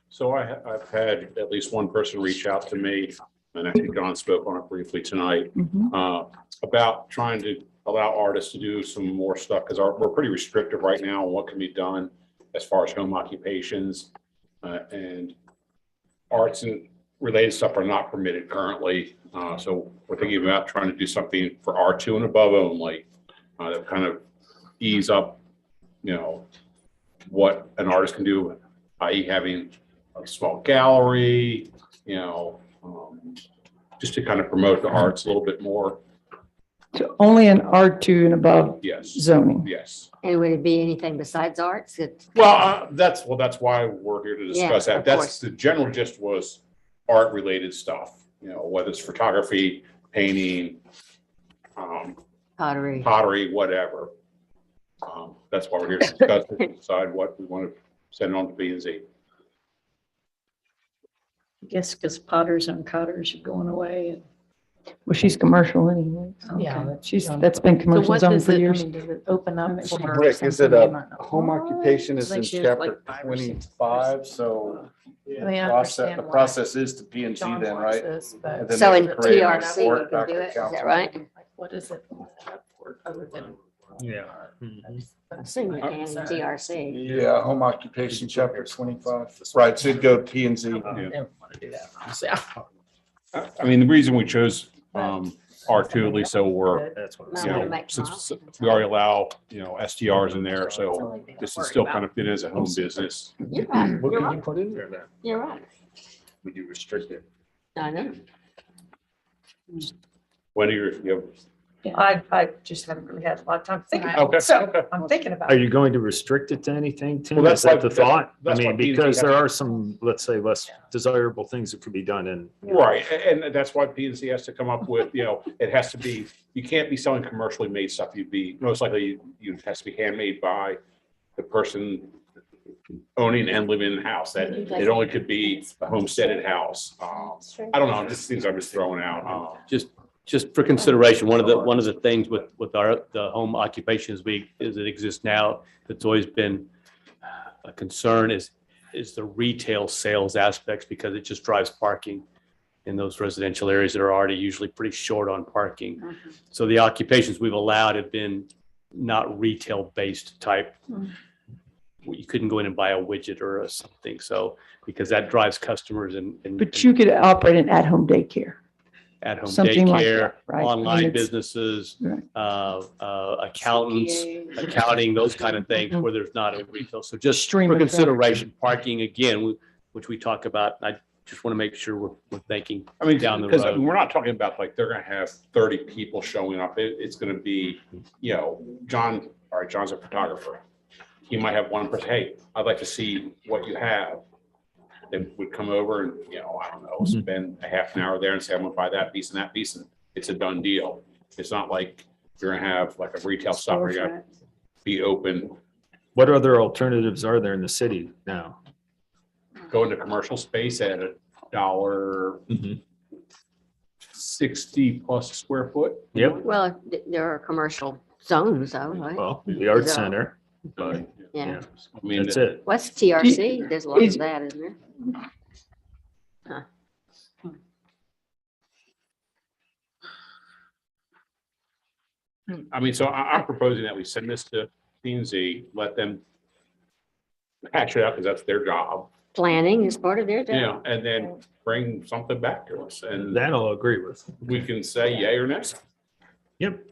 So I've had at least one person reach out to me, and I think John spoke on it briefly tonight, about trying to allow artists to do some more stuff, because we're pretty restrictive right now on what can be done as far as home occupations, and arts and related stuff are not permitted currently. So we're thinking about trying to do something for R2 and above only, that kind of ease up, what an artist can do, i.e. having a small gallery, just to kind of promote the arts a little bit more. So only an R2 and above Yes. zoning. Yes. And would it be anything besides arts? Well, that's why we're here to discuss Yeah, that. of That's course. the general gist was art related stuff, whether it's photography, painting, pottery, whatever. That's why we're here to discuss it, decide what we want to send on to B and Z. I guess because potters and cotters are going away. Well, she's commercial anyway. Yeah. That's been So commercial what zone does for it, I years. mean, does it open up? for Rick, is it something they a might not home want? occupation is Like in she has like chapter 5 or 6 25, so I mean, I understand the why process is to P and Z John then, wants right? this, but- And then So they in create a TRC, report you can back do to it, is council. that right? Like, what is it for other than? Yeah. I assume you can in TRC. Yeah, home occupation, chapter 25. Right, so it'd go P and Z. I don't want to do that. I mean, the reason we chose R2, at least so we're, That's what. since we already allow, STRs in there, so this is still kind of fit as a home business. You're right. What You're can you right. put in there then? You're right. Would you restrict it? I know. When you I just haven't really had a lot of time to think about Okay. it. So I'm thinking about Are it. you going to restrict it to anything, Tim? Well, Is that the that's thought? I that's mean, what P&Z because there has- are some, let's say, less desirable things that could be done in. Right, and that's why P and Z has to come up with, it has to be, you can't be selling commercially made stuff. You'd be, most likely, it has to be handmade by the person owning and living in the house. That it only could be a homesteaded house. I don't know, just things I'm just throwing out. Just for consideration, one of the things with the home occupations as it exists now, that's always been a concern is the retail sales aspects, because it just drives parking in those residential areas that are already usually pretty short on parking. So the occupations we've allowed have been not retail based type. You couldn't go in and buy a widget or something. So because that drives customers and But you could operate an at-home daycare. at-home Something like daycare, that, right? I mean, online it's- businesses, Right. accountants, accounting, those kind of things where there's not a retail. So just Stream for of traffic. consideration, parking again, which we talk about, I just want to make sure we're thinking I mean, down the because road. we're not talking about like, they're gonna have 30 people showing up. It's gonna be, John, all right, John's a photographer. He might have one person, hey, I'd like to see what you have. They would come over and, I don't know, spend a half an hour there and say, I'm gonna buy that piece and that piece, and it's a done deal. It's not like you're gonna have like a retail shop where you gotta be open, What other alternatives are there in the city now? go into commercial space at $1.60 plus a square foot. Yep. Well, there are commercial zones though, right? Well, the Art So, Center, but Yeah. I mean, that's it. What's TRC? There's lots of that, isn't there? Huh. I mean, so I'm proposing that we send this to P and Z, let them hash it out, because that's their job. Planning is part of their You know, job. and then bring something back to us, and That I'll agree with. we can say yay or nay. Yep.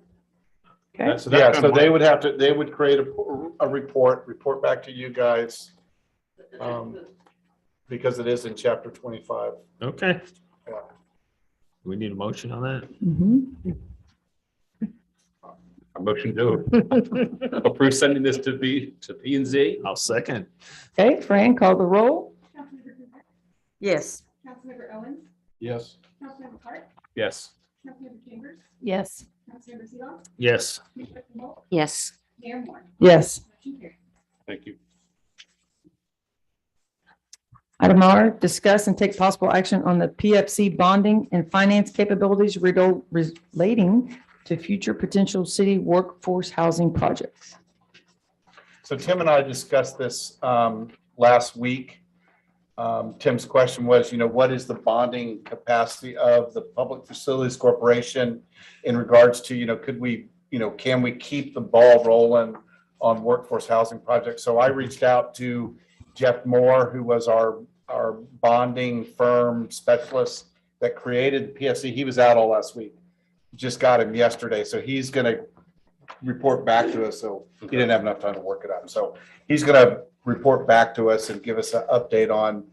That's- Yeah, that's so kind of they my- would have to, they would create a report back to you guys. Because it is in chapter 25. Okay. Yeah. We need a motion on that? A motion to approve sending this to P and Z. I'll second. Okay, Fran, call the roll. Councilmember Hoover, Yes. Councilmember Owens, Yes. Councilmember Hart, Yes. Councilmember Chambers, Yes. Councilmember Seeloff, Yes. Mayor Pro Tem Holt, Yes. Mayor Moore. Yes. Motion carries. Thank you. Item R, discuss and take possible action on the PFC bonding and finance capabilities relating to future potential city workforce housing projects. So Tim and I discussed this last week. Tim's question was, what is the bonding capacity of the Public Facilities Corporation in regards to, could we, can we keep the ball rolling on workforce housing projects? So I reached out to Jeff Moore, who was our bonding firm specialist that created PFC. He was out all last week. Just got him yesterday. So he's going to report back to us. So he didn't have enough time to work it out. So he's going to report back to us and give us an update on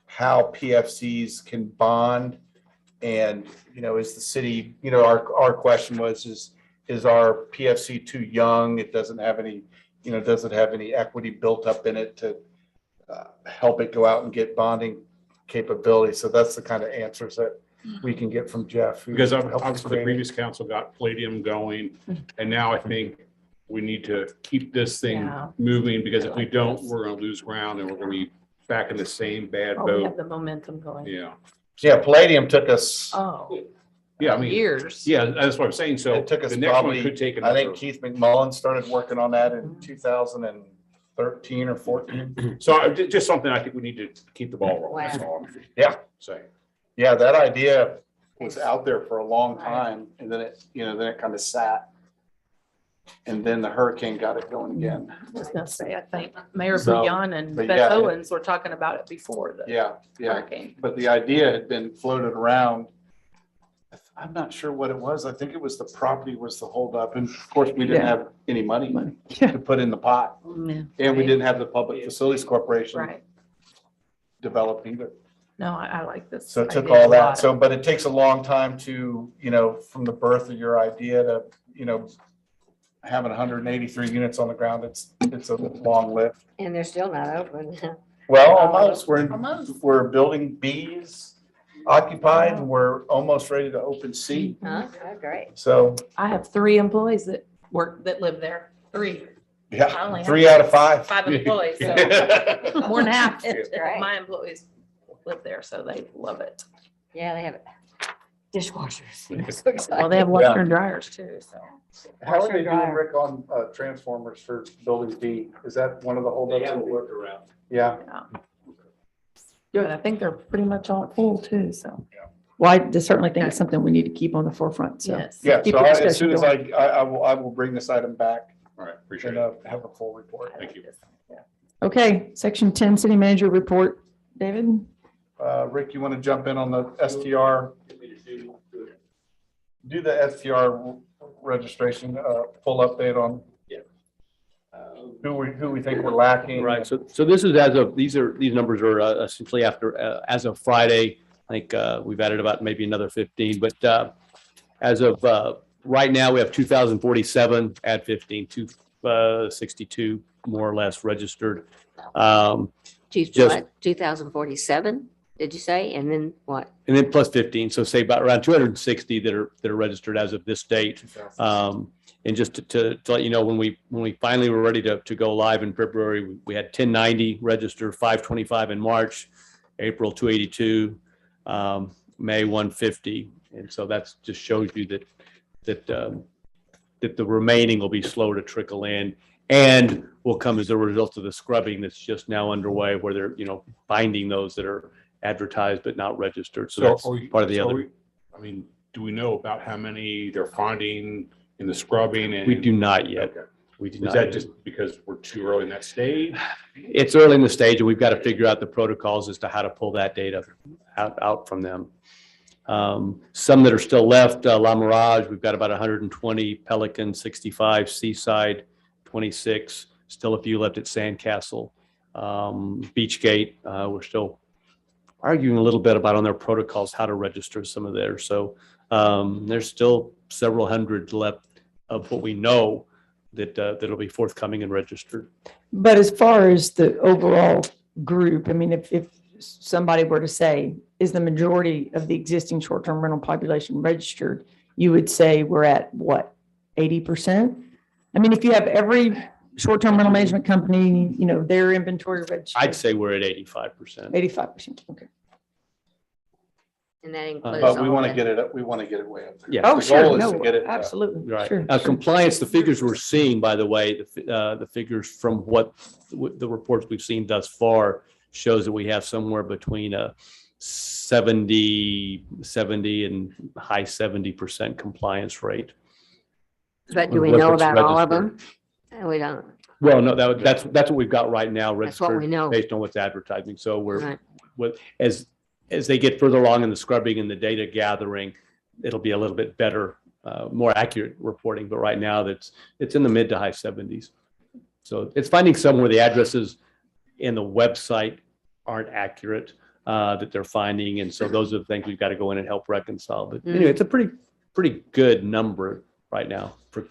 how PFCs can bond. And, is the city, our question was, is our PFC too young? It doesn't have any, does it have any equity built up in it to help it go out and get bonding capability? So that's the kind of answers that we can get from Jeff. Because obviously the previous council got Palladium going, and now I think we need to keep this thing Yeah. moving, because if we don't, we're gonna lose ground and we're gonna be back in the same bad Oh, we have boat. the momentum going. Yeah. Yeah, Palladium took us, Oh, Yeah, I mean, years. yeah, that's what I'm saying. So it took us the next one probably, could take I think another. Keith McMullen started working on that in 2013 or 14. So just something I think we need to keep the ball rolling. That's all I'm Yeah. saying. Yeah, that idea was out there for a long time, and then it kind of sat. And then the hurricane got it going again. I was gonna say, I think Mayor So, Bouillon and but Beth yeah, Owens were talking about it before the Yeah, hurricane. but the idea had been floated around. I'm not sure what it was. I think it was the property was the holdup. And of course, we didn't Yeah. have any money to put in the pot. Yeah. And we didn't have the Public Facilities Corporation Right. developed either. No, I like this. So it took idea a all that. lot. So, but it takes a long time to, from the birth of your idea to, having 183 units on the ground, it's a long lift. And they're still not open. Well, almost, Almost. we're building B's occupied, and we're almost ready to open C. Huh? Oh, great. So, I have 3 employees that live there. 3. I yeah, only have 3 out of 5. 5 employees, so more than half of my employees live there, so they love it. Yeah, they have dishwashers. They're so excited. Well, they have washer and dryers too, so. How are Washer they and doing, dryer. Rick, on transformers for building B? Is that one of the holdups? around. Yeah. Good, I think they're pretty much all full too, so. Well, I just certainly think it's something we need to keep on the forefront, so. Yes. Yeah, Keep so the as discussion soon as going. I will bring this item back All right, appreciate and it. have a full report. Thank you. Okay, section 10, city manager report. David? Rick, you want to jump in on the STR? Do the STR registration, full update on who we think we're lacking. Right, so this is these numbers are essentially after, as of Friday. I think we've added about maybe another 15, but as of right now, we have 2,047, add 15, 262 more or less registered. What, 2047, did you say? And then what? And then plus 15, so say about around 260 that are registered as of this date. And just to let you know, when we finally were ready to go live in February, we had 1090 registered, 525 in March, April 282, May 150, and so that's just shows you that that the remaining will be slow to trickle in and will come as a result of the scrubbing that's just now underway where they're, finding those that are advertised but not registered. So that's part of the other. I mean, do we know about how many they're finding in the scrubbing? And We do not yet. Okay. We do Is not. that yet. just because we're too early in that stage? It's early in the stage and we've got to figure out the protocols as to how to pull that data out from them. Some that are still left, La Mirage, we've got about 120, Pelican, 65, Seaside, 26, still a few left at Sandcastle. Beachgate, we're still arguing a little bit about on their protocols, how to register some of theirs. So there's still several hundred left of what we know that'll be forthcoming and registered. But as far as the overall group, I mean, if somebody were to say, is the majority of the existing short-term rental population registered, you would say we're at what, 80%? I mean, if you have every short-term rental management company, their inventory registered. I'd say we're at 85%. 85%, okay. And that includes. But we all want to the- get it up, we want to get it way up there. Yeah. Oh, The sure, goal is no, to get it, absolutely. Right. Sure, Now, sure. compliance, the figures we're seeing, by the way, the figures from what the reports we've seen thus far shows that we have somewhere between a 70 and high 70% compliance rate. But do we What- know what's about all of them? registered. We don't. Well, no, that's what we've got right now. That's what we registered know. Based on what's advertising. So Right. as they get further along in the scrubbing and the data gathering, it'll be a little bit better, more accurate reporting. But right now it's in the mid to high 70s. So it's finding some where the addresses in the website aren't accurate, that they're finding. And so those are the things we've got to go in and help reconcile. But anyway, it's a pretty good number right now for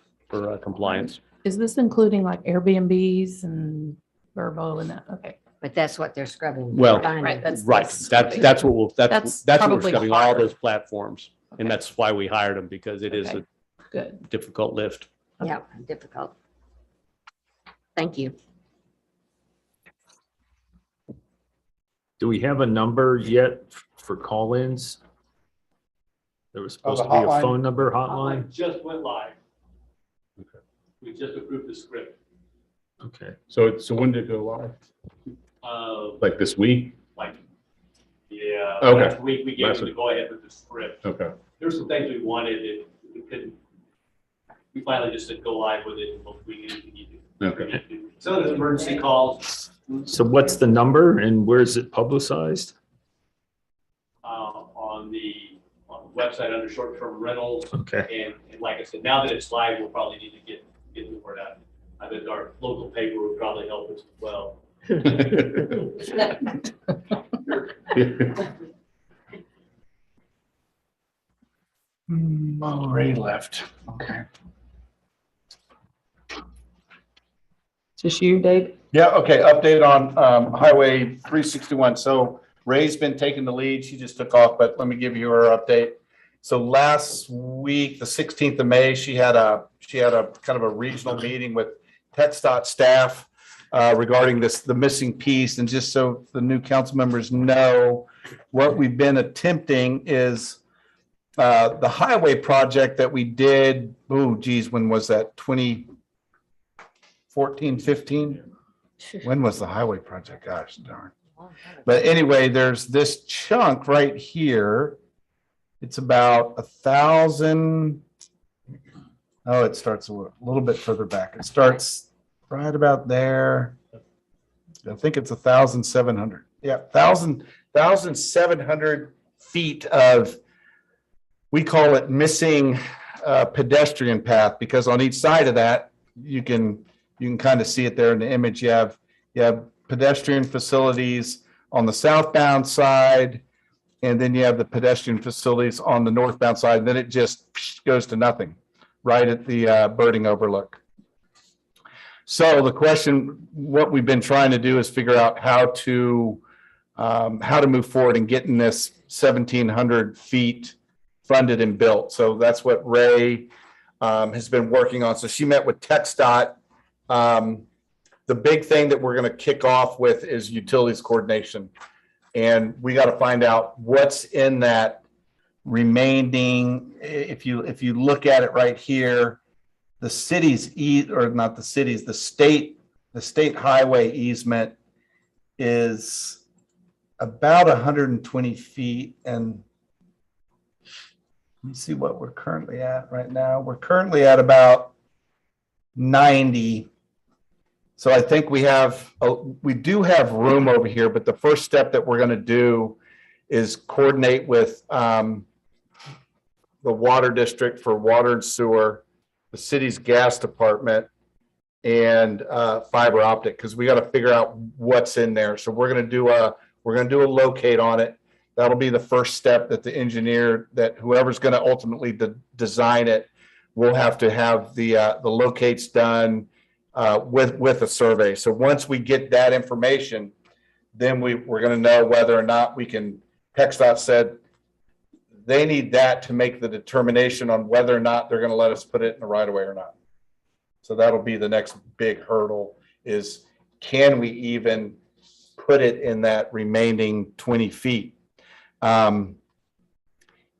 compliance. Is this including like Airbnbs and Verbo and that? Okay. But that's what they're scrubbing. Well, finding. Right, that's- Right. That's what we'll, that's what we're probably scrubbing, all hard. those platforms. And Okay. that's why we hired them, because it is Okay. a Good. difficult lift. Yeah, difficult. Thank you. Do we have a number yet for call-ins? There was supposed the to be a hotline? phone number hotline? Just went live. We just approved the script. Okay. So when did it go live? Like this week? Yeah. Okay. Last week we gave Last them the week. go ahead with the script. Okay. There's some things we wanted that we couldn't. We finally just said go live with it. We need to. Okay. Some of the emergency calls, So what's the number and where is it publicized? on the website under short-term rentals. Okay. And like I said, now that it's live, we'll probably need to get the word out. I bet our local paper would probably help us as well. Oh, Ray left. Okay. Just you, Dave? Yeah, okay, update on Highway 361. So Ray's been taking the lead. She just took off, but let me give you her update. So last week, the 16th of May, she had a kind of a regional meeting with TxDOT staff regarding the missing piece. And just so the new council members know, what we've been attempting is the highway project that we did, when was that? 2014, 15? When was the highway project? Gosh darn. But anyway, there's this chunk right here. It's about 1,000. Oh, it starts a little bit further back. It starts right about there. I think it's 1,700. Yeah, 1,700 feet of, we call it missing pedestrian path, because on each side of that, you can kind of see it there in the image. You have pedestrian facilities on the southbound side, and then you have the pedestrian facilities on the northbound side. And then it just goes to nothing right at the birding overlook. So the question, what we've been trying to do is figure out how to move forward and getting this 1,700 feet funded and built. So that's what Ray has been working on. So she met with TxDOT. The big thing that we're going to kick off with is utilities coordination. And we got to find out what's in that remaining. If you look at it right here, the or not the cities, the state highway easement is about 120 feet. And let me see what we're currently at right now. We're currently at about 90. So I think we do have room over here, but the first step that we're going to do is coordinate with the water district for water and sewer, the city's gas department, and fiber optic, because we got to figure out what's in there. So we're going to do a locate on it. That'll be the first step that the engineer, that whoever's going to ultimately design it, will have to have the locates done with a survey. So once we get that information, then we're going to know whether or not we can. TxDOT said they need that to make the determination on whether or not they're going to let us put it in the right of way or not. So that'll be the next big hurdle, is can we even put it in that remaining 20 feet?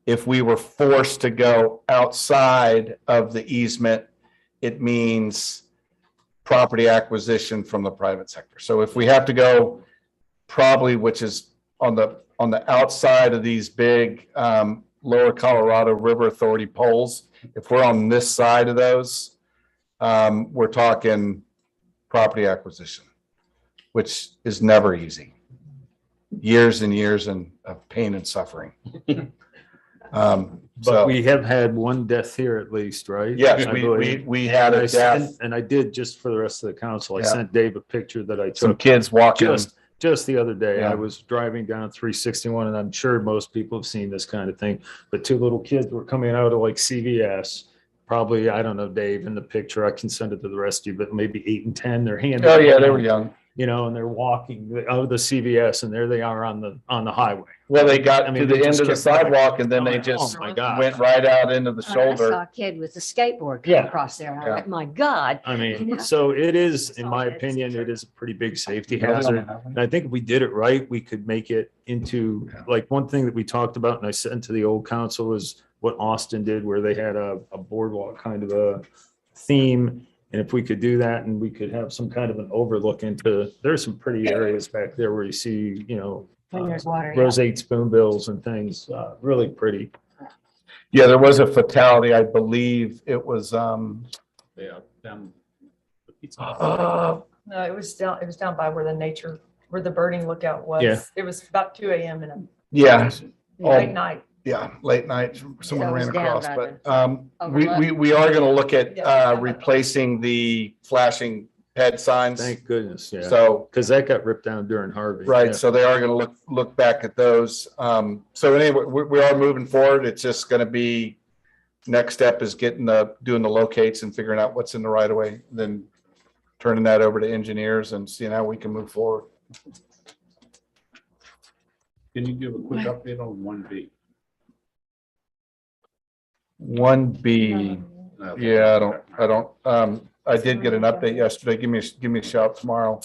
If we were forced to go outside of the easement, it means property acquisition from the private sector. So if we have to go probably, which is on the outside of these big Lower Colorado River Authority poles, if we're on this side of those, we're talking property acquisition, which is never easy. Years and years of pain and suffering. But we have had one death here at least, right? Yes, I believe. we had a death. And I did, just for the rest of the council, I Yeah. sent Dave a picture that I took. Some kids walking. Just the other day, Yeah. I was driving down 361, and I'm sure most people have seen this kind of thing, but two little kids were coming out of like CVS, probably, I don't know, Dave, in the picture, I can send it to the rest of you, but maybe 8 and 10, their hands. Oh yeah, they were young. You know, and they're walking out of the CVS, and there they are on the highway. Well, they got I mean, to they the end just of the kept going. sidewalk, and then Oh, they just oh my God. went right out into the I saw shoulder. a kid with a skateboard come Yeah. across there. And I Yeah. went, my God. I mean, so it is, in my opinion, it is a pretty big safety hazard. And I think if we did it right, we could make it into, like, one thing that we talked about, and I sent to the old council, was what Austin did, where they had a boardwalk kind of a theme. And if we could do that, and we could have some kind of an overlook into, there's some pretty areas back there where you see, you know, When there's water. Yeah. roseate spoonbills and things, really pretty. Yeah, there was a fatality. I believe it was, Yeah, down the pizza. No, it was down by where where the birding lookout was. Yeah. It was about 2 a.m. and yeah. late night. Yeah, late night, someone Yeah, it ran was down across, by but the we are gonna look at Yeah. replacing the flashing head signs. Thank goodness, yeah. So, Because that got ripped down during Harvey. right, Yeah. so they are gonna look back at those. So anyway, we are moving forward. It's just gonna be, next step is doing the locates and figuring out what's in the right of way, then turning that over to engineers and seeing how we can move forward. Can you give a quick update on 1B? 1B, yeah, I did get an update yesterday. Give me a shout tomorrow.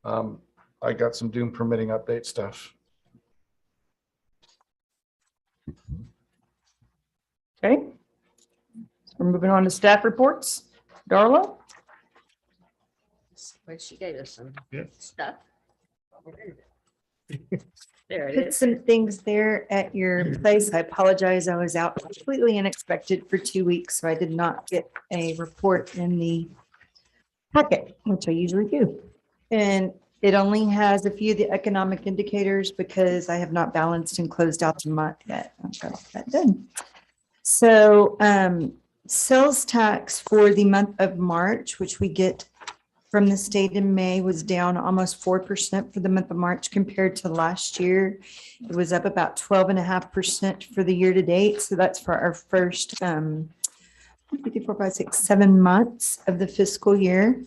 I got some Doom permitting update stuff. Okay. We're moving on to staff reports. Darla? But she gave us some Yeah. stuff. There it Put is. some things there at your place. I apologize. I was out completely unexpected for 2 weeks, so I did not get a report in the packet, which I usually do. And it only has a few of the economic indicators because I have not balanced and closed out the month yet. I've got all that done. So sales tax for the month of March, which we get from the state in May, was down almost 4% for the month of March compared to last year. It was up about 12.5% for the year to date. So that's for our first 3, 4, 5, 6, 7 months of the fiscal year.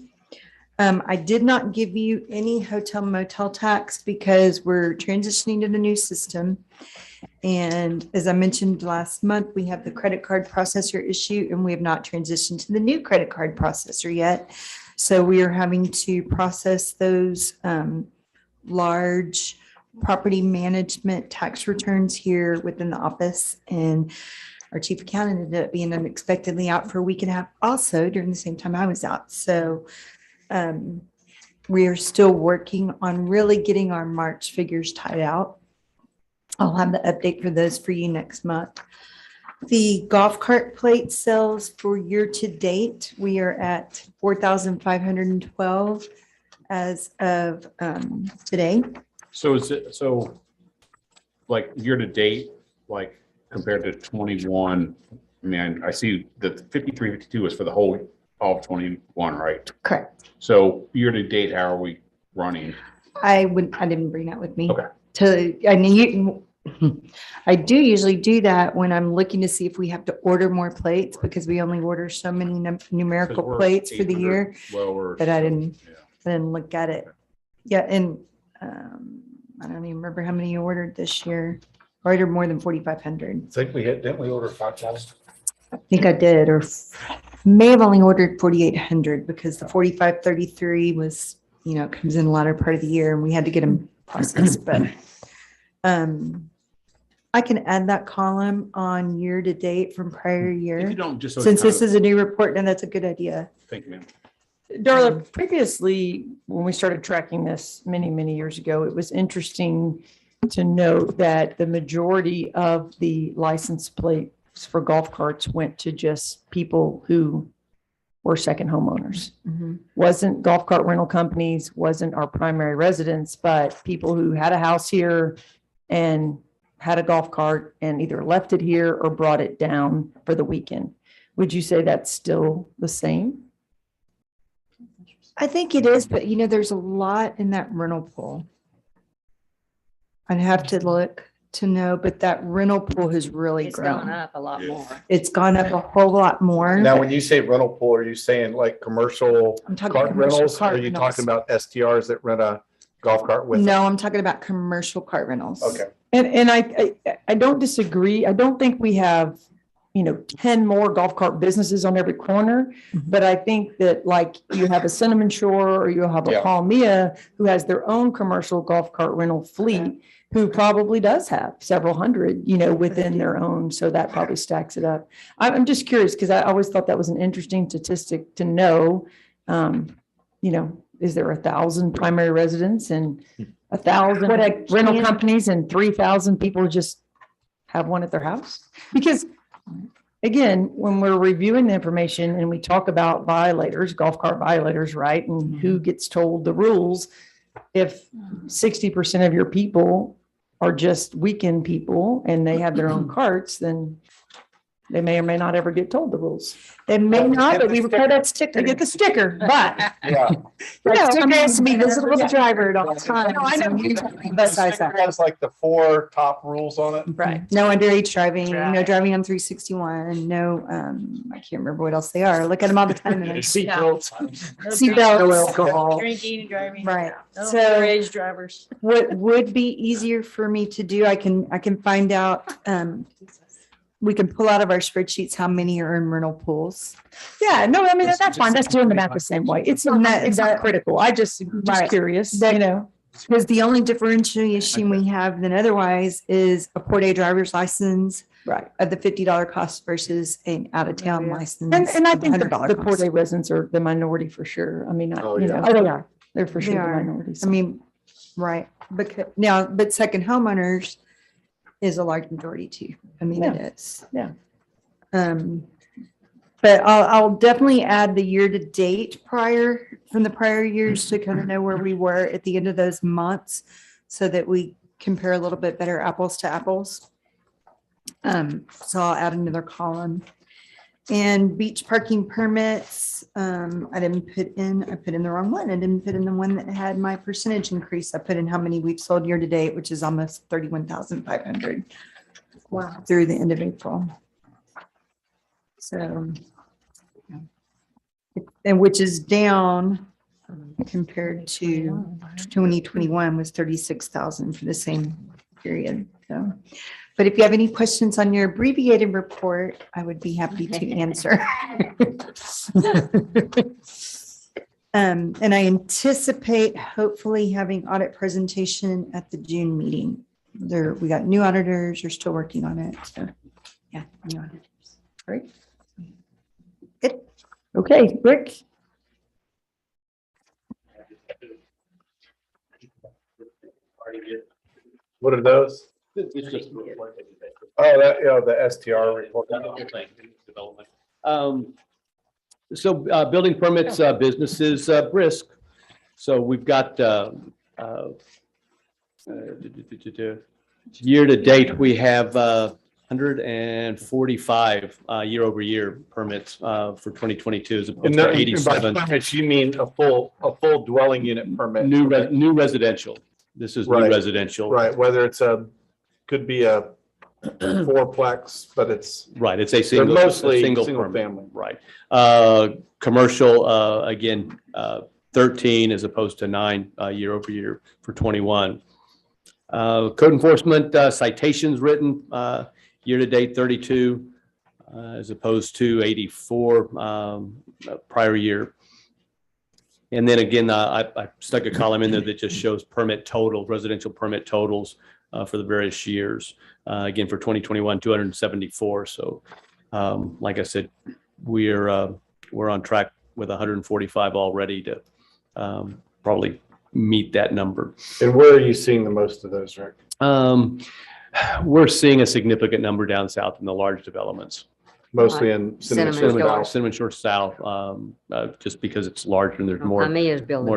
I did not give you any hotel motel tax because we're transitioning to the new system. And as I mentioned last month, we have the credit card processor issue, and we have not transitioned to the new credit card processor yet. So we are having to process those large property management tax returns here within the office. And our chief accountant ended up being unexpectedly out for a week and a half also during the same time I was out. So we are still working on really getting our March figures tied out. I'll have the update for those for you next month. The golf cart plate sales for year to date, we are at 4,512 as of today. So is it, so like year to date, like compared to 21, I mean, I see that 53, 52 is for the whole, all of 21, right? Correct. So year to date, how are we running? I didn't bring that with me. Okay. I mean, I do usually do that when I'm looking to see if we have to order more plates because we only order so many numerical plates for the year. But I didn't look at it. Yeah, and I don't even remember how many you ordered this year. I ordered more than 4,500. I think didn't we order 5,000? I think I did, or may have only ordered 4,800 because the 4,533 was, comes in the latter part of the year and we had to get them processed. But I can add that column on year to date from prior year. If you don't, just so Since this is a new report, then that's a good idea. Thank you, ma'am. Darla, previously, when we started tracking this many, many years ago, it was interesting to note that the majority of the license plates for golf carts went to just people who were second homeowners. Wasn't golf cart rental companies, wasn't our primary residents, but people who had a house here and had a golf cart and either left it here or brought it down for the weekend. Would you say that's still the same? I think it is, but there's a lot in that rental pool. I'd have to look to know, but that rental pool has really It's grown. gone up a lot more. It's gone up a whole lot more. Now, when you say rental pool, are you saying like commercial I'm talking cart commercial rentals? cart Are you rentals. talking about STRs that rent a golf cart with? No, I'm talking about commercial cart rentals. Okay. And I don't disagree. I don't think we have, 10 more golf cart businesses on every corner. But I think that like you have a Cinnamon Shore or you have a Yeah. Palmia who has their own commercial golf cart rental fleet, who probably does have several hundred, within their own. So that probably stacks it up. I'm just curious because I always thought that was an interesting statistic to know. Is there 1,000 primary residents and 1,000 rental companies and 3,000 people just have one at their house? Because again, when we're reviewing the information and we talk about violators, golf cart violators, right? And who gets told the rules, if 60% of your people are just weekend people and they have their own carts, then they may or may not ever get told the rules. They may not, but we require that sticker. They get the sticker, but Yeah. That sticker has to be visible to the driver at all times. No, I know. Besides that. Has like the 4 top rules on it. Right. No underage driving, no driving on 361, no, I can't remember what else they are. Look at them all the time. Seatbelts. Seatbelts. No alcohol. Drinking and driving. Right. No So underage drivers. what would be easier for me to do, I can find out, we can pull out of our spreadsheets how many are in rental pools. Yeah, no, I mean, that's fine. That's doing the math the same way. It's not critical. I just curious, Because the only differentiation we have than otherwise is a Port A driver's license. Right. Of the $50 cost versus an out-of-town license. And I of think the $100 Port cost. A residents are the minority for sure. I mean, Oh, yeah. they are. They're for They sure the are. minorities. I mean, right, but second homeowners is a large majority too. I mean, it is. Yeah. But I'll definitely add the year to date from the prior years to kind of know where we were at the end of those months so that we compare a little bit better apples to apples. So I'll add another column. And beach parking permits, I put in the wrong one. I didn't put in the one that had my percentage increase. I put in how many we've sold year to date, which is almost 31,500. Wow. Through the end of April. So, and which is down compared to 2021 was 36,000 for the same period. So, but if you have any questions on your abbreviated report, I would be happy to answer. And I anticipate hopefully having audit presentation at the June meeting. We got new auditors, they're still working on it. So Yeah. Great. Good. Okay, Rick? What are those? Oh, that, the STR report. Development. Building permits, businesses, brisk. So we've got, year to date, we have 145 year over year permits for 2022 as opposed to 87. Permits, you mean a full dwelling unit permit? New residential. This is new Right. residential. Right, whether it's could be a fourplex, but it's. Right, it's a single. Mostly single single permit. family. Right. Commercial, again, 13 as opposed to 9 year over year for 21. Code enforcement citations written year to date 32 as opposed to 84 prior year. And then again, I stuck a column in there that just shows permit totals, residential permit totals for the various years. Again, for 2021, 274. So like I said, we're on track with 145 already to probably meet that number. And where are you seeing the most of those, Rick? We're seeing a significant number down south in the large developments. Mostly in Cinnamon Shore South, just because it's larger and there's more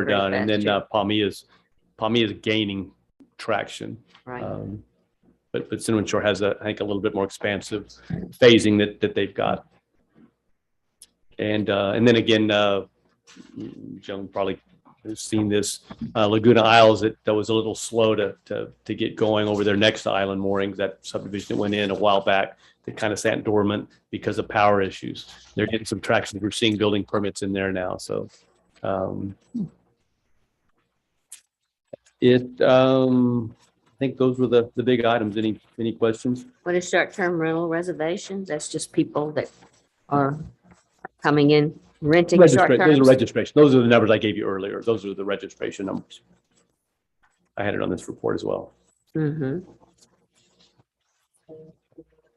done. And then Palmilla's gaining traction. Right. But Cinnamon Shore has I think a little bit more expansive phasing that they've got. And then again, Joan probably has seen this, Laguna Isles, that was a little slow to get going over their next island moorings, that subdivision that went in a while back. They kind of sat dormant because of power issues. They're getting some traction. We're seeing building permits in there now. So I think those were the big items. Any questions? What is short-term rental reservations? That's just people that are coming in renting short Those are terms. registration. Those are the numbers I gave you earlier. Those are the registration numbers. I had it on this report as well. Mm-hmm.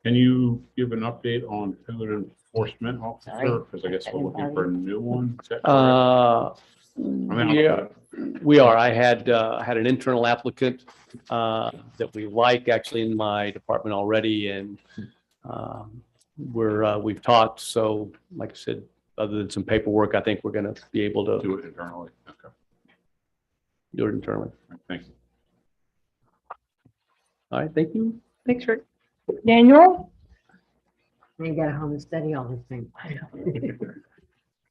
Can you give an update on code enforcement officer? Because I guess we're looking for a new one. Is that correct? Yeah, we are. I had an internal applicant that we like actually in my department already, and we've talked. So, like I said, other than some paperwork, I think we're going to be able to do it internally. Okay. Do it internally. Thank you. All right. Thank you. Thanks, Rick. Daniel? You got to home and study all these things.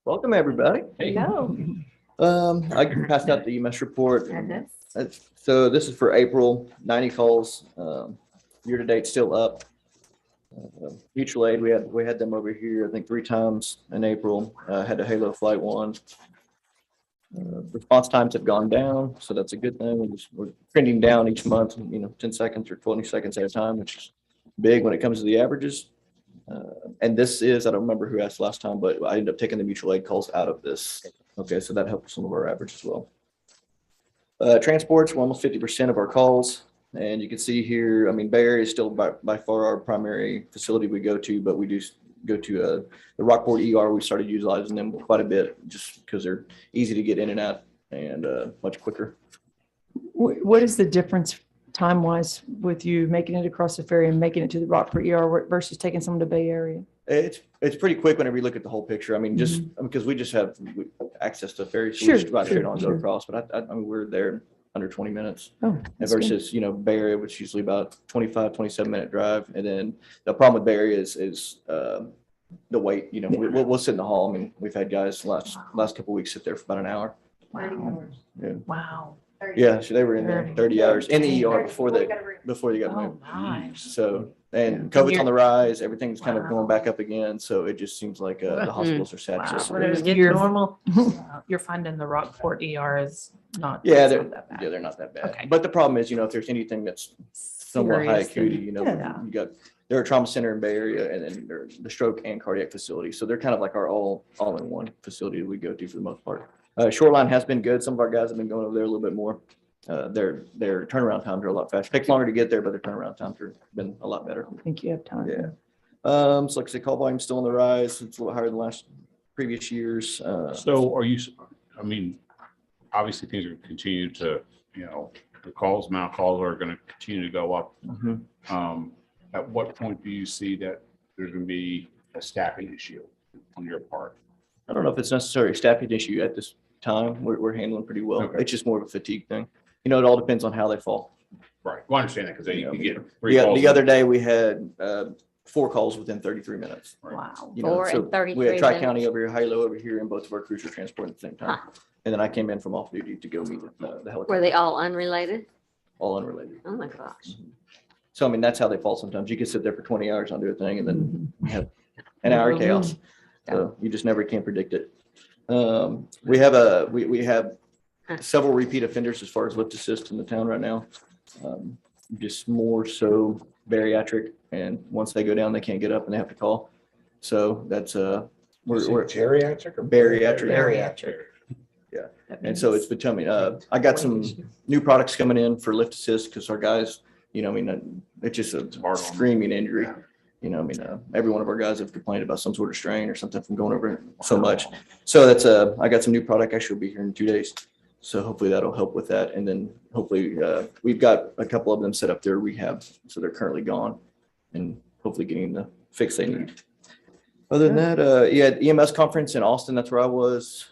Welcome, everybody. Hello. I passed out the EMS report. So this is for April, 90 calls, year to date still up. Mutual aid, we had them over here, I think 3 times in April, had a Halo Flight 1. Response times have gone down, so that's a good thing. We're trending down each month, 10 seconds or 20 seconds at a time, which is big when it comes to the averages. And this is, I don't remember who asked last time, but I ended up taking the mutual aid calls out of this. Okay, so that helps some of our average as well. Transports were almost 50% of our calls. And you can see here, I mean, Bay Area is still by far our primary facility we go to, but we do go to the Rockport ER. We started utilizing them quite a bit just because they're easy to get in and out and much quicker. What is the difference time-wise with you making it across the ferry and making it to the Rockport ER versus taking someone to Bay Area? It's pretty quick whenever you look at the whole picture. I mean, just because we just have access to ferry, so we just drive straight on and go across. But I mean, we're there under 20 minutes. Oh, versus, Bay Area, which is usually about 25, 27-minute drive. And then the problem with Bay Area is the wait. We'll sit in the hall. I mean, we've had guys last couple of weeks sit there for about an hour. Wow. Yeah. Wow. Yeah, so they were in there 30 hours in the ER before they got moved. Nice. So, and COVID's on the rise, everything's kind of going back up again. So it just seems like the hospitals are saturated. When it's getting normal, you're finding the Rockport ER is not. Yeah, it's not that bad. they're not that bad. Okay. But the problem is, if there's anything that's somewhat high Serious, acuity, then- you got, they're a trauma center in Bay Area, and then they're the stroke and cardiac facility. So they're kind of like our all-in-one facility that we go to for the most part. Shoreline has been good. Some of our guys have been going over there a little bit more. Their turnaround times are a lot faster. Takes longer to get there, but their turnaround times have been a lot better. I think you have time. Yeah. So like I said, call volume's still on the rise. It's a little higher than previous years. So are you, I mean, obviously things are going to continue to, the amount of calls are going to continue to go up. At what point do you see that there's going to be a staffing issue on your part? I don't know if it's necessarily a staffing issue at this time. We're handling pretty well. Okay. It's just more of a fatigue thing. It all depends on how they fall. Right. Well, I understand that because you can get The other day we had 4 calls within 33 minutes. Wow. You know, 4 so and 33 we had Tri-County minutes. over here, Hilo over here, and both of our crews were transporting at the same time. And then I came in from off duty to go meet the helicopter. Were they all unrelated? All unrelated. Oh my gosh. So, I mean, that's how they fall sometimes. You can sit there for 20 hours on do a thing and then you have an hour of chaos. So you just never can predict it. We have several repeat offenders as far as lift assist in the town right now. Just more so bariatric, and once they go down, they can't get up and they have to call. So that's we're geriatric or bariatric. Bariatric. Yeah. And so it's becoming, I got some new products coming in for lift assist because our guys, it's just a screaming injury. Every one of our guys have complained about some sort of strain or something from going over it so much. So that's I got some new product. Actually will be here in 2 days. So hopefully that'll help with that. And then hopefully we've got a couple of them set up their rehab. So they're currently gone and hopefully getting the fix they need. Other than that, EMS conference in Austin, that's where I was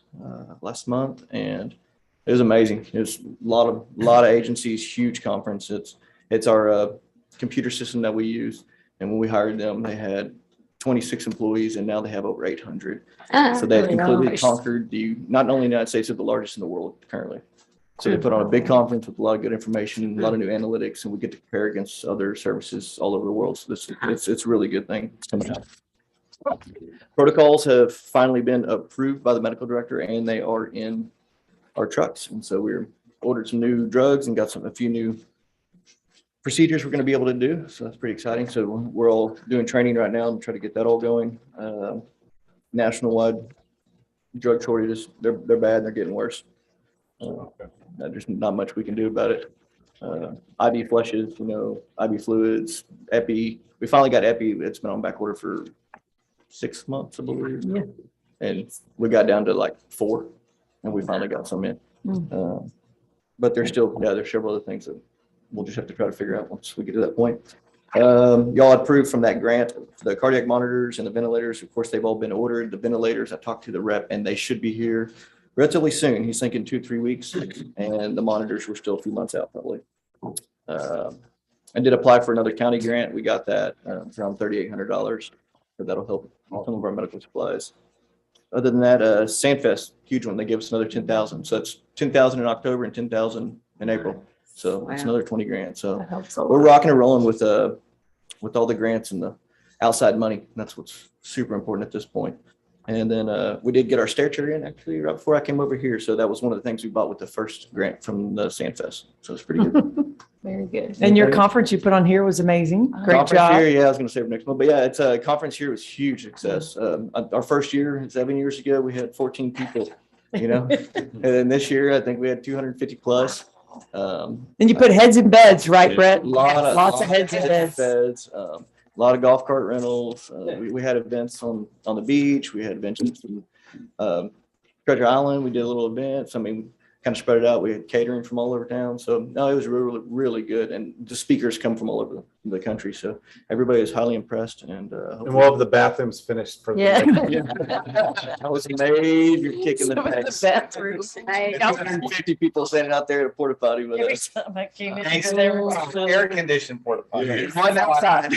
last month. And it was amazing. It was a lot of agencies, huge conference. It's our computer system that we use. And when we hired them, they had 26 employees and now they have over 800. So they've completely conquered not only the United States, but the largest in the world currently. So they put on a big conference with a lot of good information and a lot of new analytics, and we get to compare against other services all over the world. So it's a really good thing. It's coming out. Protocols have finally been approved by the medical director and they are in our trucks. And so we're ordered some new drugs and got a few new procedures we're going to be able to do. So that's pretty exciting. So we're all doing training right now and try to get that all going. National-wide drug shortages, they're bad. They're getting worse. There's not much we can do about it. IV flushes, IV fluids, epi. We finally got epi. It's been on back order for 6 months, I believe. Yeah. And we got down to like 4 and we finally got some in. But there's several other things that we'll just have to try to figure out once we get to that point. Y'all approved from that grant, the cardiac monitors and the ventilators. Of course, they've all been ordered. The ventilators, I talked to the rep and they should be here relatively soon. He's thinking 2-3 weeks, and the monitors were still a few months out probably. I did apply for another county grant. We got that around $3,800. So that'll help some of our medical supplies. Other than that, Sandfest, huge one. They gave us another 10,000. So that's 10,000 in October and 10,000 in April. So it's another 20 grand. So we're rocking and rolling with all the grants and the outside money. That's what's super important at this point. And then we did get our stair chair in actually right before I came over here. So that was one of the things we bought with the first grant from the Sandfest. So it's pretty good. Very good. And your conference you put on here was amazing. Great Conference job. here, yeah, I was going to save next month, but yeah, it's a conference here was huge success. Our first year, 7 years ago, we had 14 people, and then this year, I think we had 250 plus. And you put heads in beds, right, Brett? Lots of heads in beds. A lot of golf cart rentals. We had events on the beach. We had events in Treasure Island. We did a little events. I mean, kind of spread it out. We had catering from all over town. So no, it was really, really good. And the speakers come from all over the country. So everybody is highly impressed. And we'll have the bathrooms finished for the that was a major kick in the face. Bathrooms. 150 people standing out there at a porta potty with us. I came in Thanks. there. Air conditioned porta potty. One outside.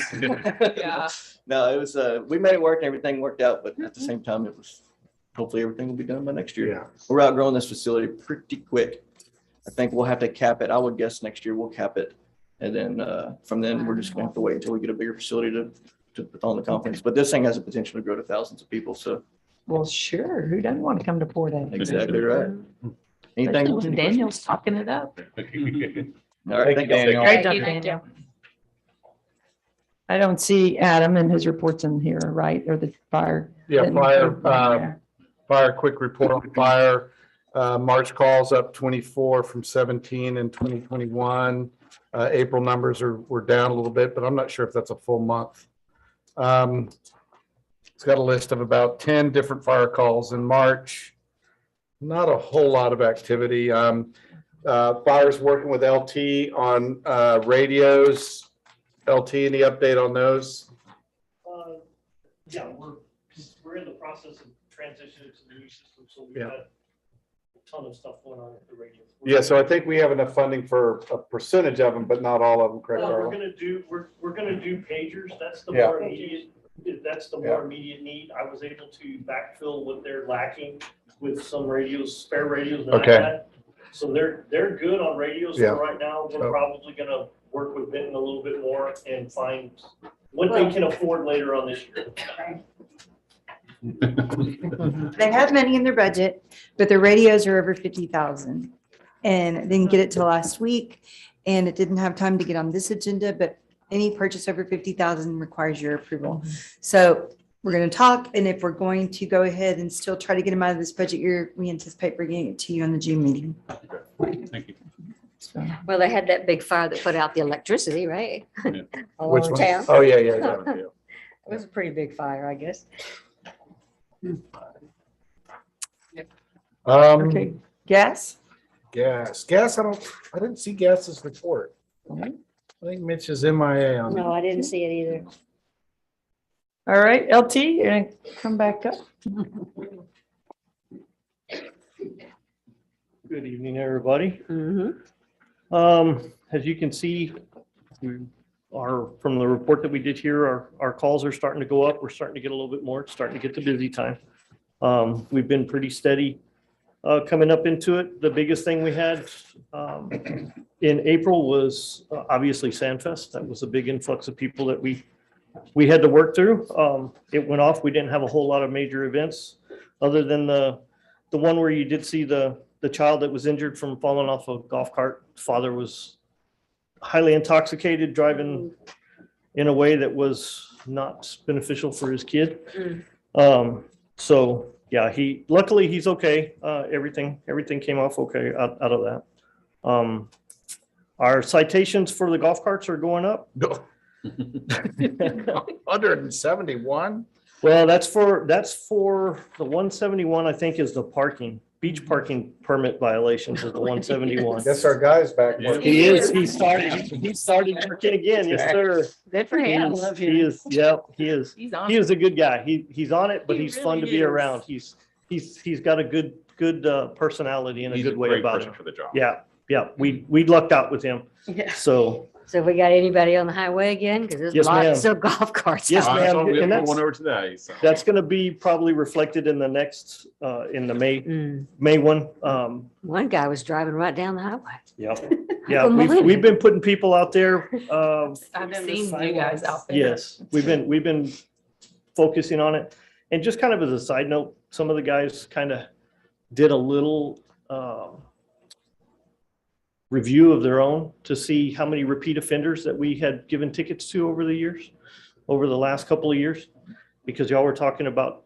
Yeah. No, it was we made it work and everything worked out, but at the same time it was hopefully everything will be done by next year. Yeah. We're outgrowing this facility pretty quick. I think we'll have to cap it. I would guess next year we'll cap it. And then from then we're just gonna have to wait until we get a bigger facility to put on the conference. But this thing has the potential to grow to thousands of people. So Well, sure. Who doesn't want to come to Port A? exactly right. Anything? Daniel's talking it up. All right, thank you, Daniel. Great job, Daniel. I don't see Adam and his reports in here, right? Or the fire. Yeah, fire, quick report on fire. March calls up 24 from 17 in 2021. April numbers were down a little bit, but I'm not sure if that's a full month. It's got a list of about 10 different fire calls in March. Not a whole lot of activity. Fire's working with LT on radios. LT, any update on those? Yeah, we're in the process of transitioning to the new system, so we've Yeah. got a ton of stuff going on at the radio. Yeah, so I think we have enough funding for a percentage of them, but not all of them, correct, Well, Darla? we're gonna do pagers, that's the Yeah. more immediate, that's the more immediate need. I was able to backfill what they're lacking with some radios, spare radios that I Okay. had. So they're good on radios Yeah. for right now. We're So- probably gonna work with Benton a little bit more and find what they can afford later on this year. They have money in their budget, but their radios are over 50,000. And they didn't get it till last week, and it didn't have time to get on this agenda, but any purchase over 50,000 requires your approval. So we're going to talk, and if we're going to go ahead and still try to get them out of this budget year, we anticipate bringing it to you on the June meeting. Thank you. Well, they had that big fire that put out the electricity, right? All Which over one? town. Oh, yeah, yeah, yeah. It was a pretty big fire, I guess. Okay, gas? Gas, I didn't see Gas's report. I think Mitch is MIA on No, I didn't see it either. All right, LT, you're gonna come back up. Good evening, everybody. As you can see, from the report that we did here, our calls are starting to go up. We're starting to get a little bit more, it's starting to get to busy time. We've been pretty steady coming up into it. The biggest thing we had in April was obviously Sandfest. That was a big influx of people that we had to work through. It went off. We didn't have a whole lot of major events other than the one where you did see the child that was injured from falling off a golf cart. Father was highly intoxicated, driving in a way that was not beneficial for his kid. So yeah, luckily he's okay. Everything came off okay out of that. Our citations for the golf carts are going up. 171? Well, that's for the 171, I think, is the parking. Beach parking permit violations is the 171. Guess our guy's back. working. He is. He started working again. Yes, sir. Good for him. He is. Yeah, he is. He's on He is a good guy. He's on it, but He he's fun to really be is. around. He's got a good personality and a He's a good way great about person him. for the job. Yeah. We lucked out with him. Yeah. So So we got anybody on the highway again? Because there's Yes, ma'am. lots of golf carts. Yes, out. ma'am. We And put that's- one over today, so. that's going to be probably reflected in the next in the May one. One guy was driving right down the highway. Yep. Yeah, couldn't believe we've it. been putting people out there. I've seen you guys out there. Yes, we've been focusing on it. And just kind of as a side note, some of the guys kind of did a little review of their own to see how many repeat offenders that we had given tickets to over the last couple of years. Because y'all were talking about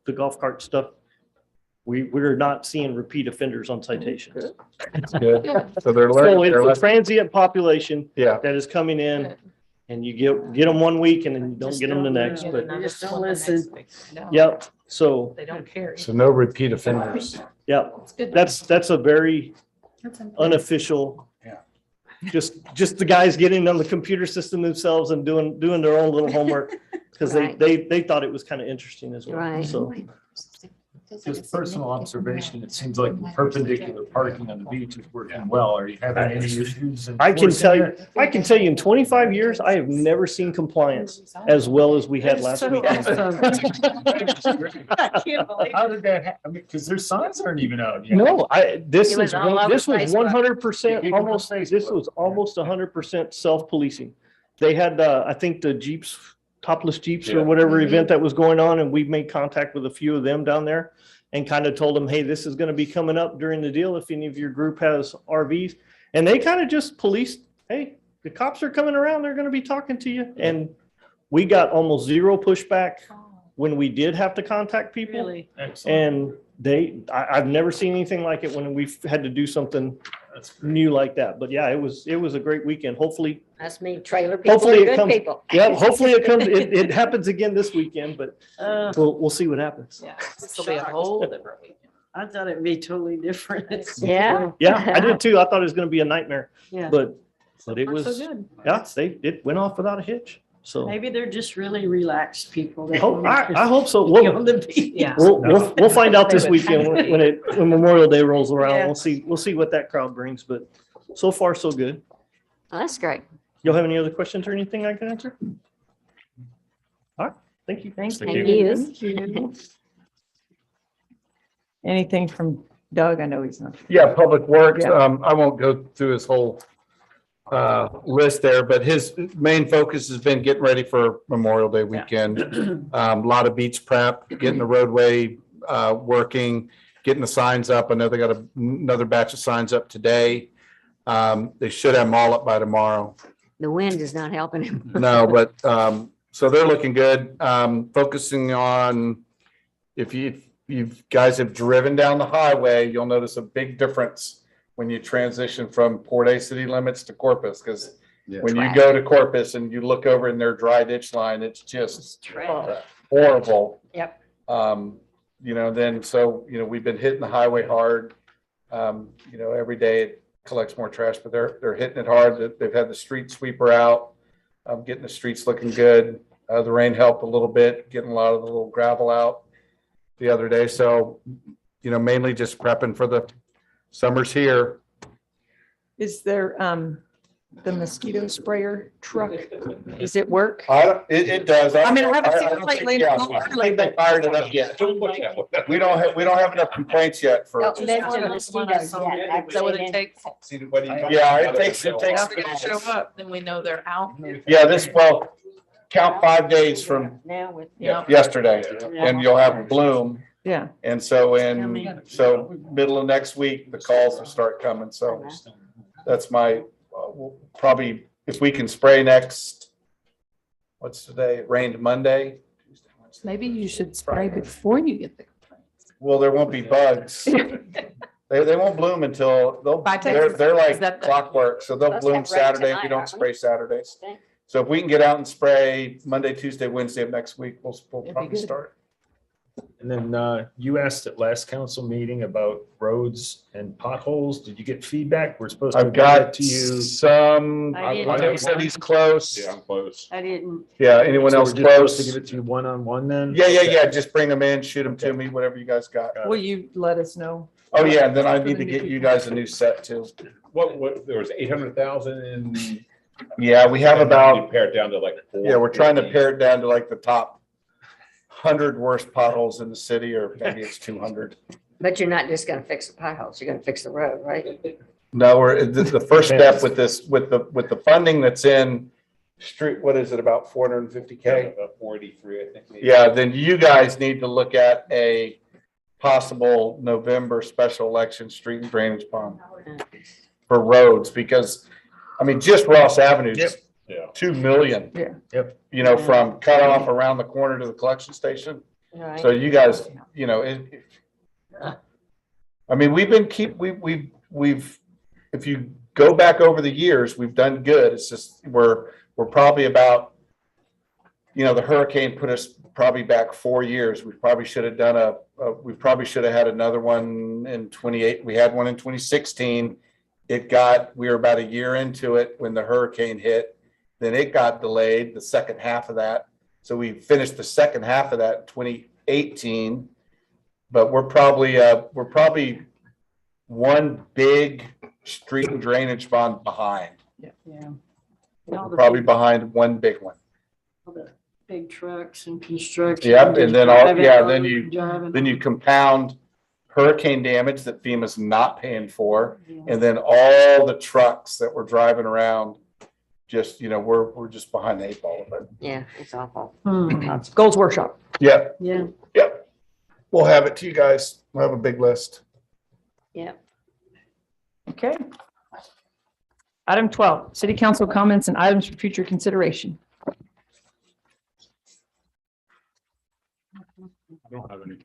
the golf cart stuff. We're not seeing repeat offenders on citations. That's good. So they're So learning. it's the transient population Yeah. that is coming in, and you get them one week and then you don't get them the next, but Just don't listen. yep, so, They don't care. So no repeat offenders. yeah, It's good. that's a very That's important. unofficial. Yeah. Just the guys getting on the computer system themselves and doing their own little homework, because Right. they thought it was kind of interesting as well, Right. so. Just personal observation, it seems like the perpendicular parking on the beach is working well. Are you having any issues? I can tell enforcing you in 25 years, I have never seen compliance as well as we had last weekend. it? How did that happen? Because their signs aren't even out yet. No, this It was all over was Facebook. 100%, People on almost, Facebook. this was almost 100% self-policing. They had, I think the Jeeps, topless Jeeps or Yeah. whatever event that was going on, and we made contact with a few of them down there and kind of told them, hey, this is going to be coming up during the deal if any of your group has RVs. And they kind of just policed, hey, the cops are coming around, they're going to be talking to you. And we got almost zero pushback when we did have to contact people. Really? Excellent. And I've never seen anything like it when we've had to do something new like that. But yeah, it was a great weekend. Hopefully, That's me, trailer people, hopefully and it good comes. people. Yeah, hopefully it comes, it happens again this weekend, but we'll see what happens. Yeah, this will be a whole different weekend. I thought it'd be totally different. Yeah. Yeah, I did too. I thought it was gonna be a nightmare, Yeah. but it Not so was, good. yeah, it went off without a hitch. So Maybe they're just really relaxed people. I hope so. Be on the beach. Yeah. We'll find out this They would. weekend when Memorial Day rolls around. Yeah. We'll see what that crowd brings, but so far so good. Oh, that's great. Y'all have any other questions or anything I can answer? All right, thank you. Thank Thank you. you. Thank you. Anything from Doug? I know he's not. Yeah, Public Works, Yeah. I won't go through his whole list there, but his main focus has been getting ready for Memorial Day weekend. A lot of beach prep, getting the roadway working, getting the signs up. I know they got another batch of signs up today. They should have them all up by tomorrow. The wind is not helping him. No, but so they're looking good. Focusing on, if you guys have driven down the highway, you'll notice a big difference when you transition from Port A city limits to Corpus, because when you go to Corpus and you look over in their dry ditch line, it's just horrible. Yep. Then we've been hitting the highway hard. Every day it collects more trash, but they're hitting it hard. They've had the street sweeper out, getting the streets looking good. The rain helped a little bit, getting a lot of the little gravel out the other day. So, mainly just prepping for the summer's here. Is there, the mosquito sprayer truck? Does it work? It does. I mean, I haven't seen it lately. Yeah, I haven't fired it up yet. We don't have enough complaints yet for. Don't mention mosquitoes yet. Is that what it takes? Yeah, it takes. Now they're gonna show up, then we know they're out. Yeah, count 5 days from Now with. yesterday and you'll have bloom. Yeah. And so middle of next week, the calls will start coming. So that's we'll probably, if we can spray next, what's today? It rained Monday. Maybe you should spray before you get the complaints. Well, there won't be bugs. They won't bloom until they're like clockwork. So they'll bloom Saturday if we don't spray Saturdays. So if we can get out and spray Monday, Tuesday, Wednesday of next week, we'll probably start. And then you asked at last council meeting about roads and potholes. Did you get feedback? We're supposed to I've get it got to you. some, I didn't. I know he said he's close. Yeah, I'm close. I didn't. Yeah, anyone So else we're just supposed close? to give it to you one-on-one then? Yeah. Just bring them in, shoot them to me, whatever you guys got. Will you let us know? Oh, yeah, and then I need to get you guys a new set too. What, there was 800,000 in. Yeah, we have You about, pare it down to like. yeah, we're trying to pare it down to like the top 100 worst potholes in the city, or maybe it's 200. But you're not just gonna fix the potholes, you're gonna fix the road, right? No, the first step with this, with the funding that's in street, what is it, about 450K? About 483, I think. maybe. Yeah, then you guys need to look at a possible November special election street and drainage bond for roads, because, just Ross Avenue, just Yeah. 2 million. Yeah. Yep. From cut off around the corner to the collection station. Right. So you guys, we've, if you go back over the years, we've done good. It's just, we're probably about, the hurricane put us probably back 4 years. We probably should have done we probably should have had another one in 28. We had one in 2016. We were about a year into it when the hurricane hit. Then it got delayed, the second half of that. So we finished the second half of that in 2018. But we're probably one big street and drainage bond behind. Yeah. We're probably behind one big one. All the big trucks and construction. Yep, and then then driving. you compound hurricane damage that FEMA's not paying for, and then all the trucks that we're driving around. Just, we're just behind the 8 ball of it. Yeah, it's awful. Goals Workshop. Yeah. Yeah. Yep. We'll have it to you guys. We'll have a big list. Yeah. Okay. Item 12, city council comments and items for future consideration. I don't have any.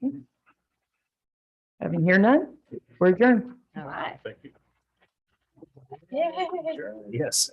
Having here none, we're adjourned. All right. Thank you. Yes.